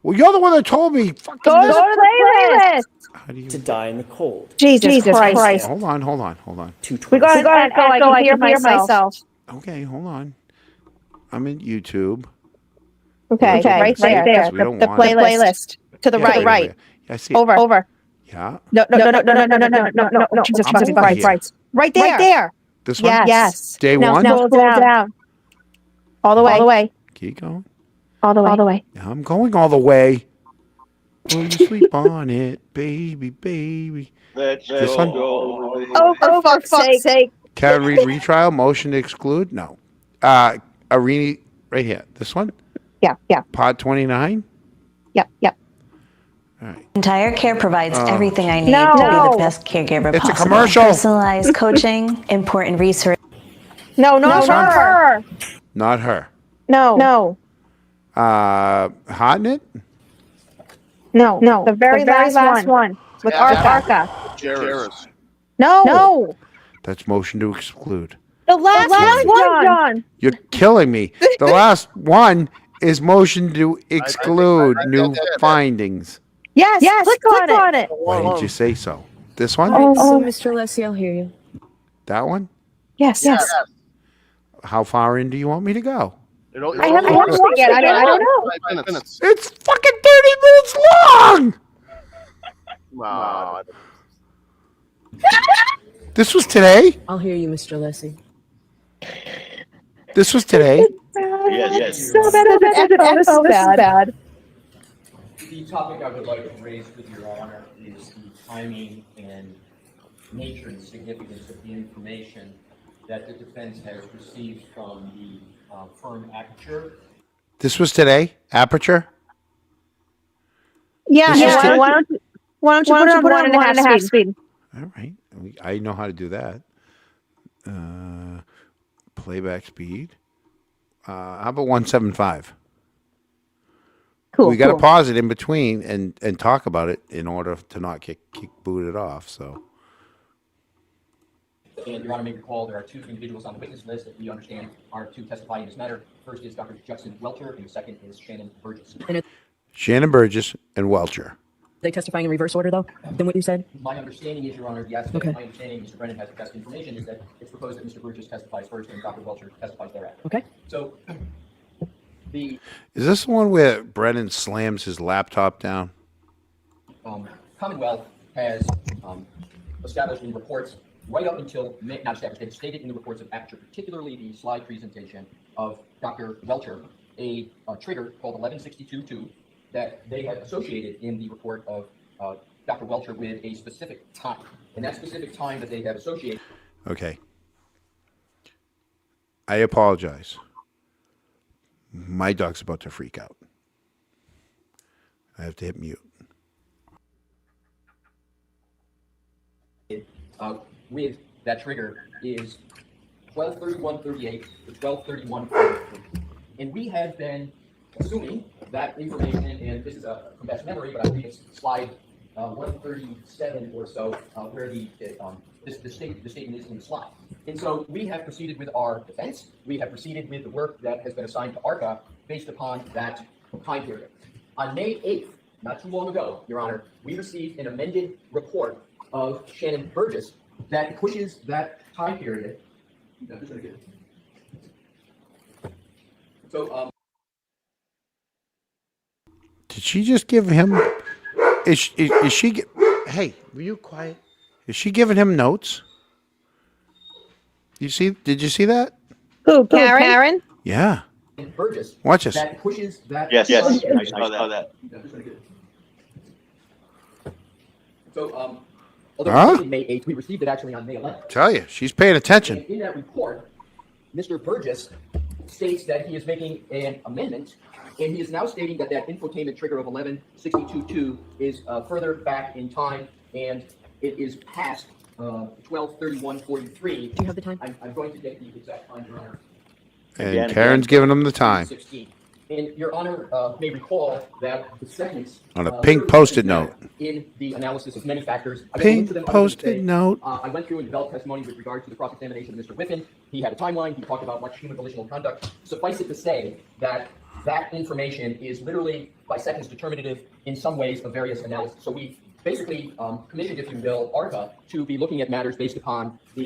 Well, you're the one that told me. Fucking Go to this. the playlist. How do you... To die in the cold. Jesus Christ. Hold on. We gotta go. I can hear myself. Okay, hold on. I'm in YouTube. Okay, right there. We don't The want it. playlist to the Yeah, right. Yeah, I see it. Over. Yeah. No. Jesus I'm Christ, over here. Christ. Right there. This one? Yes. Day Now one? scroll down. All the way. Keep going. All the way. Yeah, I'm going all the way. Will you sleep on it, baby, baby? Let's This one? Oh, for fuck's sake. Karen Reed retrial, motion to exclude? No. Arini, right here. This one? Yeah. Pod 29? Yep. All right. Entire Care provides Oh. everything I need No. to be the best caregiver It's a possible. commercial. Personalized coaching, important research. No, not her. Not her. No. Hotnet? No. The very last one. With Arca. Jairus. No. That's motion to exclude. The last one, John. You're killing me. The last one is motion to exclude new findings. Yes. Click on it. Why didn't you say so? This one? So, Mr. Leslie, I'll hear you. That one? Yes. How far in do you want me to go? I haven't watched it yet. I don't know. 5 minutes. It's fucking 30 minutes long! Wow. This was today? I'll hear you, Mr. Leslie. This was today? Yes. So bad. This is bad. The topic I would like to raise with Your Honor is the timing and nature and significance of the information that the defense has received from the firm Aperture. This was today? Aperture? Yeah. This is Why don't you put it on 1.5 speed? All right. I know how to do that. Playback speed. How about 175? Cool. We got to pause it in between and talk about it in order to not kick booted off. So And Your Honor may recall there are two individuals on the witness list that we understand are to testify in this matter. First is Dr. Judson Welcher, and the second is Shannon Burgess. Shannon Burgess and Welcher. They testifying in reverse order, though, than what you said? My understanding is, Your Honor, yes. Okay. My understanding, Mr. Brennan has the best information, is that it's proposed that Mr. Burgess testifies first and Dr. Welcher testifies thereafter. Okay. So the Is this the one where Brennan slams his laptop down? Commonwealth has established in reports right up until, not established, they've stated in the reports of Aperture, particularly the slide presentation of Dr. Welcher, a trigger called 1162.2 that they have associated in the report of Dr. Welcher with a specific time. And that specific time that they have associated. Okay. I apologize. My dog's about to freak out. I have to hit mute. With that trigger is 1231.38 to 1231.43. And we have been assuming that information, and this is from best memory, but I believe it's slide 137 or so, where the statement is in the slide. And so we have proceeded with our defense. We have proceeded with the work that has been assigned to ARCA based upon that time period. On May 8th, not too long ago, Your Honor, we received an amended report of Shannon Burgess that pushes that time period. So, Did she just give him? Is she? Hey, were you quiet? Is she giving him notes? You see? Did you see that? Who, Karen? Yeah. Burgess. Watch this. That pushes that. Yes. I saw that. So, although Huh? it was May 8th, we received it actually on May 11th. Tell you, she's paying attention. And in that report, Mr. Burgess states that he is making an amendment, and he is now stating that that infotainment trigger of 1162.2 is further back in time, and it is past 1231.43. Do you have the time? I'm going to get the exact time, Your Honor. And Karen's giving him the time 16. And Your Honor may recall that the seconds on a pink Post-it note. in the analysis of many factors. I won't go Pink into them other than to Post-it say, note. I went through and developed testimony with regard to the cross-examination of Mr. Whiffen. He had a timeline. He talked about much human volitional conduct. Suffice it to say that that information is literally by seconds determinative in some ways of various analysis. So we basically commissioned, if you will, ARCA to be looking at matters based upon the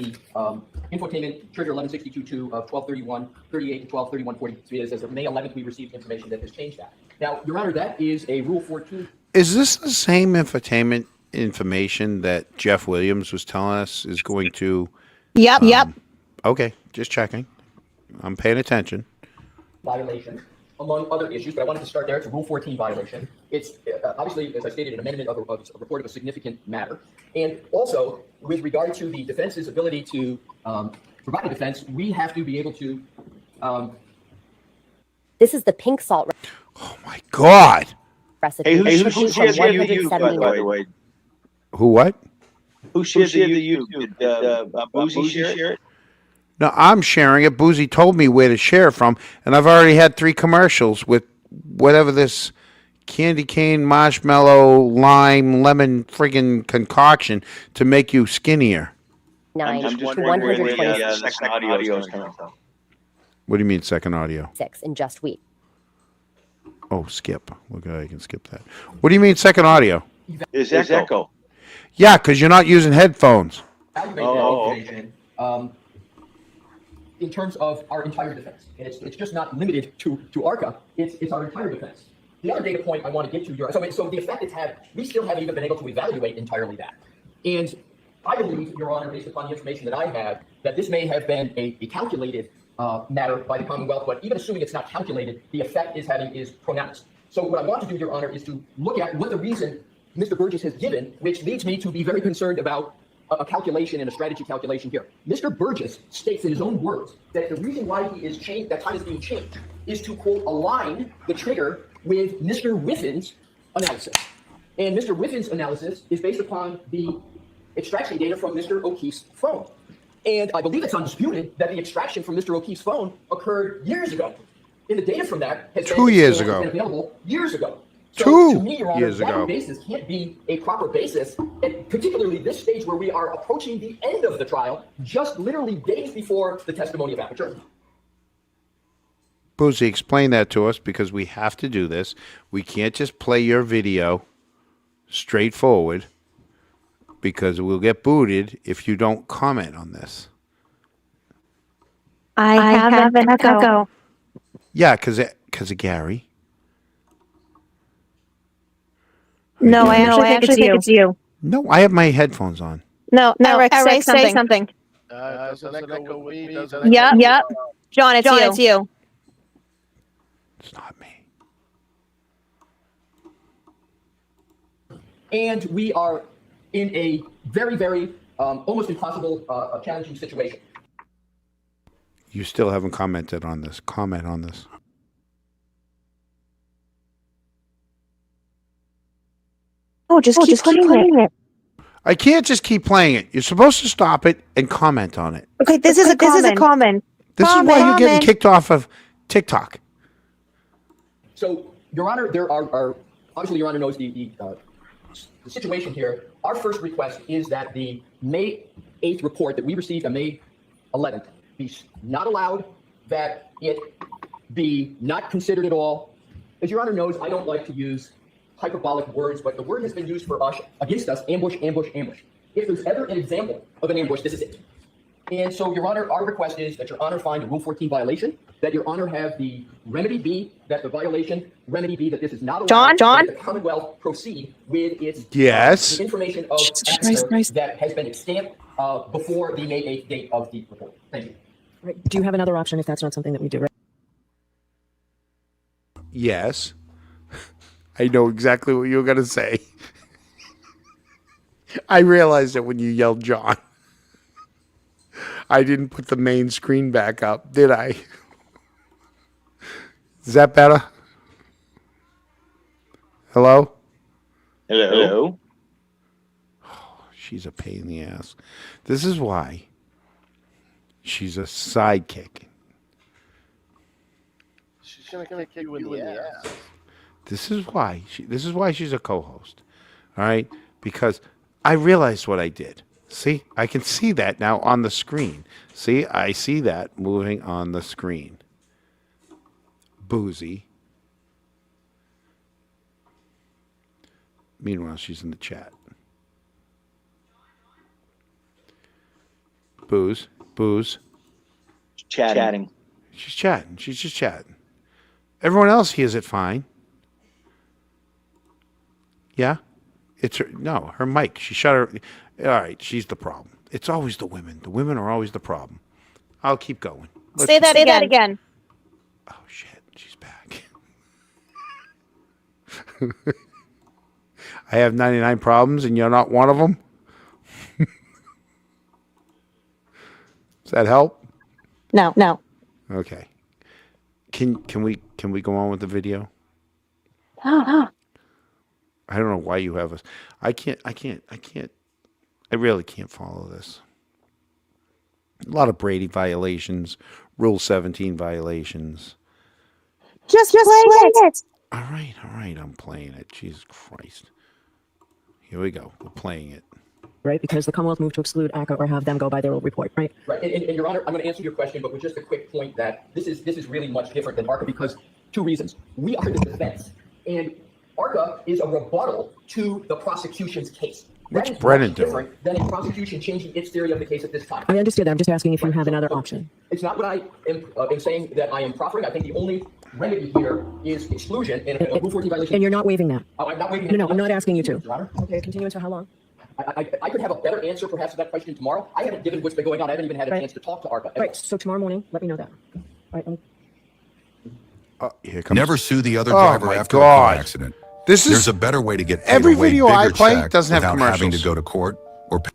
infotainment trigger 1162.2 of 1231.38 to 1231.43. As of May 11th, we received information that has changed that. Now, Your Honor, that is a Rule 14. Is this the same infotainment information that Jeff Williams was telling us is going to? Yep. Okay, just checking. I'm paying attention. Violation, among other issues, but I wanted to start there. It's a Rule 14 violation. It's obviously, as I stated, an amendment of a report of a significant matter. And also, with regard to the defense's ability to provide a defense, we have to be able to. This is the pink salt Oh my God! recipe. Hey, who Cooking shared from the YouTube, by the 179 way? Who what? Who shared the YouTube? Did Boozy share it? No, I'm sharing it. Boozy told me where to share from, and I've already had 3 commercials with whatever this candy cane, marshmallow, lime, lemon friggin' concoction to make you skinnier. I'm just to wondering where the 126 second audio is coming from. What do you mean second audio? in just week. Oh, skip. Look, I can skip that. What do you mean second audio? Is echo? Yeah, because you're not using headphones. Information, in terms of our entire defense. And it's just not limited to ARCA, it's our entire defense. The other data point I want to get to, so the effect it's had, we still haven't even been able to evaluate entirely that. And I believe, Your Honor, based upon the information that I have, that this may have been a calculated matter by the Commonwealth, but even assuming it's not calculated, the effect is pronounced. So what I want to do, Your Honor, is to look at what the reason Mr. Burgess has given, which leads me to be very concerned about a calculation and a strategy calculation here. Mr. Burgess states in his own words that the reason why he is changed, that time is being changed, is to, quote, align the trigger with Mr. Whiffin's analysis. And Mr. Whiffin's analysis is based upon the extraction data from Mr. O'Keefe's phone. And I believe it's undisputed that the extraction from Mr. O'Keefe's phone occurred years ago. And the data from that has 2 years ago. been available years ago. So, 2 to me, Your Honor, years that ago. basis can't be a proper basis, and particularly this stage where we are approaching the end of the trial, just literally days before the testimony of Aperture. Boozy, explain that to us because we have to do this. We can't just play your video straightforward because we'll get booted if you don't comment on this. I have an echo. Yeah, because of Gary. No, I actually think it's you. No, I have my headphones on. No, Eric, say something. Doesn't echo with me. Yep. John, it's you. It's not me. And we are in a very, very almost impossible, challenging situation. You still haven't commented on this. Comment on this. Oh, just keep playing it. I can't just keep playing it. You're supposed to stop it and comment on it. Okay, this is a comment. This is why you're getting kicked off of TikTok. So, Your Honor, there are obviously, Your Honor knows the situation here. Our first request is that the May 8th report that we received on May 11th be not allowed, that it be not considered at all. As Your Honor knows, I don't like to use hyperbolic words, but the word has been used for us, against us, ambush, ambush, ambush. If there's ever an example of an ambush, this is it. And so, Your Honor, our request is that Your Honor find a Rule 14 violation, that Your Honor have the remedy be that the violation, remedy be that this is not allowed, John? that the Commonwealth proceed with its Yes. the information of Christ. that has been stamped before the May 8th date of the report. Thank you. Right. Do you have another option if that's not something that we do, right? Yes. I know exactly what you were going to say. I realized it when you yelled John. I didn't put the main screen back up, did I? Is that better? Hello? Hello? Oh, she's a pain in the ass. This is why she's a sidekick. She's gonna kick you in the ass. This is why she's a co-host. All right? Because I realized what I did. See? I can see that now on the screen. See? I see that moving on the screen. Boozy. Meanwhile, she's in the chat. Booze. Chatting. She's chatting. She's just chatting. Everyone else hears it fine. Yeah? It's her. No, her mic. She shut her. All right, she's the problem. It's always the women. The women are always the problem. I'll keep going. Say that again. Oh, shit. She's back. I have 99 problems and you're not one of them? Does that help? No. Okay. Can we go on with the video? Oh. I don't know why you have us. I really can't follow this. A lot of Brady violations, Rule 17 violations. Just play it. All right, I'm playing it. Jesus Christ. Here we go. We're playing it. Right, because the Commonwealth moved to exclude ACCA or have them go by their old report, right? Right, and Your Honor, I'm going to answer your question, but with just a quick point that this is really much different than ARCA because two reasons. We are the defense, and ARCA is a rebuttal to the prosecution's case. What's Brennan doing? Different than a prosecution changing its theory of the case at this time. I understood that. I'm just asking if you have another option. It's not what I am saying that I am proffering. I think the only remedy here is exclusion and a Rule 14 violation. And you're not waiving that. Oh, I'm not waiving it. No, I'm not asking you to. Your Honor. Okay, continuance for how long? I could have a better answer perhaps to that question tomorrow. I haven't given what's been going on. I haven't even had a chance to talk to ARCA. Right, so tomorrow morning, let me know that. All right, Here comes. Never sue the other Oh, driver my after a car God. accident. This is There's a better way to get paid every a way video bigger I play check doesn't have without having to commercials. go to court or pay.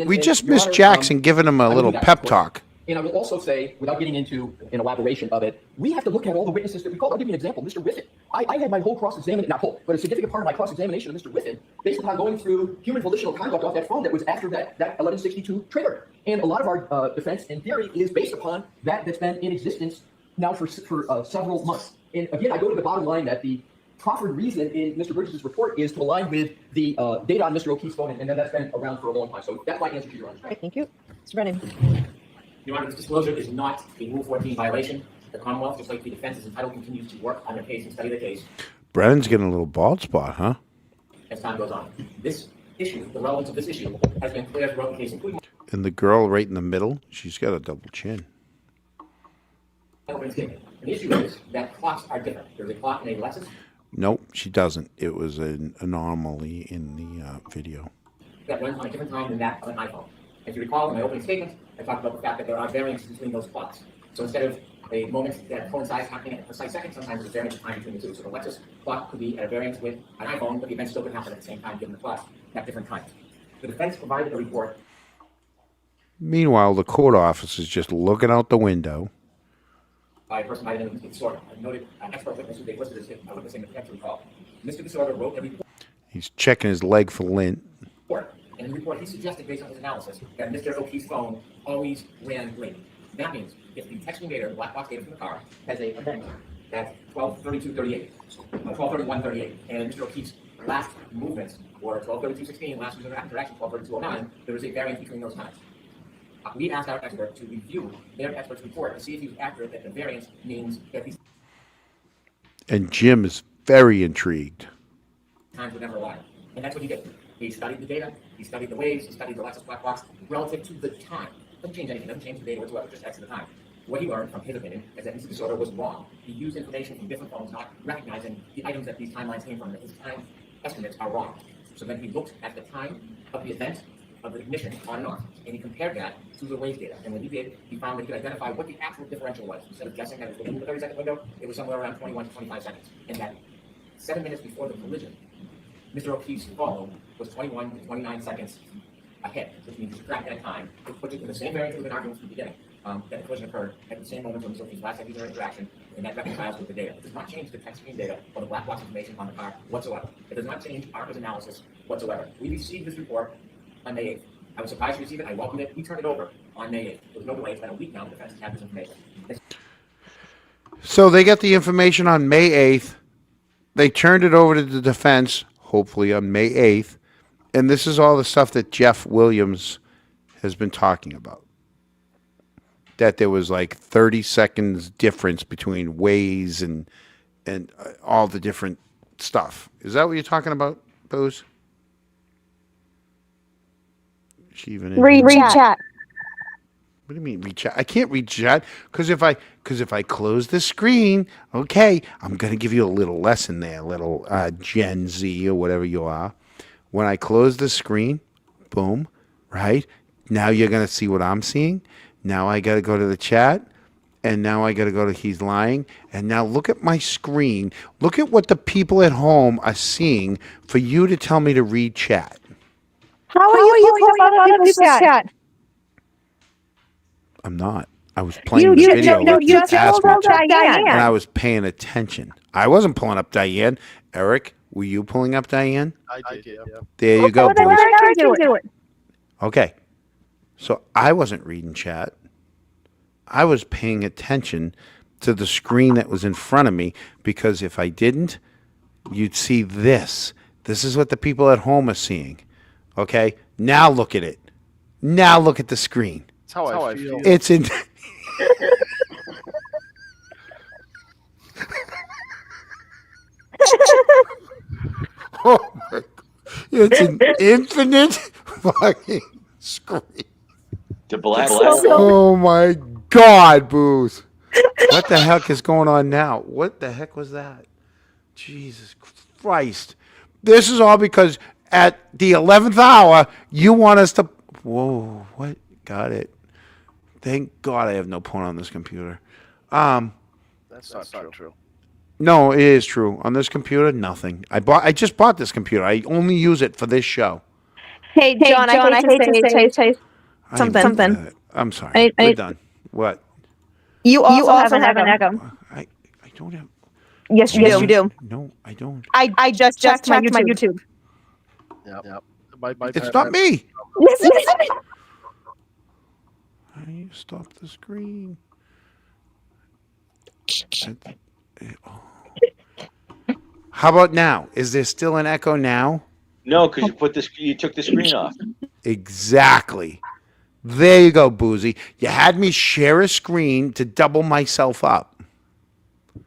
We just Your missed Honor, Jackson giving him a I will little do that, pep of course. talk. And I will also say, without getting into an elaboration of it, we have to look at all the witnesses that we called. I'll give you an example. Mr. Whiffen. I had my whole cross-examination, not whole, but a significant part of my cross-examination of Mr. Whiffen based upon going through human volitional conduct off that phone that was after that 1162 trigger. And a lot of our defense in theory is based upon that's been in existence now for several months. And again, I go to the bottom line that the proffered reason in Mr. Bridges' report is to align with the data on Mr. O'Keefe's phone, and then that's been around for a long time. So that's my answer to your honor. All right, thank you. Mr. Brennan. Your Honor, this disclosure is not a Rule 14 violation. The Commonwealth, just like the defense, is entitled to continue to work on their case and study the case Brennan's getting a little bald spot, huh? as time goes on. This issue, the relevance of this issue, has been clear throughout the case, including And the girl right in the middle, she's got a double chin. my opening statement. And the issue is that clocks are different. There's a clock in a Lexus Nope, she doesn't. It was an anomaly in the video. that runs on a different time than that of an iPhone. If you recall in my opening statement, I talked about the fact that there are variances between those clocks. So instead of a moment that coincides happening at a precise second, sometimes there's a variance of time between the two. So the Lexus clock could be at a variance with an iPhone, but the event still could happen at the same time given the clock at different times. The defense provided a report. Meanwhile, the court office is just looking out the window. By a person by the name of Mr. Disorder, a noted expert witness who they listed as witnessing the potential recall. Mr. Disorder wrote a He's checking his leg for lint. report, and in the report he suggested, based on his analysis, that Mr. O'Keefe's phone always ran late. That means if the texting data, the black box data from the car, has a event at 12:32:38, 12:31:38, and Mr. O'Keefe's last movements were 12:32:16, last user interaction 12:32:09, there is a variance between those times. We asked our expert to review their expert's report to see if he was accurate that the variance means that these And Jim is very intrigued. times would never lie. And that's what he did. He studied the data, he studied the waves, he studied the Lexus black box relative to the time. Doesn't change anything, doesn't change the data whatsoever, just X at the time. What he learned from his opinion is that Mr. Disorder was wrong. He used information from different phones, not recognizing the items that these timelines came from, that his time estimates are wrong. So then he looked at the time of the event of the ignition on and off, and he compared that to the wave data. And when he did, he found that he could identify what the actual differential was. Instead of guessing that it was within the 30-second window, it was somewhere around 21 to 25 seconds. And that 7 minutes before the collision, Mr. O'Keefe's phone was 21 to 29 seconds ahead, which means subtract that time, which puts it in the same variance we've been arguing from the beginning. That the collision occurred at the same moment when Mr. O'Keefe's last user interaction, and that reconciles with the data. It does not change the text screen data or the black box information on the car whatsoever. It does not change ARCA's analysis whatsoever. We received this report on May 8th. I was surprised to receive it. I welcomed it. We turned it over on May 8th. There was no delay. It's been a week now. The defense has had this information. So they got the information on May 8th. They turned it over to the defense, hopefully on May 8th. And this is all the stuff that Jeff Williams has been talking about. That there was like 30 seconds difference between ways and all the different stuff. Is that what you're talking about, Booze? she even in Read here? chat. What do you mean read chat? I can't read chat because if I close the screen, okay, I'm gonna give you a little lesson there, little Gen Z or whatever you are. When I close the screen, boom, right? Now you're gonna see what I'm seeing. Now I gotta go to the chat, and now I gotta go to he's lying. And now look at my screen. Look at what the people at home are seeing for you to tell me to read chat. How are you pulling up other people's chat? I'm not. I was playing the video like you asked me to. And I was paying attention. I wasn't pulling up Diane. Eric, were you pulling up Diane? I did, yeah. There you go, Well, then Bruce. Eric can do it. Okay. So I wasn't reading chat. I was paying attention to the screen that was in front of me because if I didn't, you'd see this. This is what the people at home are seeing. Okay? Now look at it. Now look at the screen. That's how I feel. It's in. Oh my God. It's an infinite fucking screen. The black. Oh my God, Booze. What the heck is going on now? What the heck was that? Jesus Christ. This is all because at the 11th hour, you want us to. Whoa, what? Got it. Thank God I have no porn on this computer. That's not true. No, it is true. On this computer, nothing. I just bought this computer. I only use it for this show. Hey, John, I hate to say something. I'm sorry. We're done. What? You also have an echo. I don't have. Yes, you do. No, I don't. I just checked my YouTube. Yep. It's not me. Listen. I stop the screen. How about now? Is there still an echo now? No, because you took the screen off. Exactly. There you go, Boozy. You had me share a screen to double myself up.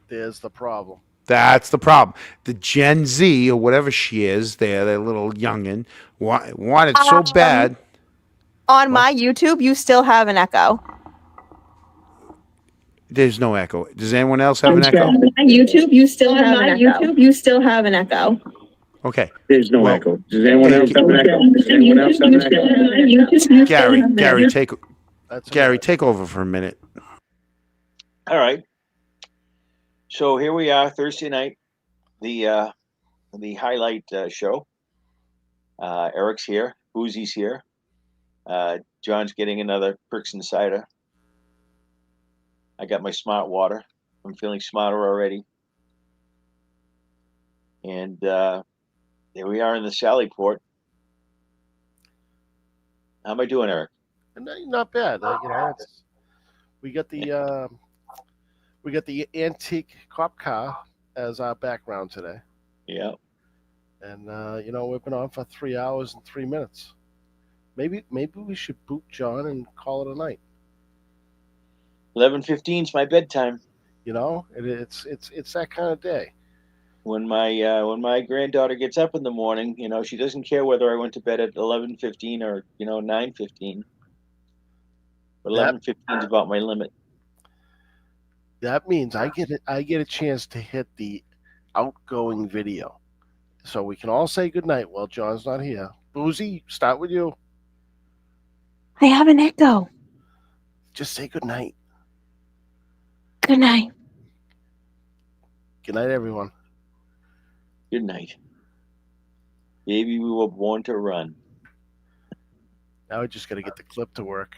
There's the problem. That's the problem. The Gen Z or whatever she is, there, that little youngin, wanted so bad. On my YouTube, you still have an echo. There's no echo. Does anyone else have an echo? On my YouTube, you still have an echo. YouTube, you still have an echo. Okay. There's no echo. Does anyone else have an echo? Does anyone else have an echo? Gary, take over for a minute. All right. So here we are, Thursday night, the highlight show. Eric's here, Boozy's here. John's getting another Pricks and cider. I got my smart water. I'm feeling smarter already. And here we are in the Sallyport. How am I doing, Eric? Not bad. We got the antique cop car as our background today. Yeah. And we've been on for 3 hours and 3 minutes. Maybe we should boot John and call it a night. 11:15 is my bedtime. It's that kind of day. When my granddaughter gets up in the morning, she doesn't care whether I went to bed at 11:15 or 9:15. But 11:15 is about my limit. That means I get a chance to hit the outgoing video, so we can all say goodnight while John's not here. Boozy, start with you. I have an echo. Just say goodnight. Good night. Good night, everyone. Good night. Baby, we were born to run. Now I just got to get the clip to work.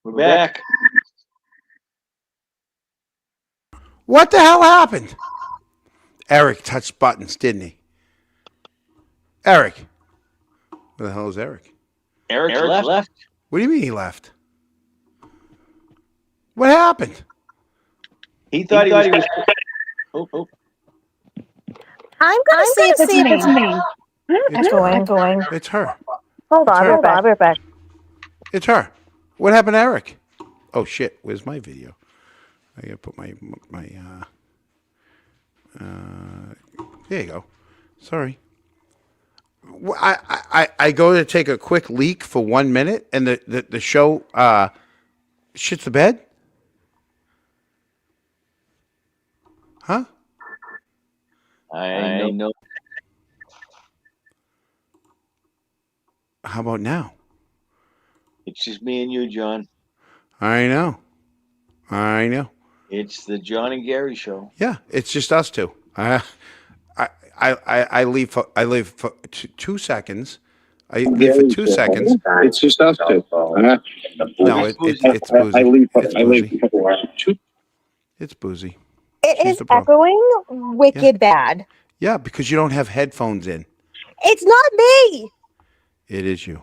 We're back. What the hell happened? Eric touched buttons, didn't he? Eric. Where the hell is Eric? Eric left. What do you mean he left? What happened? He thought he was. Oh. I'm gonna see if it's me. It's Going. It's her. Hold on, her. I'll be right back. It's her. What happened to Eric? Oh shit! Where's my video? I gotta put my there you go. Sorry. I go to take a quick leak for 1 minute, and the show shits the bed. Huh? I know. How about now? It's just me and you, John. I know. It's the John and Gary show. Yeah, it's just us two. I leave for 2 seconds. I leave for 2 seconds. It's just us two. No, it's boozy. I leave. It's boozy. It She's is the problem. echoing wicked bad. Yeah, because you don't have headphones in. It's not me. It is you.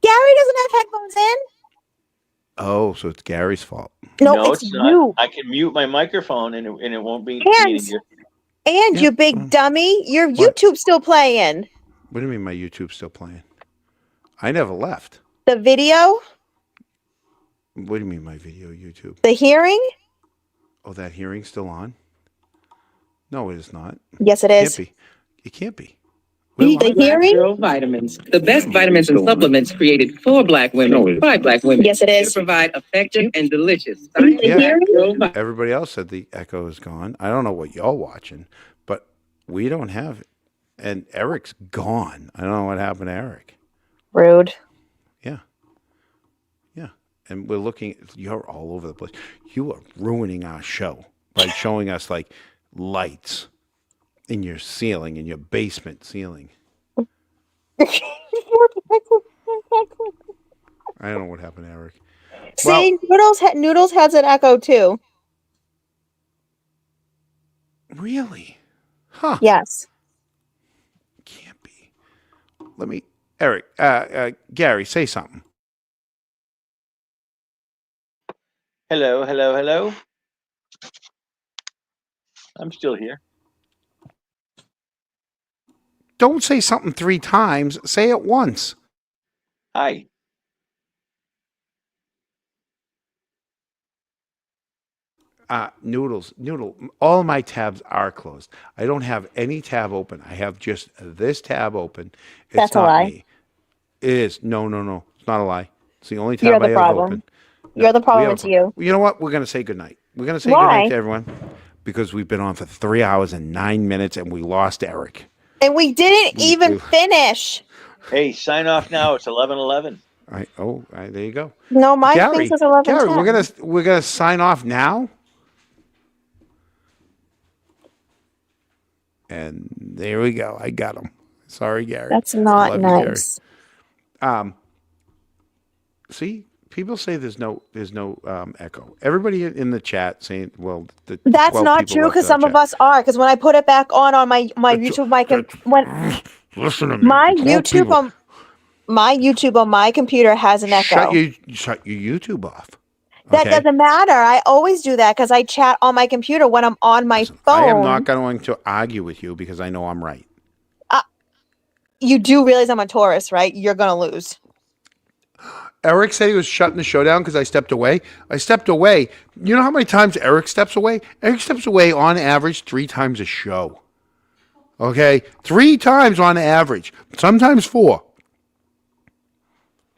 Gary doesn't have headphones in. Oh, so it's Gary's fault. No, it's not. you. I can mute my microphone and it won't be. And you big dummy, your YouTube's still playing. What do you mean my YouTube's still playing? I never left. The video, What do you mean my video YouTube? the hearing. Oh, that hearing's still on? No, it is not. Yes, it is. It can't be. The hearing. Girl vitamins, the best vitamins and supplements created for Black women by Black women. Yes, it is. To provide effective and delicious. Yeah. Everybody else said the echo is gone. I don't know what y'all watching, but we don't have it. And Eric's gone. I don't know what happened to Eric. Rude. Yeah. And we're looking, you're all over the place. You are ruining our show by showing us like lights in your ceiling, in your basement ceiling. I don't know what happened to Eric. See, Noodles has an echo too. Really? Huh. Yes. Let me, Eric, Gary, say something. Hello. I'm still here. Don't say something 3 times. Say it once. Hi. Noodle, all my tabs are closed. I don't have any tab open. I have just this tab open. It's That's a not lie. me. It is. No. It's not a lie. It's the only tab You're the I have problem. open. You're the problem, it's you. You know what? We're going to say goodnight. We're going to say Why? goodnight to everyone because we've been on for 3 hours and 9 minutes and we lost Eric. And we didn't even finish. Hey, sign off now. It's 11:11. There you go. No, my Gary, thing says 11. Gary, we're gonna sign off now. And there we go. I got him. Sorry, Gary. That's not Love you, Gary. nice. See, people say there's no echo. Everybody in the chat saying, well, That's 12 not people true left because our some of chat. us are. Because when I put it back on my YouTube mic, when Listen to me. my 12 YouTube people. on my computer has an echo. Shut your YouTube off. That okay? doesn't matter. I always do that because I chat on my computer when I'm on my phone. I am not going to argue with you because I know I'm right. You do realize I'm a Taurus, right? You're gonna lose. Eric said he was shutting the show down because I stepped away. I stepped away. You know how many times Eric steps away? Eric steps away on average 3 times a show. Okay? 3 times on average. Sometimes 4.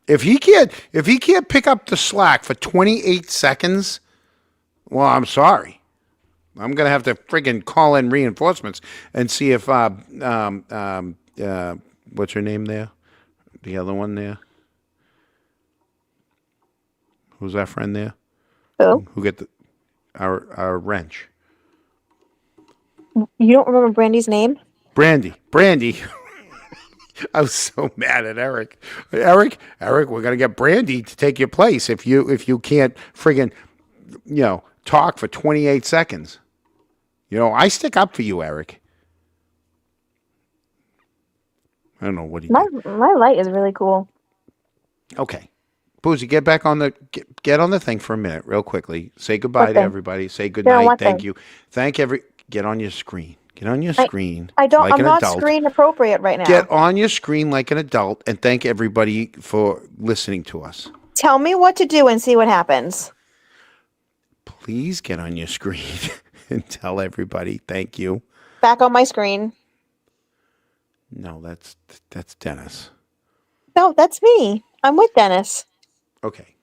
If he can't pick up the slack for 28 seconds, well, I'm sorry. I'm gonna have to friggin' call in reinforcements and see if what's her name there? The other one there? Who's our friend there? Who? Who get our wrench? You don't remember Brandy's name? Brandy. I was so mad at Eric. Eric, we're gonna get Brandy to take your place if you can't friggin', talk for 28 seconds. I stick up for you, Eric. I don't know what he did. My light is really cool. Okay. Boozy, get back on the get on the thing for a minute, real quickly. Say goodbye to thing? everybody. Say good Yeah, night. what Thank thing? you. Get on your screen. Get on your screen. I don't. like I'm an not adult. screen appropriate right now. Get on your screen like an adult and thank everybody for listening to us. Tell me what to do and see what happens. Please get on your screen and tell everybody thank you. Back on my screen. No, that's Dennis. No, that's me. I'm with Dennis. Okay.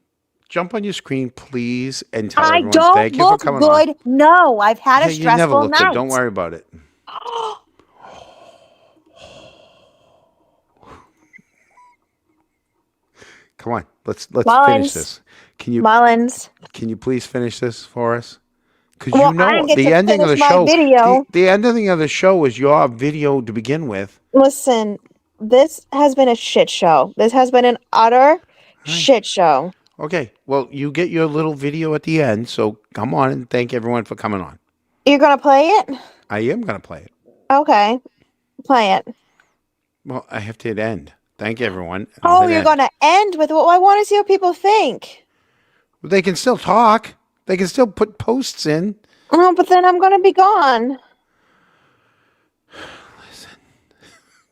Jump on your screen, please, and tell I everyone don't thank you for look coming good. on. No, I've had a Yeah, you never stressful look night. good. Don't worry about it. Come on, let's finish Mullins. this. Mullins. Can you please finish this for us? Because Well, I didn't get the to ending of the finish my show. video. The ending of the show was your video to begin with. Listen, this has been a shit show. This has been an utter shit show. Okay, well, you get your little video at the end, so come on and thank everyone for coming on. You're gonna play it? I am going to play it. Okay, play it. Well, I have to hit end. Thank everyone. Oh, you're gonna end with what? I want to see what people think. They can still talk. They can still put posts in. Oh, but then I'm gonna be gone.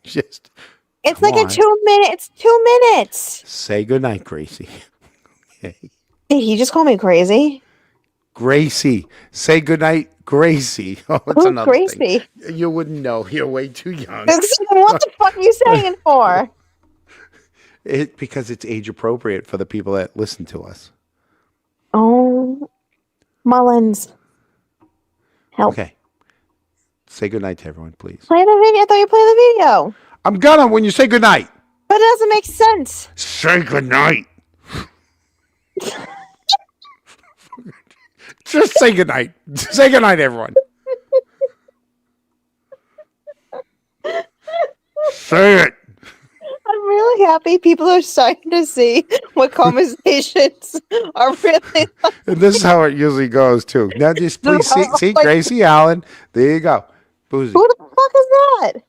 Just It's come like on. a 2 minute. It's 2 minutes. Say goodnight, Gracie. Okay. Did he just call me crazy? Gracie. Say goodnight, Gracie. Oh, it's Who's another thing. Gracie? You wouldn't know. You're way too young. What the fuck are you saying it for? Because it's age appropriate for the people that listen to us. Oh, Mullins. Help. Okay. Say goodnight to everyone, please. Play the video. I thought you played the video. I'm gonna when you say goodnight. But it doesn't make sense. Say goodnight. Just say goodnight. Say goodnight, everyone. Say it. I'm really happy people are starting to see what conversations are really like. And this is how it usually goes, too. Now just please see Gracie Allen. There you go. Boozy. Who the fuck is that?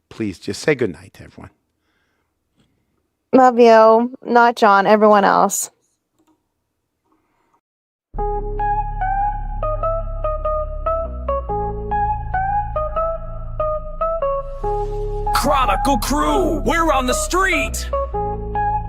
Please just say goodnight to everyone. Love you. Not John, everyone else. Chronicle crew, we're on the street,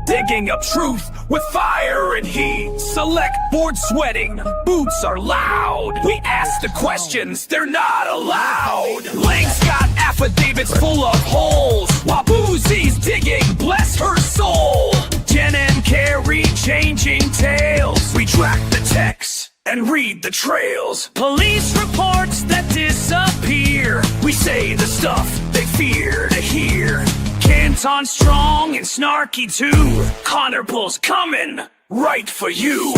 digging up truth with fire and heat. Select board sweating, boots are loud. We ask the questions, they're not allowed. Lang's got affidavits full of holes, while Boozy's digging, bless her soul. Jen and Carrie changing tales. We track the texts and read the trails. Police reports that disappear. We say the stuff they fear to hear. Canton strong and snarky too. Connor Bull's coming right for you.